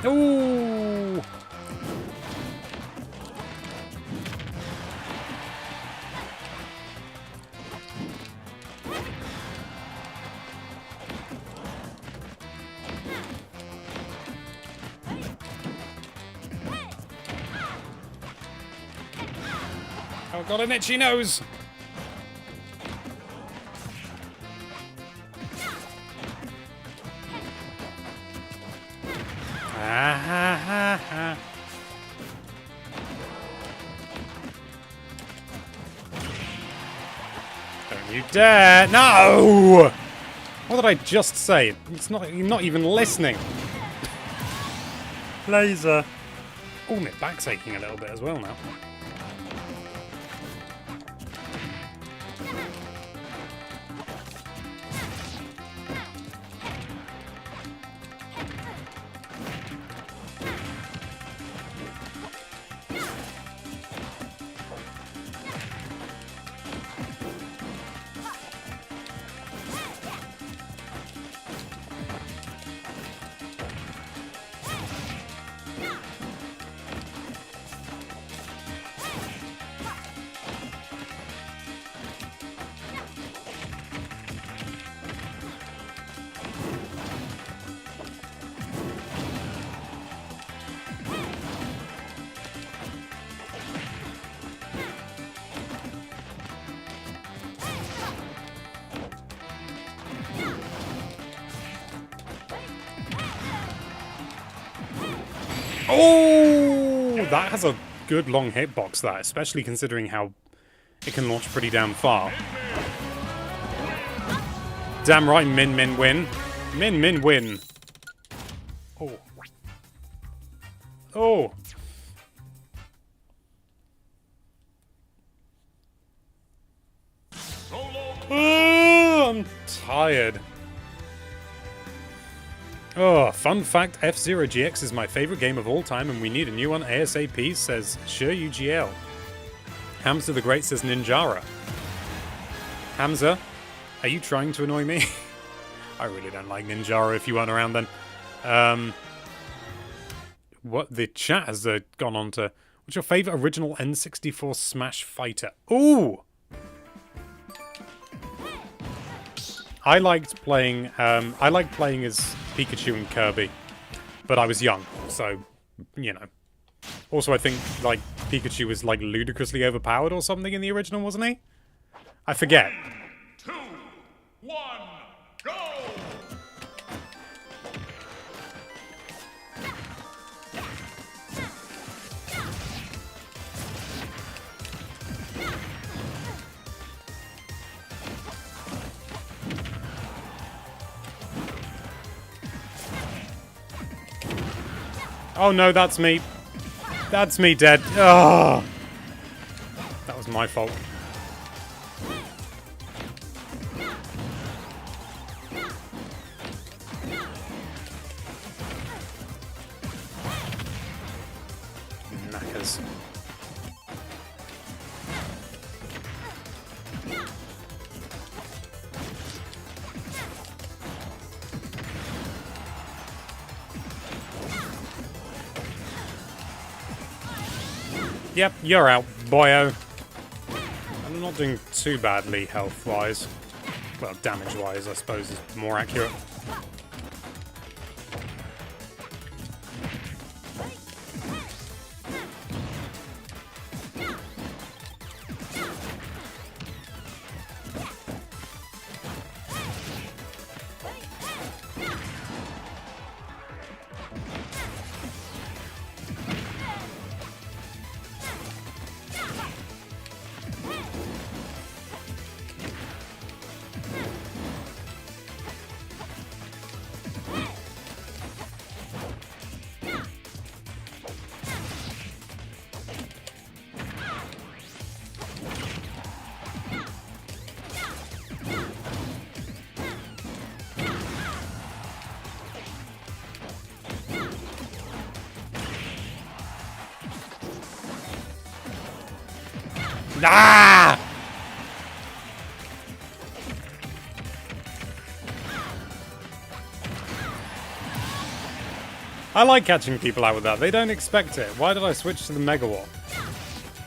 Ooh! I've got an itchy nose. Ah, ha, ha, ha. Don't you dare! No! What did I just say? It's not. You're not even listening. Laser. Oh, my back's aching a little bit as well now. Oh, that has a good long hitbox, that, especially considering how it can launch pretty damn far. Damn right, Min Min win. Min Min win. Oh. Oh. Oh, I'm tired. Oh, fun fact, F-Zero GX is my favorite game of all time and we need a new one ASAP, says Sure UGL. Hamza the Great says Ninjara. Hamza, are you trying to annoy me? I really don't like Ninjara if you weren't around then. What the chat has gone on to... What's your favourite original N64 Smash fighter? Ooh! I liked playing as Pikachu and Kirby, but I was young, so, you know. Also, I think, like, Pikachu was, like, ludicrously overpowered or something in the original, wasn't he? I forget. 2, 1, go! Oh no, that's me. That's me dead. Ugh. That was my fault. Knackers. Yep, you're out, boyo. I'm not doing too badly health-wise. Well, damage-wise, I suppose, is more accurate. Ah! I like catching people out with that. They don't expect it. Why did I switch to the Megawatt?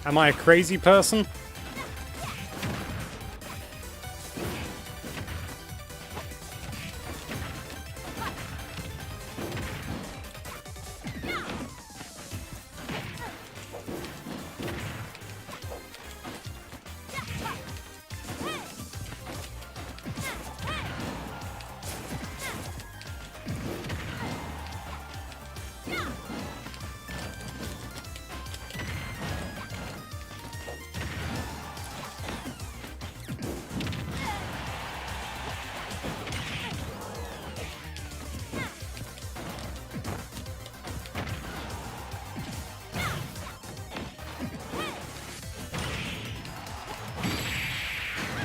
Am I a crazy person?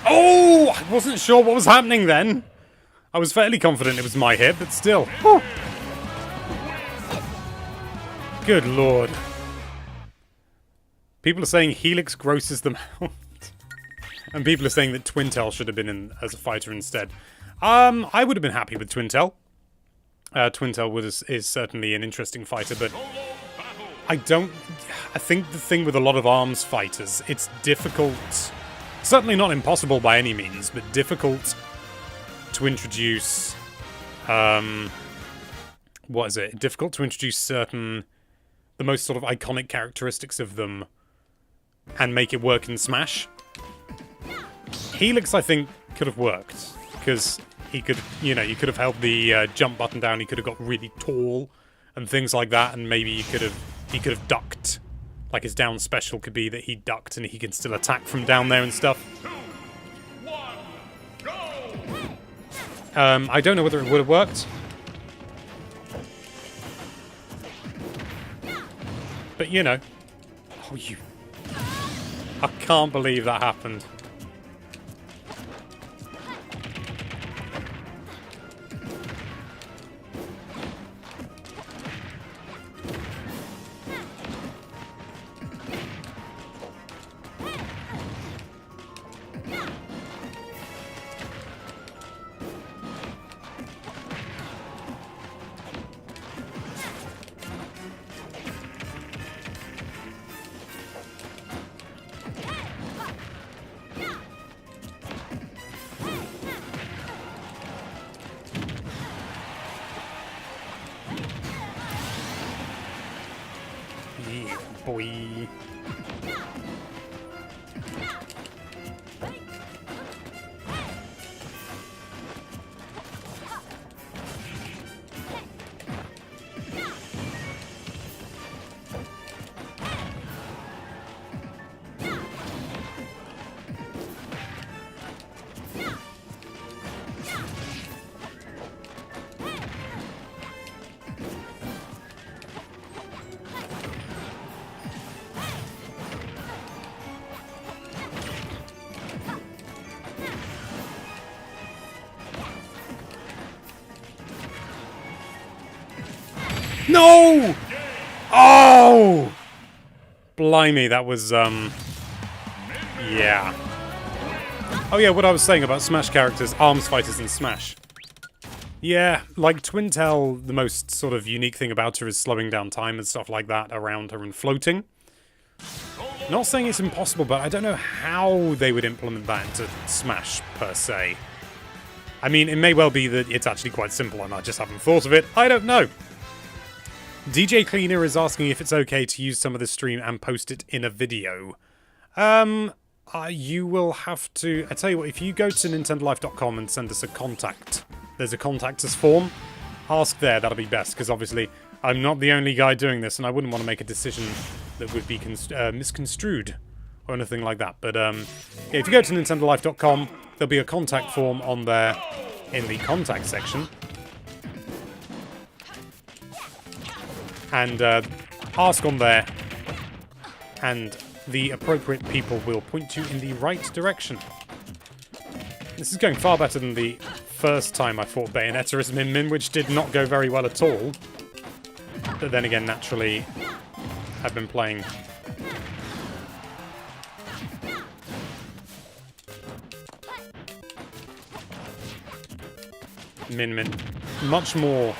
Oh! I wasn't sure what was happening then. I was fairly confident it was my hit, but still. Whew. Good lord. People are saying Helix grosses them out. And people are saying that Twintel should have been in as a fighter instead. I would have been happy with Twintel. Twintel is certainly an interesting fighter, but I think the thing with a lot of ARMS fighters, it's difficult, certainly not impossible by any means, but difficult to introduce, what is it? Difficult to introduce the most sort of iconic characteristics of them and make it work in Smash. Helix, I think, could have worked, because he could, you could have held the jump button down, he could have got really tall and things like that, and maybe he could have ducked. Like his down special could be that he ducked and he can still attack from down there and stuff. 2, 1, go! I don't know whether it would have worked. But you know. Oh, you. I can't believe that happened. Yeah, boy. No! Oh! Blimey, that was, yeah. Oh yeah, what I was saying about Smash characters, Arms fighters in Smash. Yeah, like Twintelle, the most sort of unique thing about her is slowing down time and stuff like that around her and floating. Not saying it's impossible, but I don't know how they would implement that into Smash, per se. I mean, it may well be that it's actually quite simple and I just haven't thought of it. I don't know. DJ Cleaner is asking if it's okay to use some of the stream and post it in a video. You will have to... I tell you what, if you go to nintendolife.com and send us a contact, there's a contact us form. Ask there, that'll be best, because obviously I'm not the only guy doing this, and I wouldn't want to make a decision that would be misconstrued or anything like that. But yeah, if you go to nintendolife.com, there'll be a contact form on there in the contact section. And ask on there, and the appropriate people will point you in the right direction. This is going far better than the first time I fought Bayonetta as Min Min, which did not go very well at all. But then again, naturally, I've been playing... Min Min much more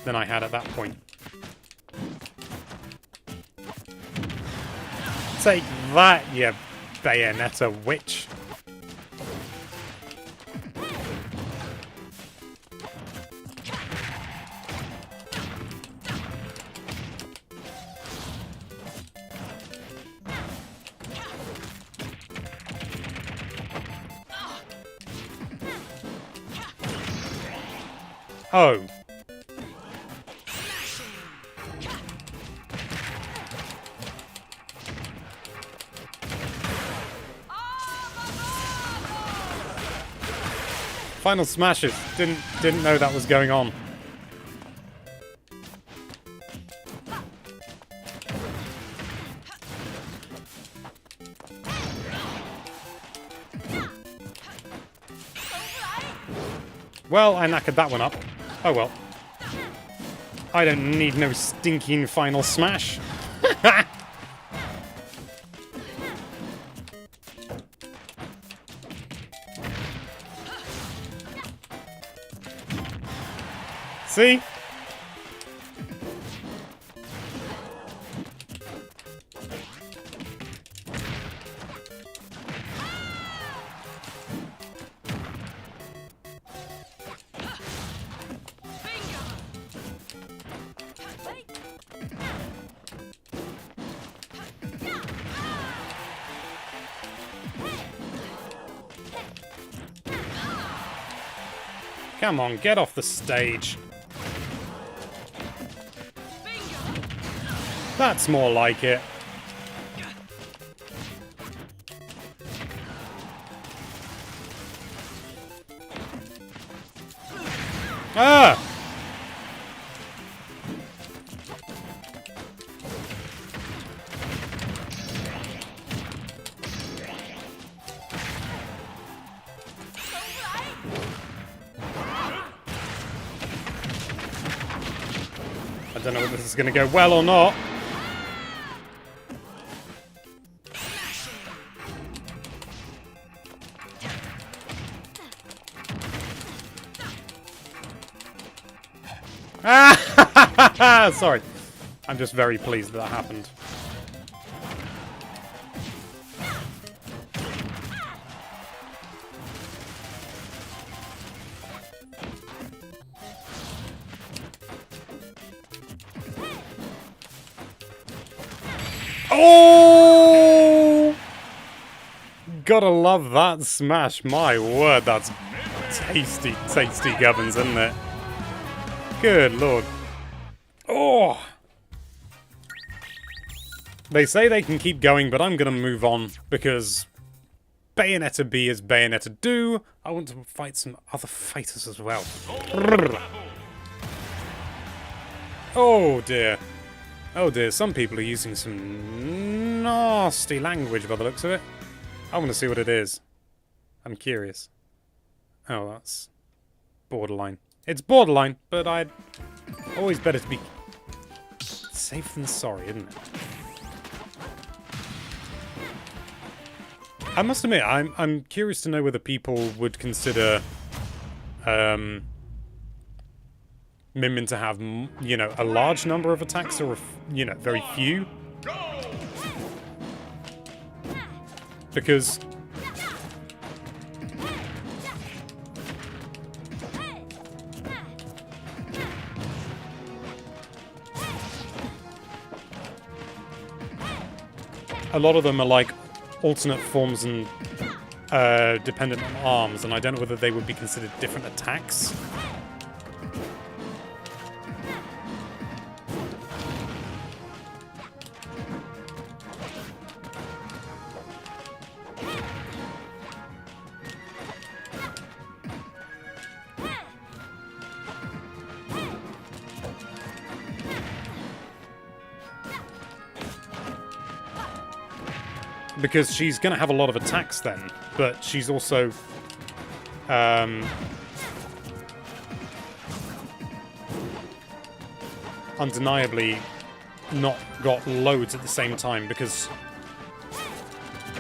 than I had at that point. Take that, you Bayonetta witch. Oh. Final smashes. Didn't know that was going on. Well, I knackered that one up. Oh well. I don't need no stinking final smash. See? Come on, get off the stage. That's more like it. Ah! I don't know whether this is going to go well or not. Ah! Sorry. I'm just very pleased that happened. Oh! Gotta love that smash. My word, that's tasty, tasty gubbins, isn't it? Good lord. Oh! They say they can keep going, but I'm gonna move on because Bayonetta B is Bayonetta do. I want to fight some other fighters as well. Oh dear. Oh dear, some people are using some nasty language by the looks of it. I want to see what it is. I'm curious. Oh, that's borderline. It's borderline, but I'd always better to be safe than sorry, isn't it? I must admit, I'm curious to know whether people would consider Min Min to have, you know, a large number of attacks or, you know, very few. Because a lot of them are like alternate forms and dependent on arms, and I don't know whether they would be considered different attacks. Because she's going to have a lot of attacks then, but she's also undeniably not got loads at the same time because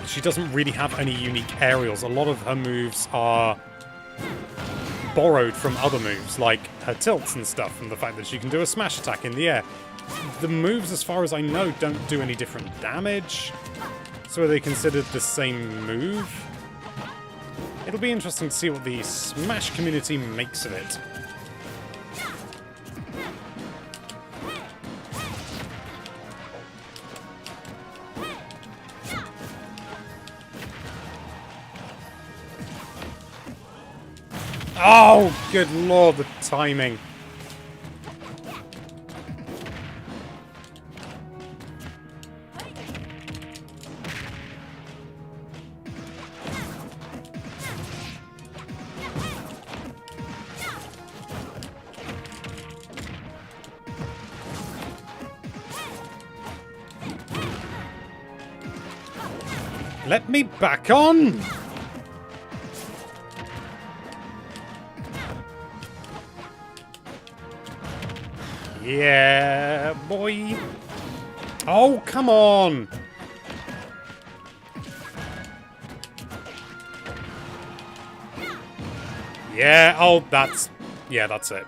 she doesn't really have any unique aerials. A lot of her moves are borrowed from other moves, like her tilts and stuff, and the fact that she can do a smash attack in the air. The moves, as far as I know, don't do any different damage. So are they considered the same move? It'll be interesting to see what the Smash community makes of it. Oh, good lord, the timing. Let me back on! Yeah, boy. Oh, come on! Yeah, oh, that's... Yeah, that's it.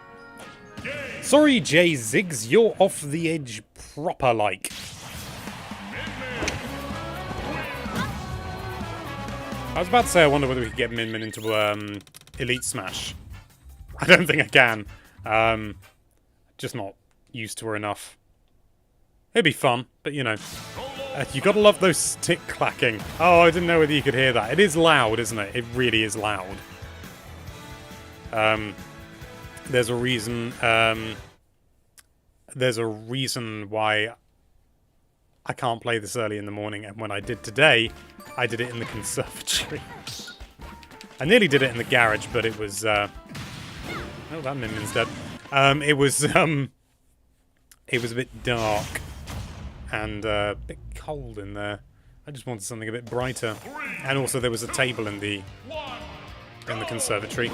Sorry, Jay Ziggs, you're off the edge proper like. I was about to say I wonder whether we could get Min Min into Elite Smash. I don't think I can. Just not used to her enough. It'd be fun, but you know. You gotta love those stick clacking. Oh, I didn't know whether you could hear that. It is loud, isn't it? It really is loud. There's a reason. There's a reason why I can't play this early in the morning, and when I did today, I did it in the conservatory. I nearly did it in the garage, but it was, oh, that Min-Min's dead. It was a bit dark and a bit cold in there. I just wanted something a bit brighter. And also there was a table in the conservatory.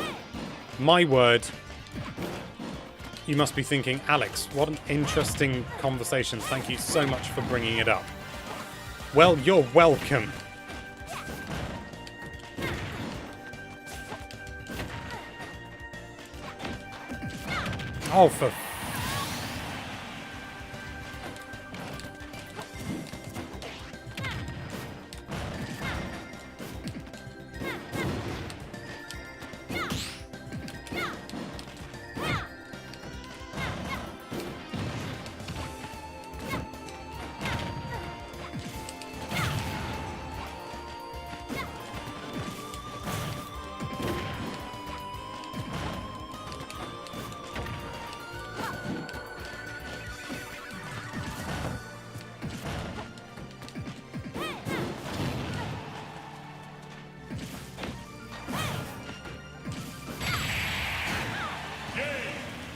My word. You must be thinking, Alex, what an interesting conversation. Thank you so much for bringing it up. Well, you're welcome. Oh, for...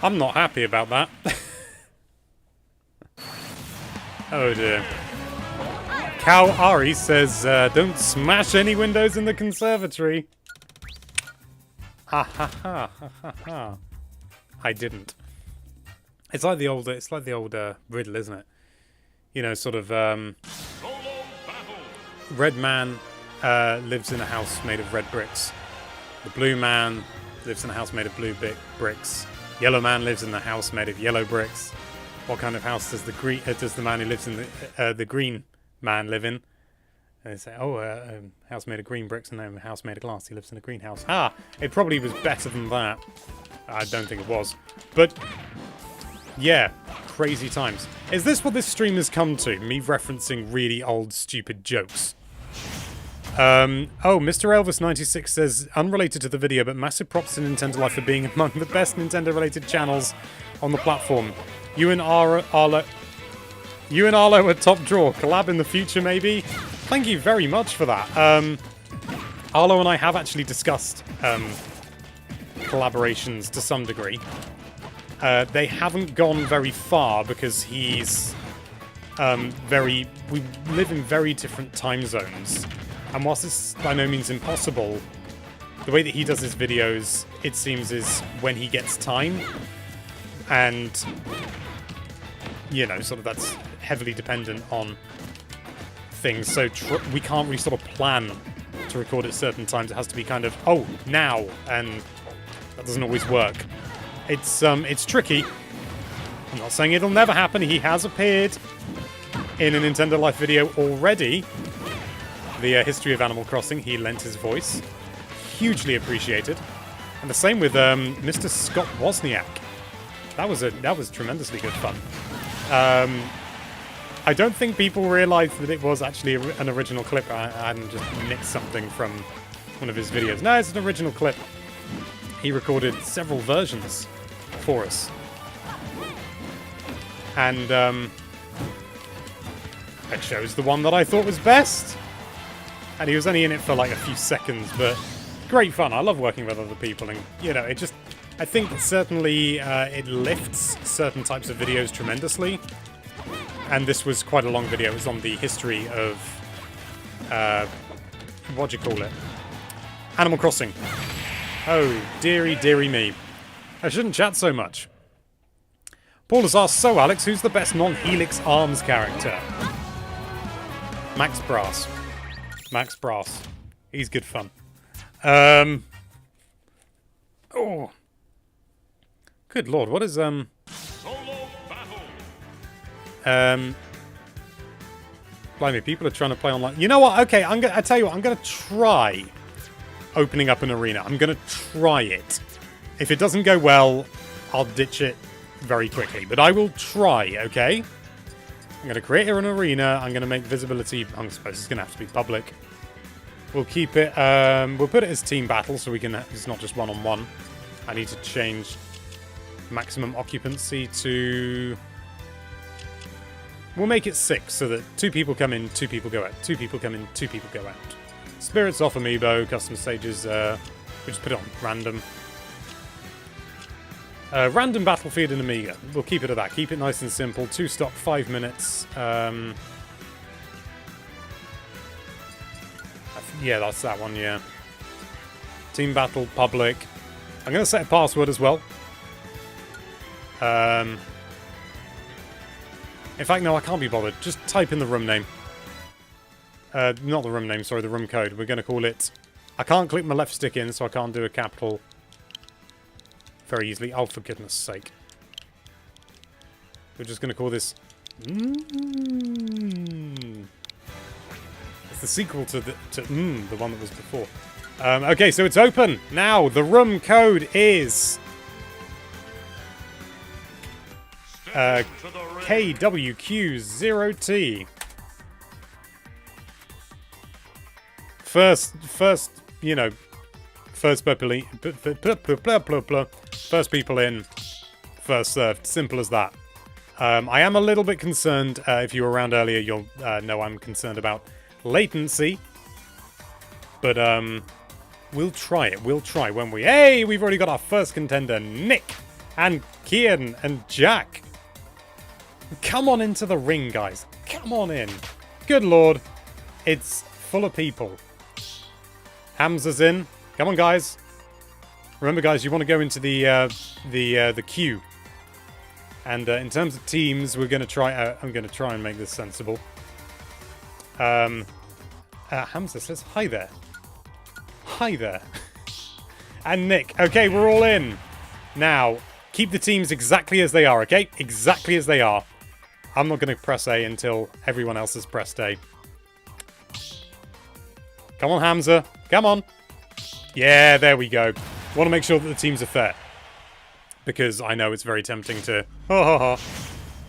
I'm not happy about that. Oh dear. Cow Ari says, don't smash any windows in the conservatory. Ha ha ha ha ha ha. I didn't. It's like the old riddle, isn't it? You know, sort of, red man lives in a house made of red bricks. The blue man lives in a house made of blue bricks. Yellow man lives in a house made of yellow bricks. What kind of house does the man who lives in the green man live in? And they say, oh, a house made of green bricks, and no, a house made of glass. He lives in a greenhouse. Ah, it probably was better than that. I don't think it was. But, yeah, crazy times. Is this what this stream has come to? Me referencing really old, stupid jokes? Oh, Mr. Elvis96 says, unrelated to the video, but massive props to Nintendo Life for being among the best Nintendo-related channels on the platform. You and Arlo are top draw. Collab in the future, maybe? Thank you very much for that. Arlo and I have actually discussed collaborations to some degree. They haven't gone very far because he's we live in very different time zones. And whilst it's by no means impossible, the way that he does his videos, it seems, is when he gets time. And, you know, sort of that's heavily dependent on things. So we can't really sort of plan to record at certain times. It has to be kind of, oh, now. And that doesn't always work. It's tricky. I'm not saying it'll never happen. He has appeared in a Nintendo Life video already. The history of Animal Crossing, he lent his voice. Hugely appreciated. And the same with Mr. Scott Wozniak. That was tremendously good fun. I don't think people realised that it was actually an original clip. I hadn't just nicked something from one of his videos. No, it's an original clip. He recorded several versions for us. And I chose the one that I thought was best. And he was only in it for like a few seconds, but great fun. I love working with other people, and you know, it just, I think certainly it lifts certain types of videos tremendously. And this was quite a long video. It was on the history of, what do you call it? Animal Crossing. Oh, dearie, dearie me. I shouldn't chat so much. Paul has asked, so Alex, who's the best non-Helix Arms character? Max Brass. Max Brass. He's good fun. Oh. Good lord, what is, Solo battle. Blimey, people are trying to play online. You know what? Okay, I tell you what, I'm gonna try opening up an arena. I'm gonna try it. If it doesn't go well, I'll ditch it very quickly. But I will try, okay? I'm gonna create an arena. I'm gonna make visibility, I suppose it's gonna have to be public. We'll keep it, we'll put it as team battle so we can, it's not just one-on-one. I need to change maximum occupancy to We'll make it 6 so that 2 people come in, 2 people go out. 2 people come in, 2 people go out. Spirits off amiibo, custom stages, we just put it on random. Random Battlefield and Amiga. We'll keep it at that. Keep it nice and simple. 2 stock, 5 minutes. Yeah, that's that one, yeah. Team Battle, public. I'm going to set a password as well. In fact, no, I can't be bothered. Just type in the room name. Not the room name, sorry, the room code. We're going to call it... I can't click my left stick in, so I can't do a capital very easily. Oh, for goodness sake. We're just going to call this... It's the sequel to the one that was before. Okay, so it's open. Now, the room code is... KWQ0T. First, you know, first people in, first served. Simple as that. I am a little bit concerned. If you were around earlier, you'll know I'm concerned about latency. But we'll try it. We'll try, won't we? Hey, we've already got our first contender, Nick and Kian and Jack. Come on into the ring, guys. Come on in. Good lord. It's full of people. Hamza's in. Come on, guys. Remember, guys, you want to go into the queue. And in terms of teams, we're going to try... I'm going to try and make this sensible. Hamza says, hi there. Hi there. And Nick. Okay, we're all in. Now, keep the teams exactly as they are, okay? Exactly as they are. I'm not going to press A until everyone else has pressed A. Come on, Hamza. Come on. Yeah, there we go. Want to make sure that the teams are fair. Because I know it's very tempting to...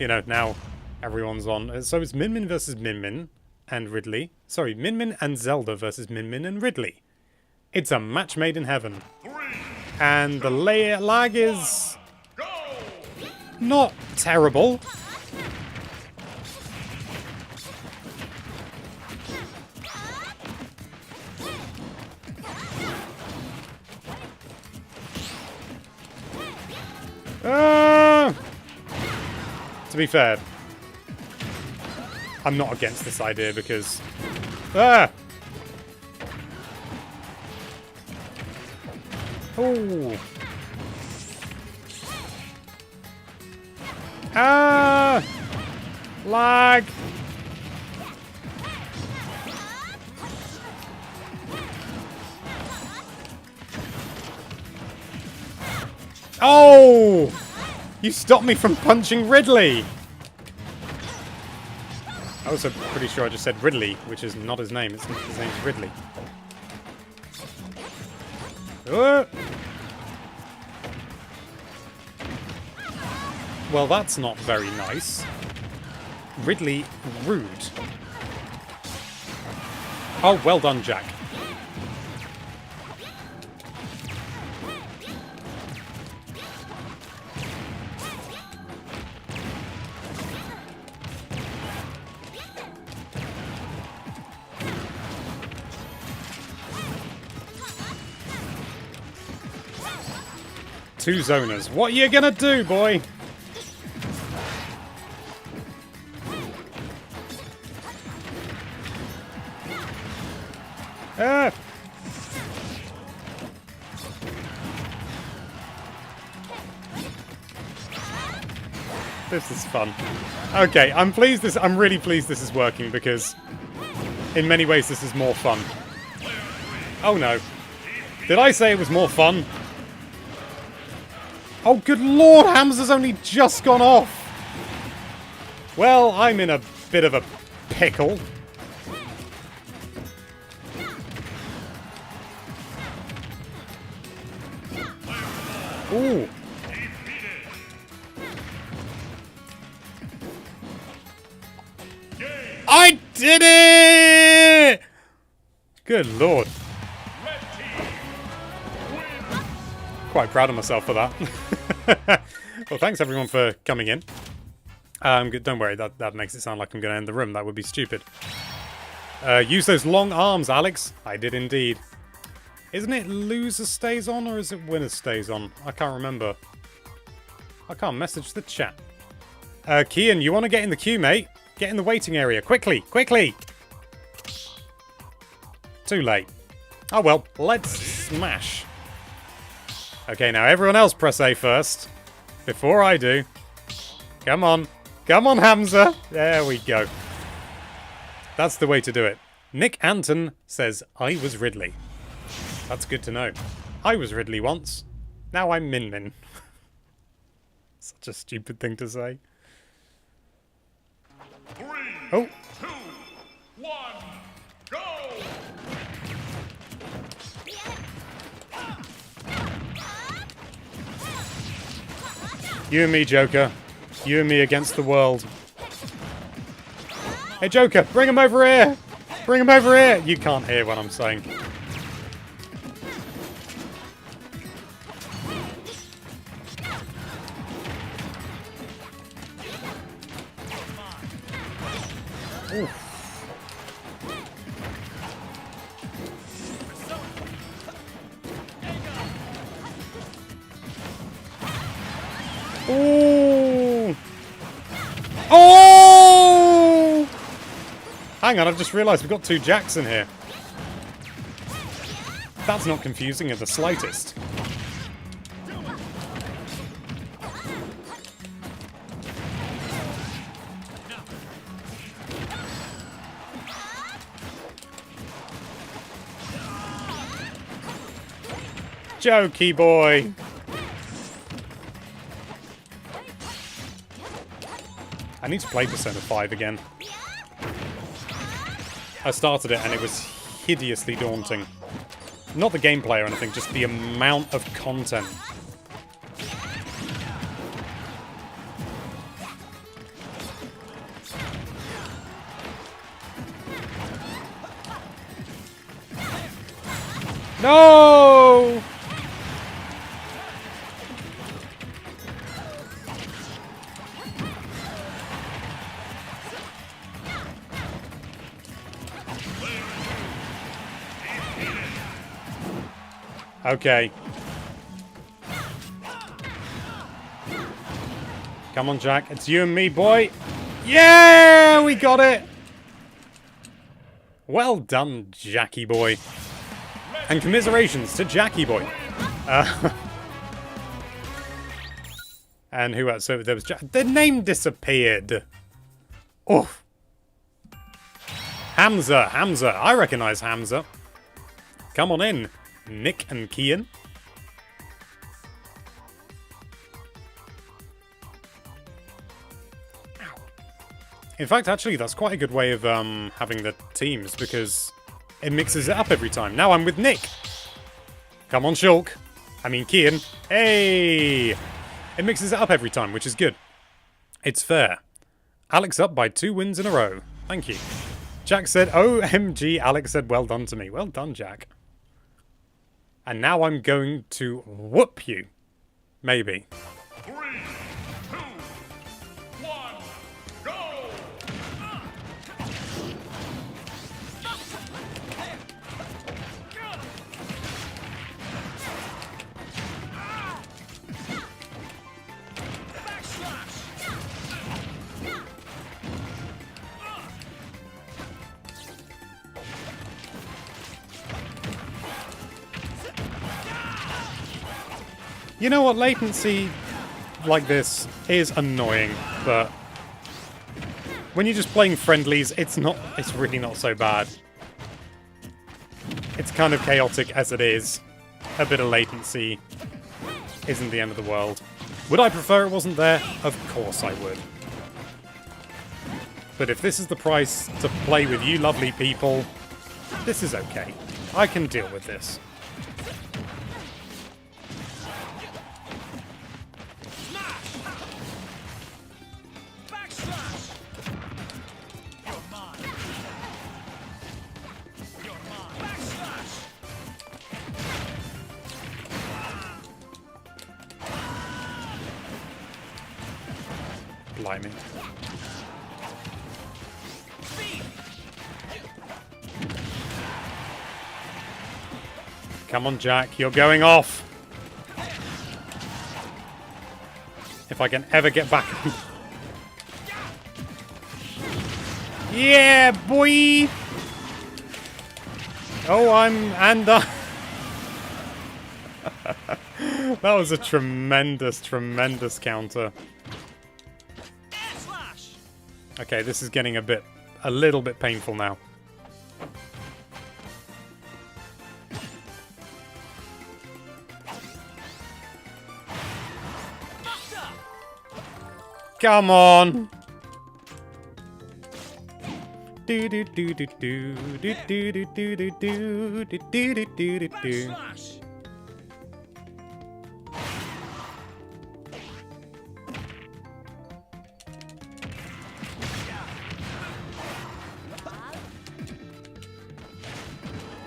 You know, now everyone's on. So it's Min Min versus Min Min and Ridley. Sorry, Min Min and Zelda versus Min Min and Ridley. It's a match made in heaven. And the lag is... not terrible. To be fair, I'm not against this idea because... Oh! Lag! Oh! You stopped me from punching Ridley! I was also pretty sure I just said Ridley, which is not his name. His name's Ridley. Well, that's not very nice. Ridley, rude. Oh, well done, Jack. Two zoners. What you gonna do, boy? Ah! This is fun. Okay, I'm really pleased this is working because in many ways this is more fun. Oh no. Did I say it was more fun? Oh, good lord, Hamza's only just gone off. Well, I'm in a bit of a pickle. Ooh. I did it! Good lord. Quite proud of myself for that. Well, thanks everyone for coming in. Don't worry, that makes it sound like I'm going to end the room. That would be stupid. Use those long arms, Alex. I did indeed. Isn't it loser stays on or is it winner stays on? I can't remember. I can't message the chat. Kian, you want to get in the queue, mate? Get in the waiting area. Quickly, quickly! Too late. Oh well, let's smash. Okay, now everyone else press A first. Before I do. Come on. Come on, Hamza. There we go. That's the way to do it. Nick Anton says, I was Ridley. That's good to know. I was Ridley once. Now I'm Min Min. Such a stupid thing to say. 3, Oh. 2, 1, go! You and me, Joker. You and me against the world. Hey, Joker, bring him over here! Bring him over here! You can't hear what I'm saying. Oof. Oh! Oh! Hang on, I've just realised we've got two Jacks in here. That's not confusing in the slightest. Jokey boy. I need to play Persona 5 again. I started it and it was hideously daunting. Not the gameplay or anything, just the amount of content. No! Okay. Come on, Jack. It's you and me, boy. Yeah! We got it! Well done, Jackie boy. And commiserations to Jackie boy. And who else? So there was the name disappeared. Oh. Hamza. Hamza. I recognize Hamza. Come on in, Nick and Kian. In fact, actually, that's quite a good way of having the teams, because it mixes it up every time. Now I'm with Nick. Come on, Shulk. I mean, Kian. Hey! It mixes it up every time, which is good. It's fair. Alex up by 2 wins in a row. Thank you. Jack said, OMG. Alex said, well done to me. Well done, Jack. And now I'm going to whoop you. Maybe. 3, 2, 1, go! You know what? Latency like this is annoying, but when you're just playing friendlies, it's really not so bad. It's kind of chaotic as it is. A bit of latency isn't the end of the world. Would I prefer it wasn't there? Of course I would. But if this is the price to play with you lovely people, this is okay. I can deal with this. Blimey. Come on, Jack. You're going off. If I can ever get back. Yeah, boy! Oh, that was a tremendous, tremendous counter. Okay, this is getting a little bit painful now. Come on! Do do do do do do do do do do do do do do do.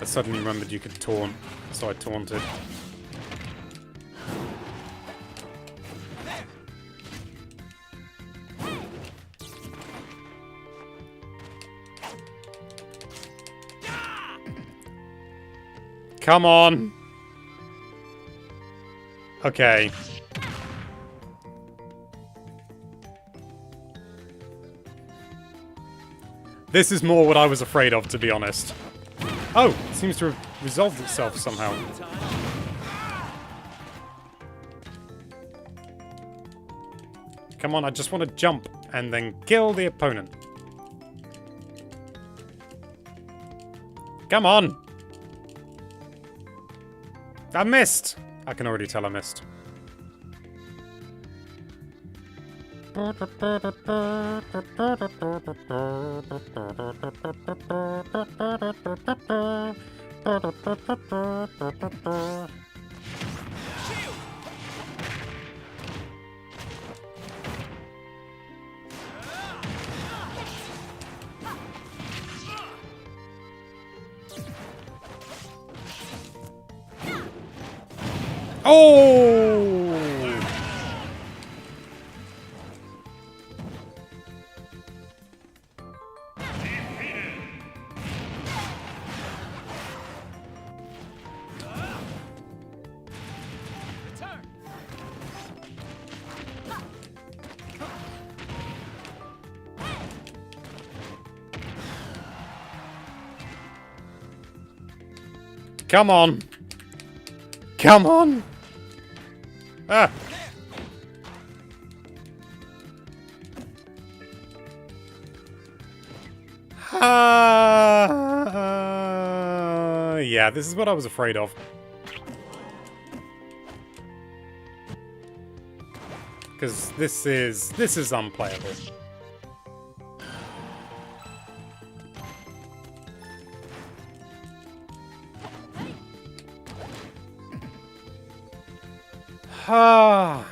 I suddenly remembered you could taunt, so I taunted. Come on! Okay. This is more what I was afraid of, to be honest. Oh, it seems to have resolved itself somehow. Come on, I just want to jump and then kill the opponent. Come on! I missed! I can already tell I missed. Oh! Come on. Come on. Ah. Yeah, this is what I was afraid of. Because this is unplayable. Ah.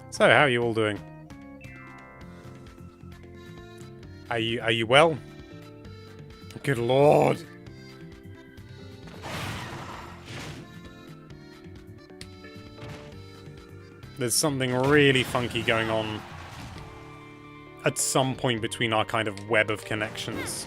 So, how are you all doing? Are you well? Good lord. There's something really funky going on at some point between our kind of web of connections.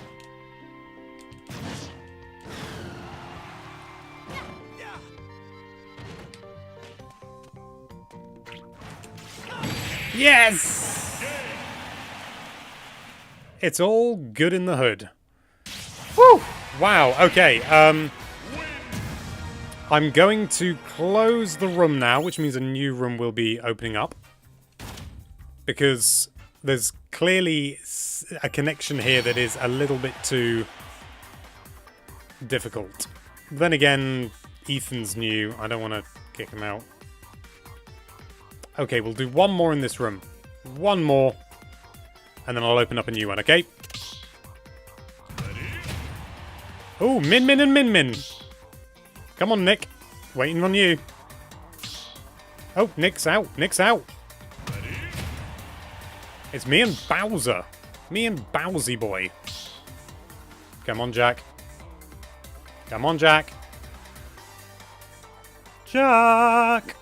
Yes! It's all good in the hood. Woo! Wow, okay, I'm going to close the room now, which means a new room will be opening up. Because there's clearly a connection here that is a little bit too difficult. Then again, Ethan's new. I don't want to kick him out. Okay, we'll do one more in this room. One more. And then I'll open up a new one, okay? Oh, Min Min and Min Min. Come on, Nick. Waiting on you. Oh, Nick's out. Nick's out. It's me and Bowser. Me and Bowsy boy. Come on, Jack. Come on, Jack. Jack!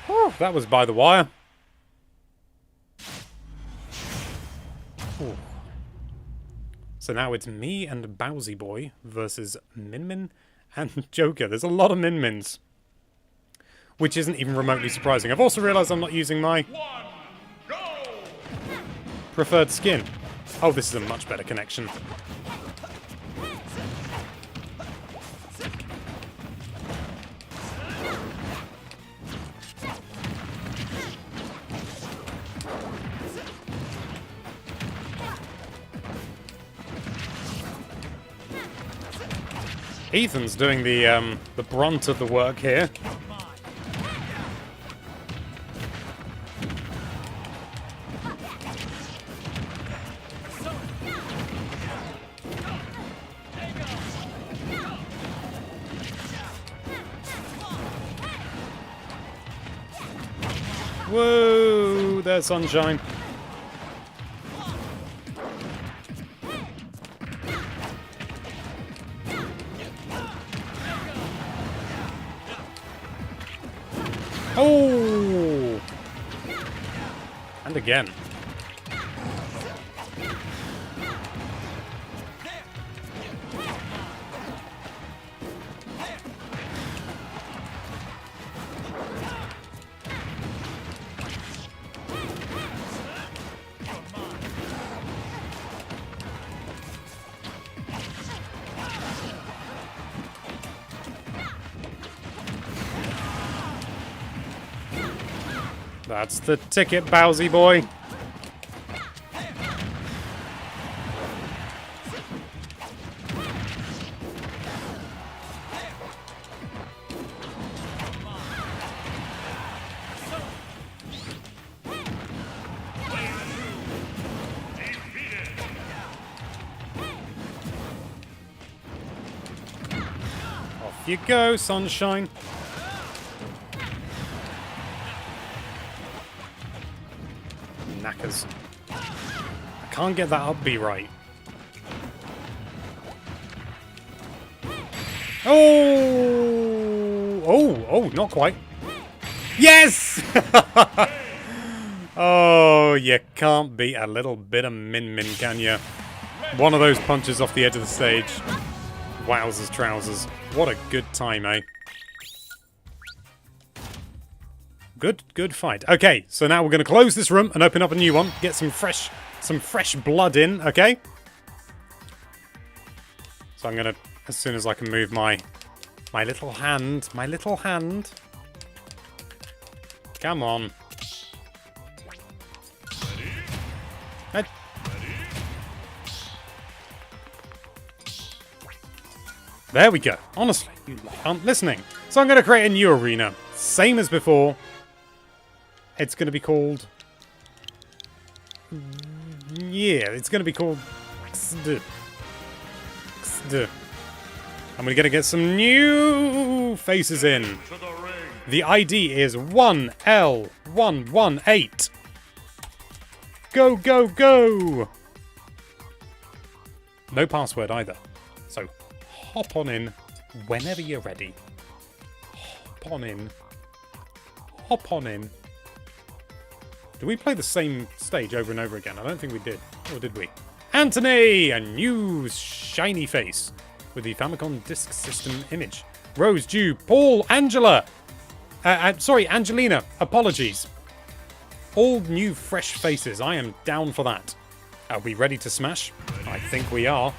Whew, that was by the wire. Ooh. So now it's me and Bowsy Boy versus Min Min and Joker. There's a lot of Min Mins, which isn't even remotely surprising. I've also realised I'm not using my preferred skin. Oh, this is a much better connection. Ethan's doing the brunt of the work here. Whoa, there's Sunshine. Oh! And again. That's the ticket, Bowsy Boy. Off you go, Sunshine. Knackers. I can't get that up B right. Oh! Oh, not quite. Yes! Oh, you can't beat a little bit of Min Min, can you? One of those punches off the edge of the stage. Wowzers trousers. What a good time, eh? Good fight. Okay, so now we're going to close this room and open up a new one. Get some fresh blood in, okay? So I'm going to, as soon as I can move my little hand, Come on. There we go. Honestly, you aren't listening. So I'm going to create a new arena. Same as before. It's going to be called... Yeah, it's going to be called... XD. And we're going to get some new faces in. The ID is 1L118. Go, go, go! No password either. So hop on in whenever you're ready. Hop on in. Hop on in. Did we play the same stage over and over again? I don't think we did. Or did we? Anthony! A new shiny face with the Famicom Disk System image. Rose, Dew, Paul, Angela! Sorry, Angelina. Apologies. All new fresh faces. I am down for that. Are we ready to smash? I think we are.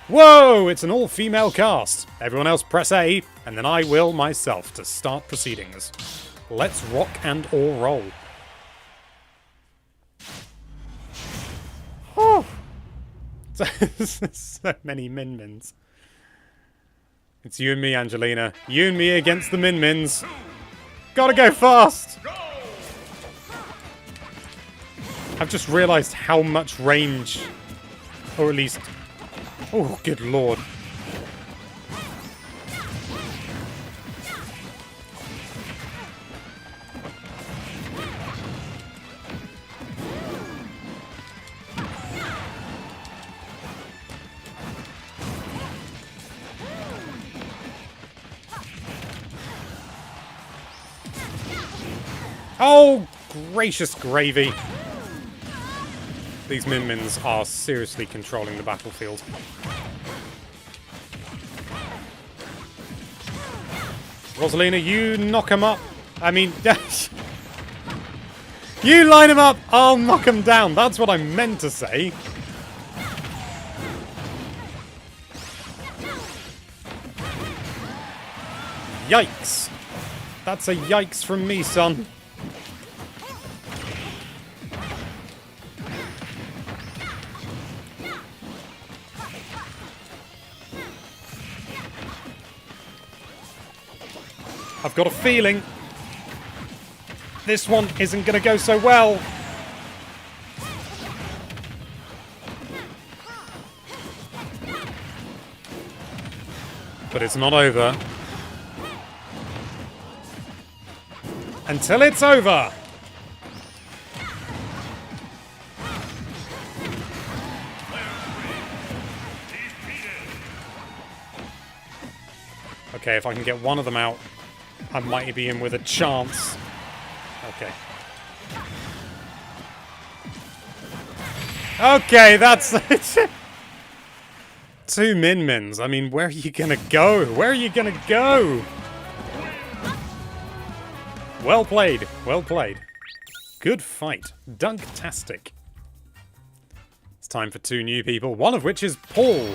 Whoa! It's an all-female cast. Everyone else press A, and then I will myself to start proceedings. Let's rock and or roll. Whew. So many Min-Mins. It's you and me, Angelina. You and me against the Min-Mins. Gotta go fast! I've just realised how much range, or at least... Oh, good lord. Oh, gracious gravy. These Min-Mins are seriously controlling the battlefield. Rosalina, you knock him up. I mean, you line him up, I'll knock him down. That's what I meant to say. Yikes. That's a yikes from me, son. I've got a feeling this one isn't going to go so well. But it's not over. Until it's over. Okay, if I can get one of them out, I might be in with a chance. Okay. Okay, that's it. 2 Min-Mins. I mean, where are you gonna go? Where are you gonna go? Well played. Well played. Good fight. Dunktastic. It's time for 2 new people, one of which is Paul.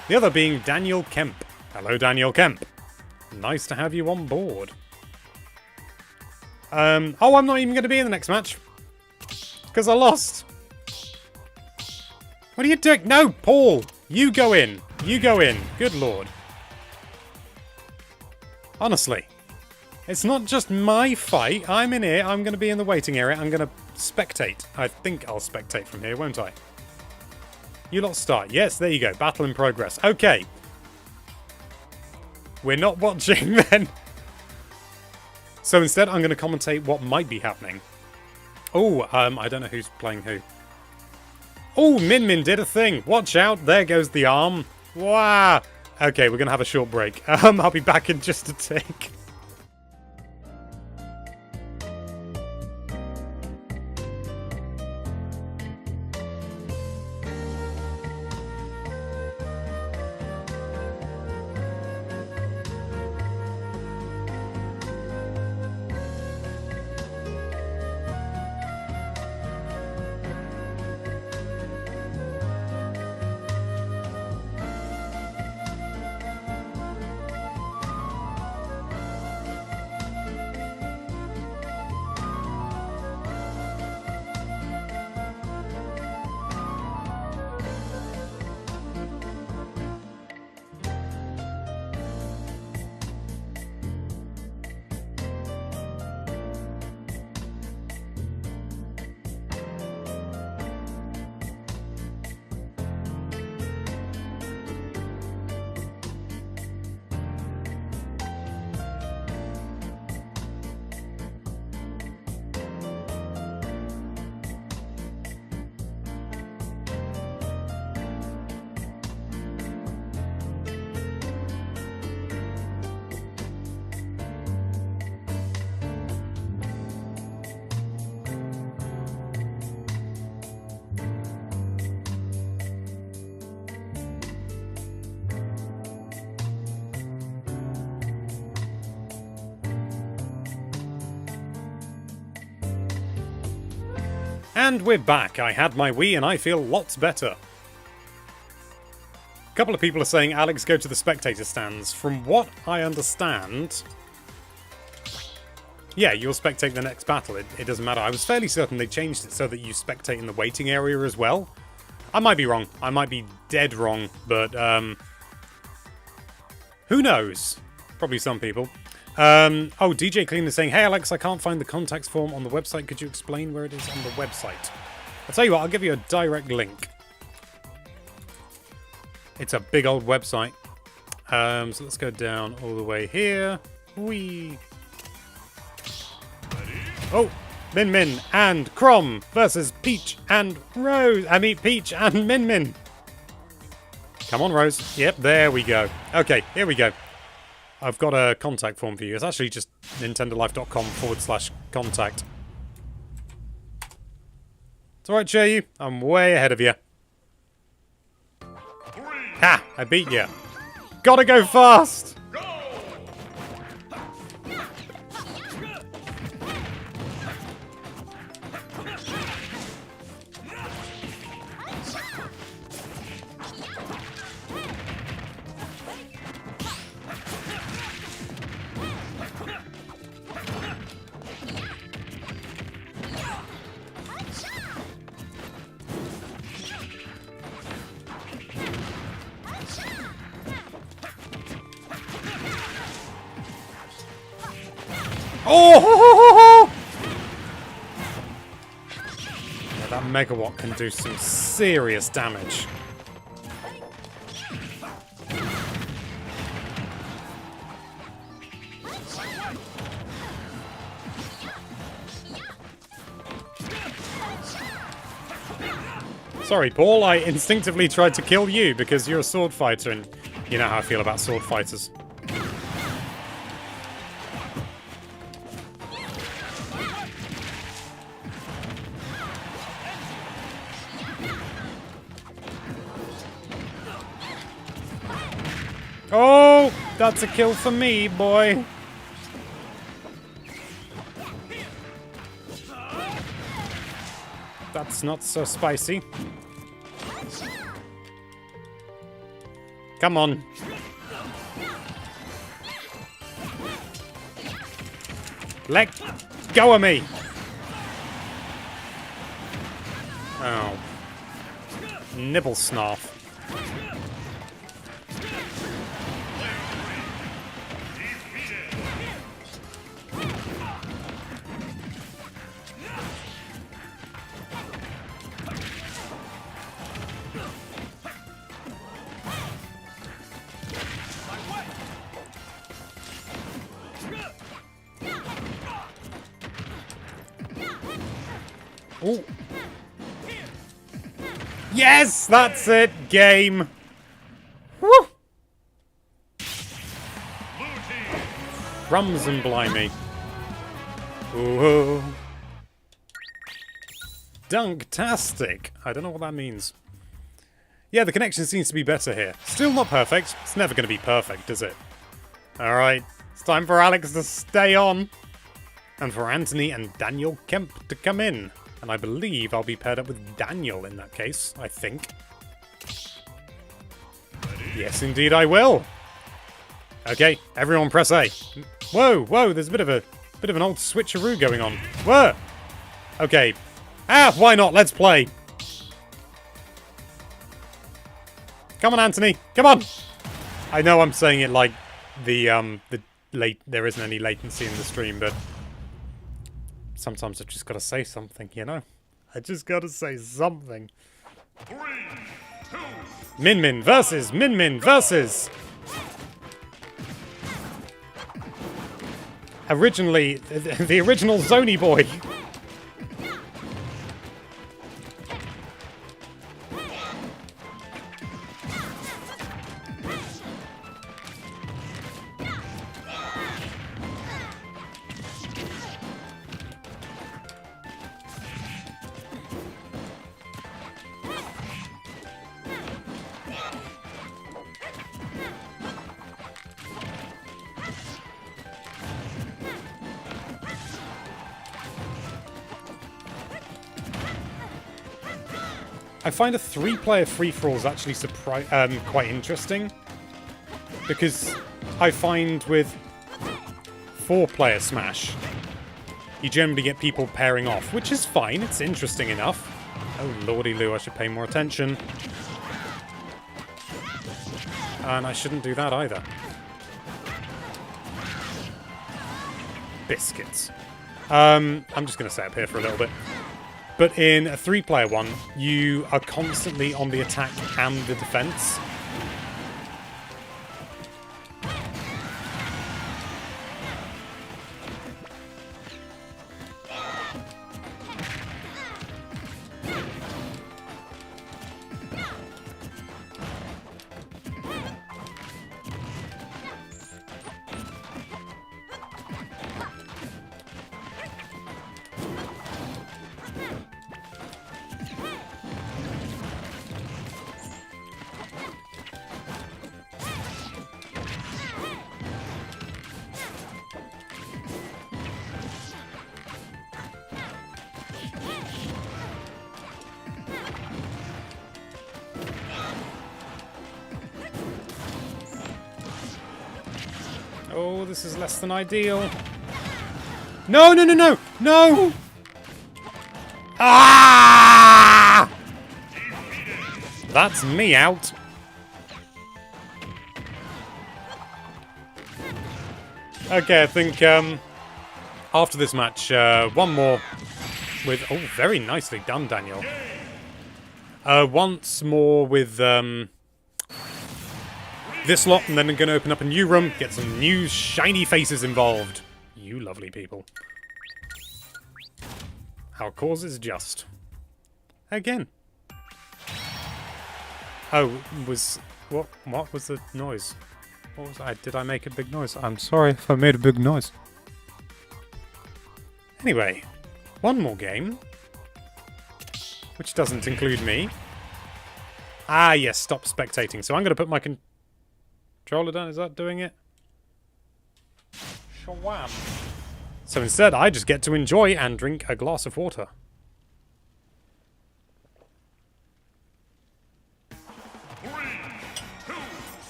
The other being Daniel Kemp. Hello, Daniel Kemp. Nice to have you on board. Oh, I'm not even going to be in the next match. Because I lost. What are you doing? No, Paul. You go in. You go in. Good lord. Honestly. It's not just my fight. I'm in here. I'm going to be in the waiting area. I'm going to spectate. I think I'll spectate from here, won't I? You lot start. Yes, there you go. Battle in progress. Okay. We're not watching then. So instead, I'm going to commentate what might be happening. Oh, I don't know who's playing who. Oh, Min-Min did a thing. Watch out. There goes the arm. Wow. Okay, we're going to have a short break. I'll be back in just a tick. And we're back. I had my Wii and I feel lots better. A couple of people are saying, Alex, go to the spectator stands. From what I understand... Yeah, you'll spectate the next battle. It doesn't matter. I was fairly certain they changed it so that you spectate in the waiting area as well. I might be wrong. I might be dead wrong, but who knows? Probably some people. Oh, DJ Clean is saying, hey Alex, I can't find the contacts form on the website. Could you explain where it is on the website? I'll tell you what, I'll give you a direct link. It's a big old website. So let's go down all the way here. Whee! Oh, Min-Min and Chrom versus Peach and Rose. I mean, Peach and Min-Min. Come on, Rose. Yep, there we go. Okay, here we go. I've got a contact form for you. It's actually just nintendolife.com/contact. It's alright, Cheryu. I'm way ahead of you. Ha! I beat you. Gotta go fast! Go! Oh! Yeah, that Megawatt can do some serious damage. Sorry, Paul, I instinctively tried to kill you because you're a sword fighter and you know how I feel about sword fighters. Oh, that's a kill for me, boy. That's not so spicy. Come on. Let go of me. Oh. Nibble snarf. Ooh. Yes, that's it. Game. Woo! Crumbs and blimey. Ooh. Dunktastic. I don't know what that means. Yeah, the connection seems to be better here. Still not perfect. It's never going to be perfect, is it? Alright. It's time for Alex to stay on. And for Anthony and Daniel Kemp to come in. And I believe I'll be paired up with Daniel in that case, I think. Yes, indeed I will. Okay, everyone press A. Whoa, whoa, there's a bit of an old switcheroo going on. Whoa! Okay. Ah, why not? Let's play. Come on, Anthony. Come on! I know I'm saying it like there isn't any latency in the stream, but sometimes I've just got to say something, you know? I just got to say something. 3, 2, Min Min versus Min Min versus... Originally, the original Zony boy. I find a 3-player free-for-all is actually quite interesting. Because I find with 4-player Smash, you generally get people pairing off, which is fine, it's interesting enough. Oh, lordy Lou, I should pay more attention. And I shouldn't do that either. Biscuits. I'm just going to set up here for a little bit. But in a 3-player one, you are constantly on the attack and the defense. this is less than ideal. No, no, no, no! No! Ah! That's me out. Okay, I think after this match, one more with... Oh, very nicely done, Daniel. Once more with this lot, and then I'm going to open up a new room, get some new shiny faces involved. You lovely people. Our cause is just. Again. Oh, what was the noise? What was did I make a big noise? I'm sorry if I made a big noise. Anyway, one more game. Which doesn't include me. Ah, yes, stop spectating. So I'm going to put my controller down. Is that doing it? Shawam. So instead, I just get to enjoy and drink a glass of water.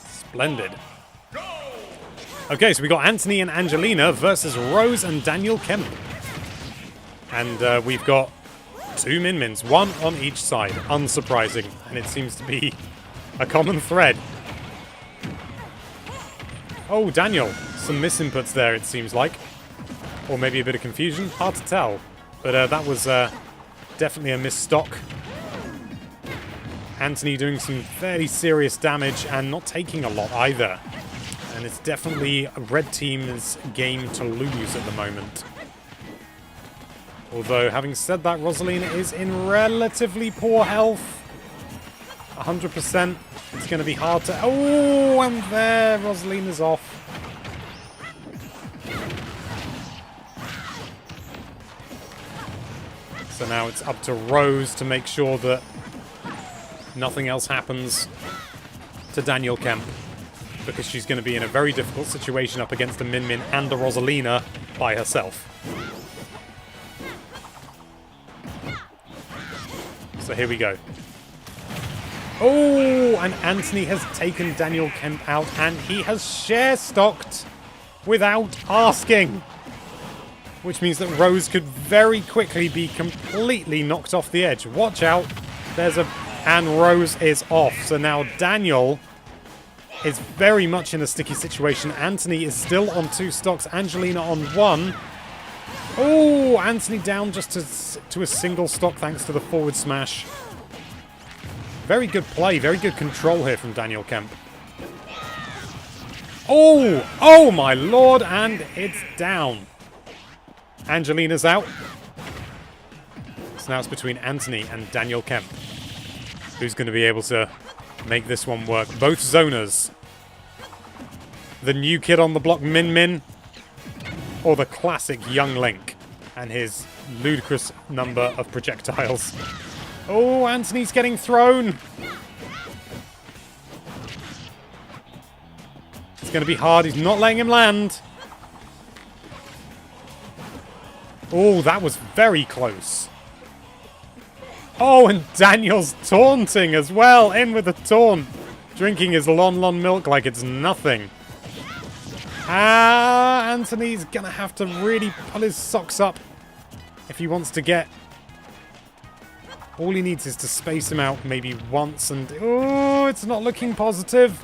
Splendid. Okay, so we got Anthony and Angelina versus Rose and Daniel Kemp. And we've got two Min-Mins, one on each side. Unsurprising. And it seems to be a common thread. Oh, Daniel. Some misinputs there, it seems like. Or maybe a bit of confusion. Hard to tell. But that was definitely a misstock. Anthony doing some fairly serious damage and not taking a lot either. And it's definitely a red team's game to lose at the moment. Although, having said that, Rosalina is in relatively poor health. 100%. It's going to be hard to... Oh, and there, Rosalina's off. So now it's up to Rose to make sure that nothing else happens to Daniel Kemp. Because she's going to be in a very difficult situation up against a Min-Min and a Rosalina by herself. So here we go. Oh, and Anthony has taken Daniel Kemp out, and he has share-stocked without asking. Which means that Rose could very quickly be completely knocked off the edge. Watch out. There's a... And Rose is off. So now Daniel is very much in a sticky situation. Anthony is still on 2 stocks. Angelina on 1. Oh, Anthony down just to a single stock thanks to the forward smash. Very good play. Very good control here from Daniel Kemp. Oh! Oh my lord! And it's down. Angelina's out. So now it's between Anthony and Daniel Kemp. Who's going to be able to make this one work? Both zoners. The new kid on the block, Min-Min. Or the classic young Link. And his ludicrous number of projectiles. Oh, Anthony's getting thrown. It's going to be hard. He's not letting him land. Oh, that was very close. Oh, and Daniel's taunting as well. In with the taunt. Drinking his Lon Lon milk like it's nothing. Ah, Anthony's going to have to really pull his socks up if he wants to get... All he needs is to space him out maybe once and... Oh, it's not looking positive.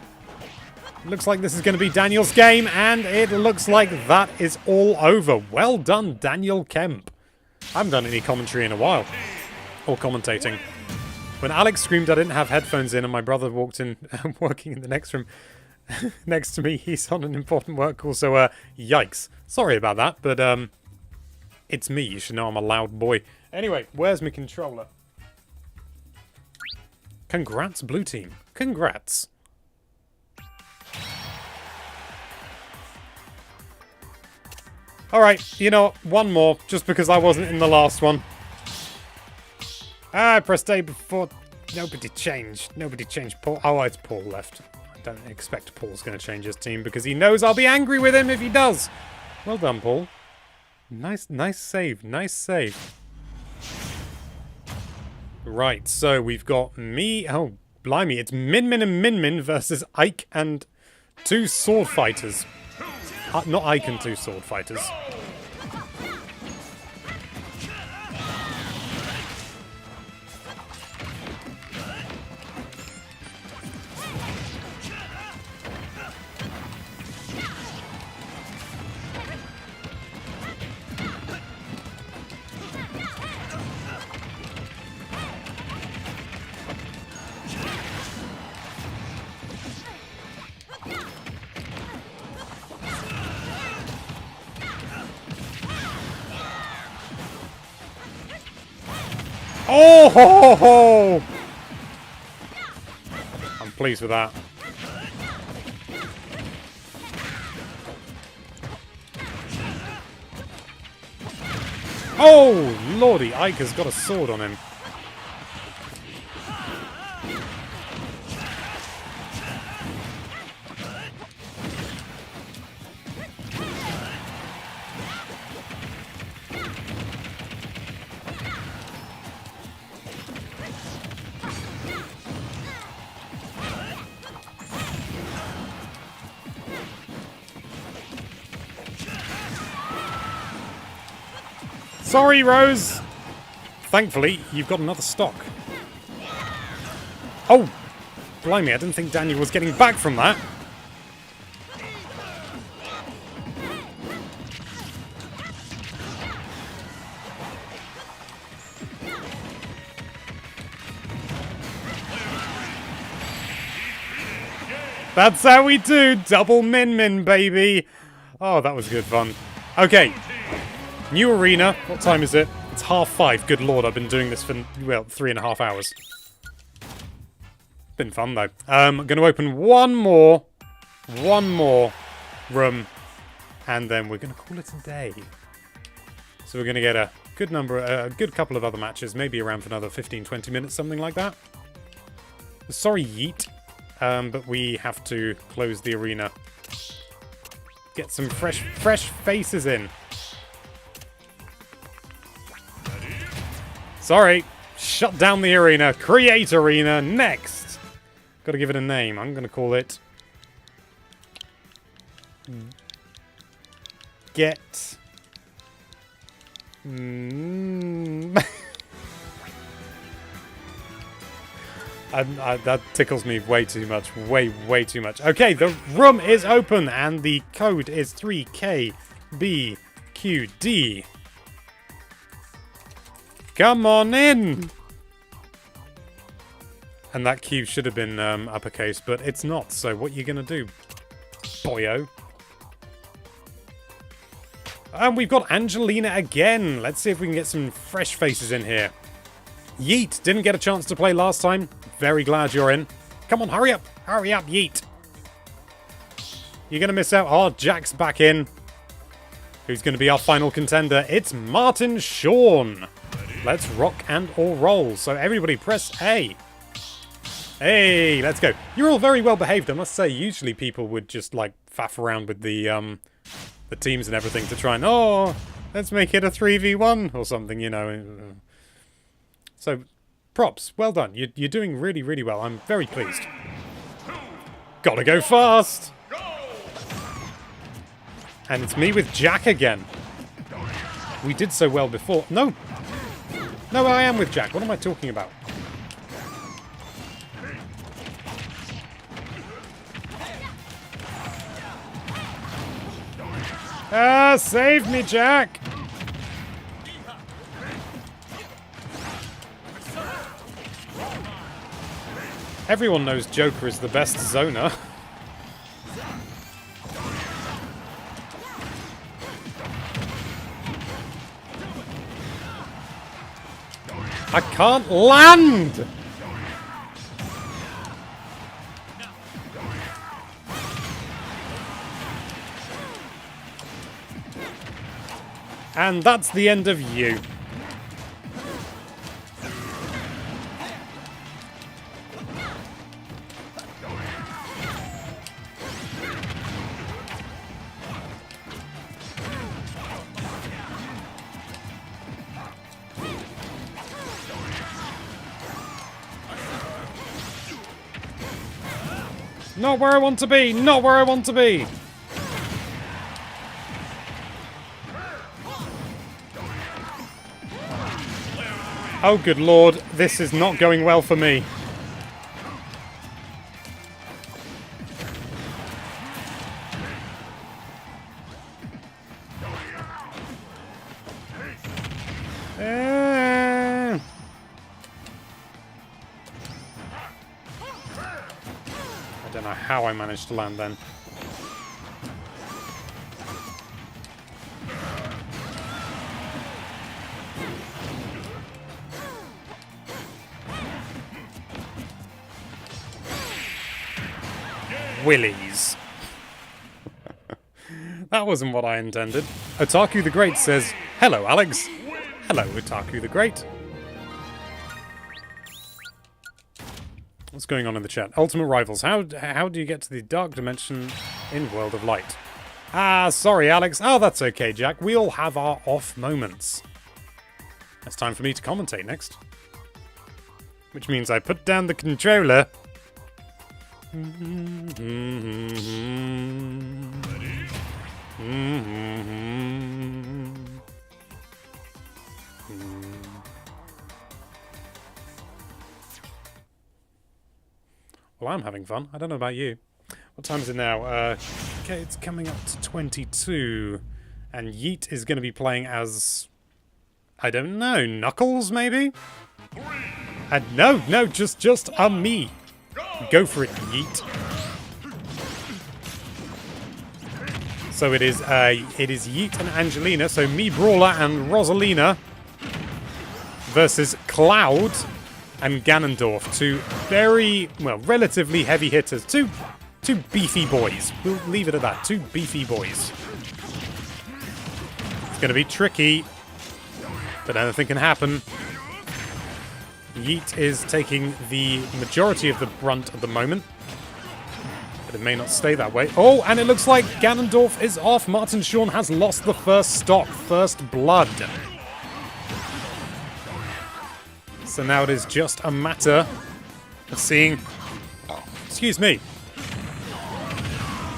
Looks like this is going to be Daniel's game, and it looks like that is all over. Well done, Daniel Kemp. I haven't done any commentary in a while. Or commentating. When Alex screamed I didn't have headphones in and my brother walked in, working in the next room next to me, he's on an important work call, so yikes. Sorry about that, but it's me. You should know I'm a loud boy. Anyway, where's my controller? Congrats, blue team. Congrats. Alright, you know, one more, just because I wasn't in the last one. I pressed A before... Nobody changed. Nobody changed Paul. Oh, it's Paul left. I don't expect Paul's going to change his team, because he knows I'll be angry with him if he does. Well done, Paul. Nice save. Nice save. Right, so we've got me... Oh, blimey, it's Min-Min and Min-Min versus Ike and 2 sword fighters. Not Icon 2 sword fighters. Oh! Ho, ho, ho. I'm pleased with that. Oh, lordy, Ike has got a sword on him. Sorry, Rose! Thankfully, you've got another stock. Oh! Blimey, I didn't think Daniel was getting back from that. That's how we do! Double Min, baby! Oh, that was good fun. Okay. New arena. What time is it? It's 5:30. Good lord, I've been doing this for, well, 3.5 hours. Been fun, though. I'm going to open one more room, and then we're going to call it a day. So we're going to get a good couple of other matches, maybe around for another 15-20 minutes, something like that. Sorry, Yeet, but we have to close the arena. Get some fresh faces in. Sorry, shut down the arena. Create arena next. Got to give it a name. I'm going to call it Get. That tickles me way too much. Way too much. Okay, the room is open and the code is 3KBQD. Come on in! And that Q should have been uppercase, but it's not. So what you gonna do, boyo? And we've got Angelina again. Let's see if we can get some fresh faces in here. Yeet didn't get a chance to play last time. Very glad you're in. Come on, hurry up, Yeet. You're gonna miss out. Oh, Jack's back in. Who's gonna be our final contender? It's Martin Shawn. Let's rock and or roll. So everybody press A. Hey, let's go. You're all very well behaved, I must say. Usually people would just like faff around with the teams and everything to try and, oh, let's make it a 3v1 or something, you know. So props. Well done. You're doing really, really well. I'm very pleased. Gotta go fast. And it's me with Jack again. We did so well before. No, I am with Jack. What am I talking about? Ah, save me, Jack! Everyone knows Joker is the best zoner. I can't land! And that's the end of you. Not where I want to be! Not where I want to be! Oh, good lord. This is not going well for me. I don't know how I managed to land then. Willies. That wasn't what I intended. Otaku the Great says, "Hello, Alex." Hello, Otaku the Great. What's going on in the chat? Ultimate Rivals. How do you get to the Dark Dimension in World of Light? Ah, sorry, Alex. Oh, that's okay, Jack. We all have our off moments. It's time for me to commentate next. Which means I put down the controller. Well, I'm having fun. I don't know about you. What time is it now? Okay, it's coming up to 22. And Yeet is going to be playing as... I don't know, Knuckles, maybe? And no, just me. Go for it, Yeet. So it is Yeet and Angelina, so me Brawler and Rosalina versus Cloud and Ganondorf, two very, well, relatively heavy hitters. Two beefy boys. We'll leave it at that. Two beefy boys. It's going to be tricky, but anything can happen. Yeet is taking the majority of the brunt at the moment, but it may not stay that way. Oh, and it looks like Ganondorf is off. Martin Shawn has lost the first stock, first blood. So now it is just a matter of seeing, excuse me,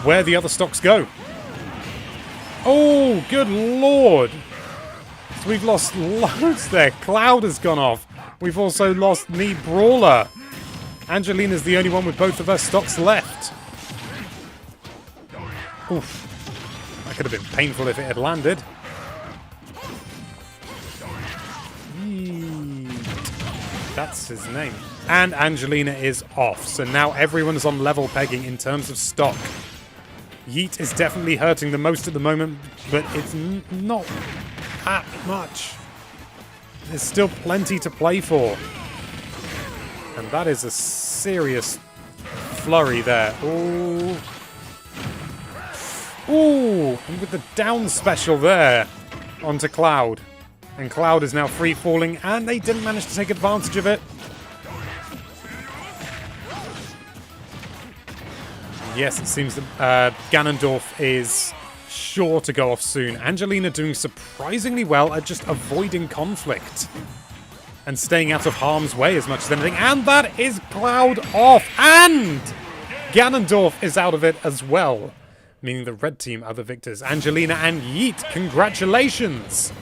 where the other stocks go. Oh, good lord. So we've lost loads there. Cloud has gone off. We've also lost me Brawler. Angelina's the only one with both of her stocks left. Oof. That could have been painful if it had landed. That's his name. And Angelina is off. So now everyone is on level pegging in terms of stock. Yeet is definitely hurting the most at the moment, but it's not that much. There's still plenty to play for. And that is a serious flurry there. Ooh. Ooh. And with the down special there onto Cloud. And Cloud is now free falling, and they didn't manage to take advantage of it. Yes, it seems that Ganondorf is sure to go off soon. Angelina doing surprisingly well at just avoiding conflict and staying out of harm's way as much as anything. And that is Cloud off. And Ganondorf is out of it as well, meaning the red team are the victors. Angelina and Yeet, congratulations.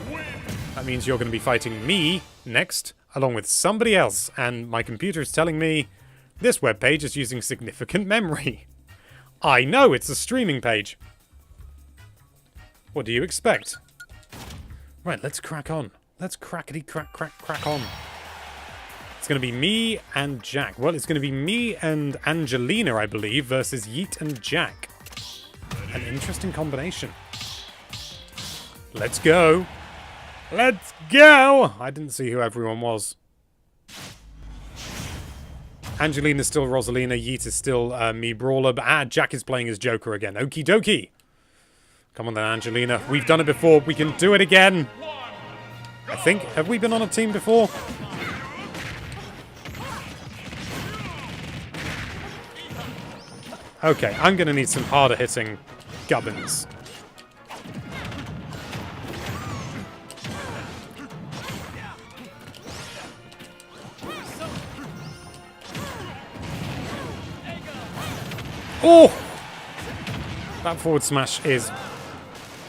That means you're going to be fighting me next, along with somebody else. And my computer is telling me this webpage is using significant memory. I know, it's a streaming page. What do you expect? Right, let's crack on. Let's crack on. It's going to be me and Jack. Well, it's going to be me and Angelina, I believe, versus Yeet and Jack. An interesting combination. Let's go. Let's go! I didn't see who everyone was. Angelina's still Rosalina, Yeet is still me Brawler, but Jack is playing as Joker again. Okie dokie. Come on then, Angelina. We've done it before. We can do it again. I think. Have we been on a team before? Okay, I'm going to need some harder hitting gubbins. Oh! That forward smash is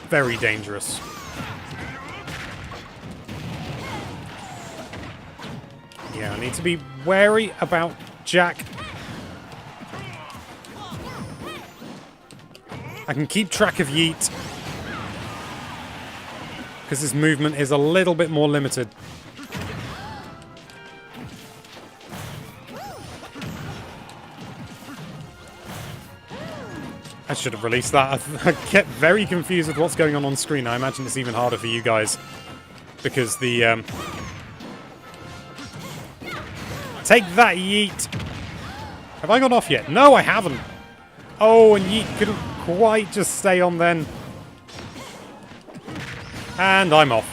very dangerous. Yeah, I need to be wary about Jack. I can keep track of Yeet, because his movement is a little bit more limited. I should have released that. I get very confused with what's going on screen. I imagine it's even harder for you guys, because the... Take that, Yeet! Have I gone off yet? No, I haven't! Oh, and Yeet couldn't quite just stay on then. And I'm off.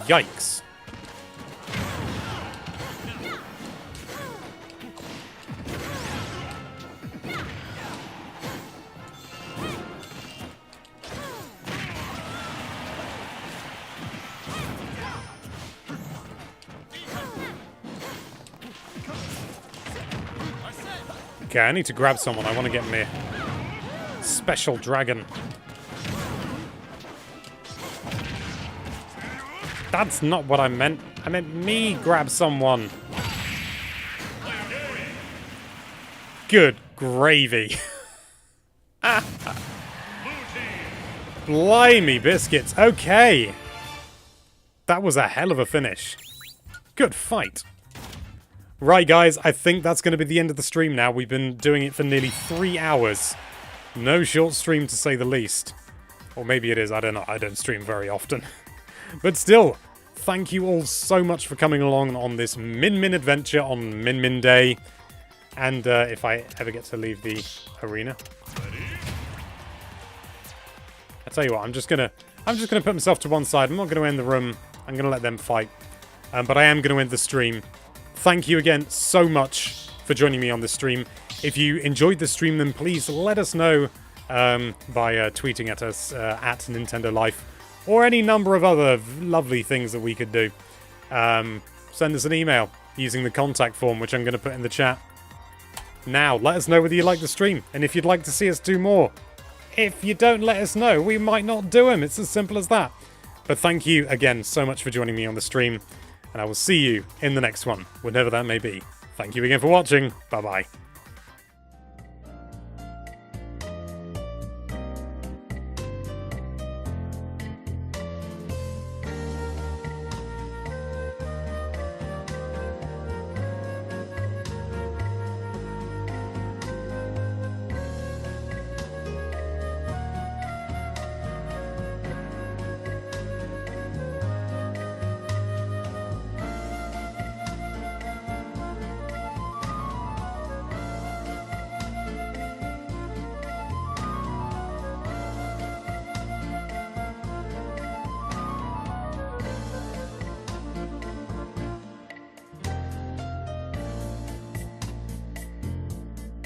Yikes. Okay, I need to grab someone. I want to get me special dragon. That's not what I meant. I meant me grab someone. Good gravy. Blimey biscuits. Okay. That was a hell of a finish. Good fight. Right, guys, I think that's going to be the end of the stream now. We've been doing it for nearly 3 hours. No short stream, to say the least. Or maybe it is, I don't know. I don't stream very often. But still, thank you all so much for coming along on this Min Min adventure on Min Min Day. And if I ever get to leave the arena... I tell you what, I'm just gonna put myself to one side. I'm not going to end the room. I'm going to let them fight. But I am going to end the stream. Thank you again so much for joining me on this stream. If you enjoyed the stream, then please let us know by tweeting at us at Nintendo Life, or any number of other lovely things that we could do. Send us an email using the contact form, which I'm going to put in the chat. Now, let us know whether you like the stream, and if you'd like to see us do more. If you don't let us know, we might not do them. It's as simple as that. But thank you again so much for joining me on the stream. And I will see you in the next one, whenever that may be. Thank you again for watching. Bye-bye.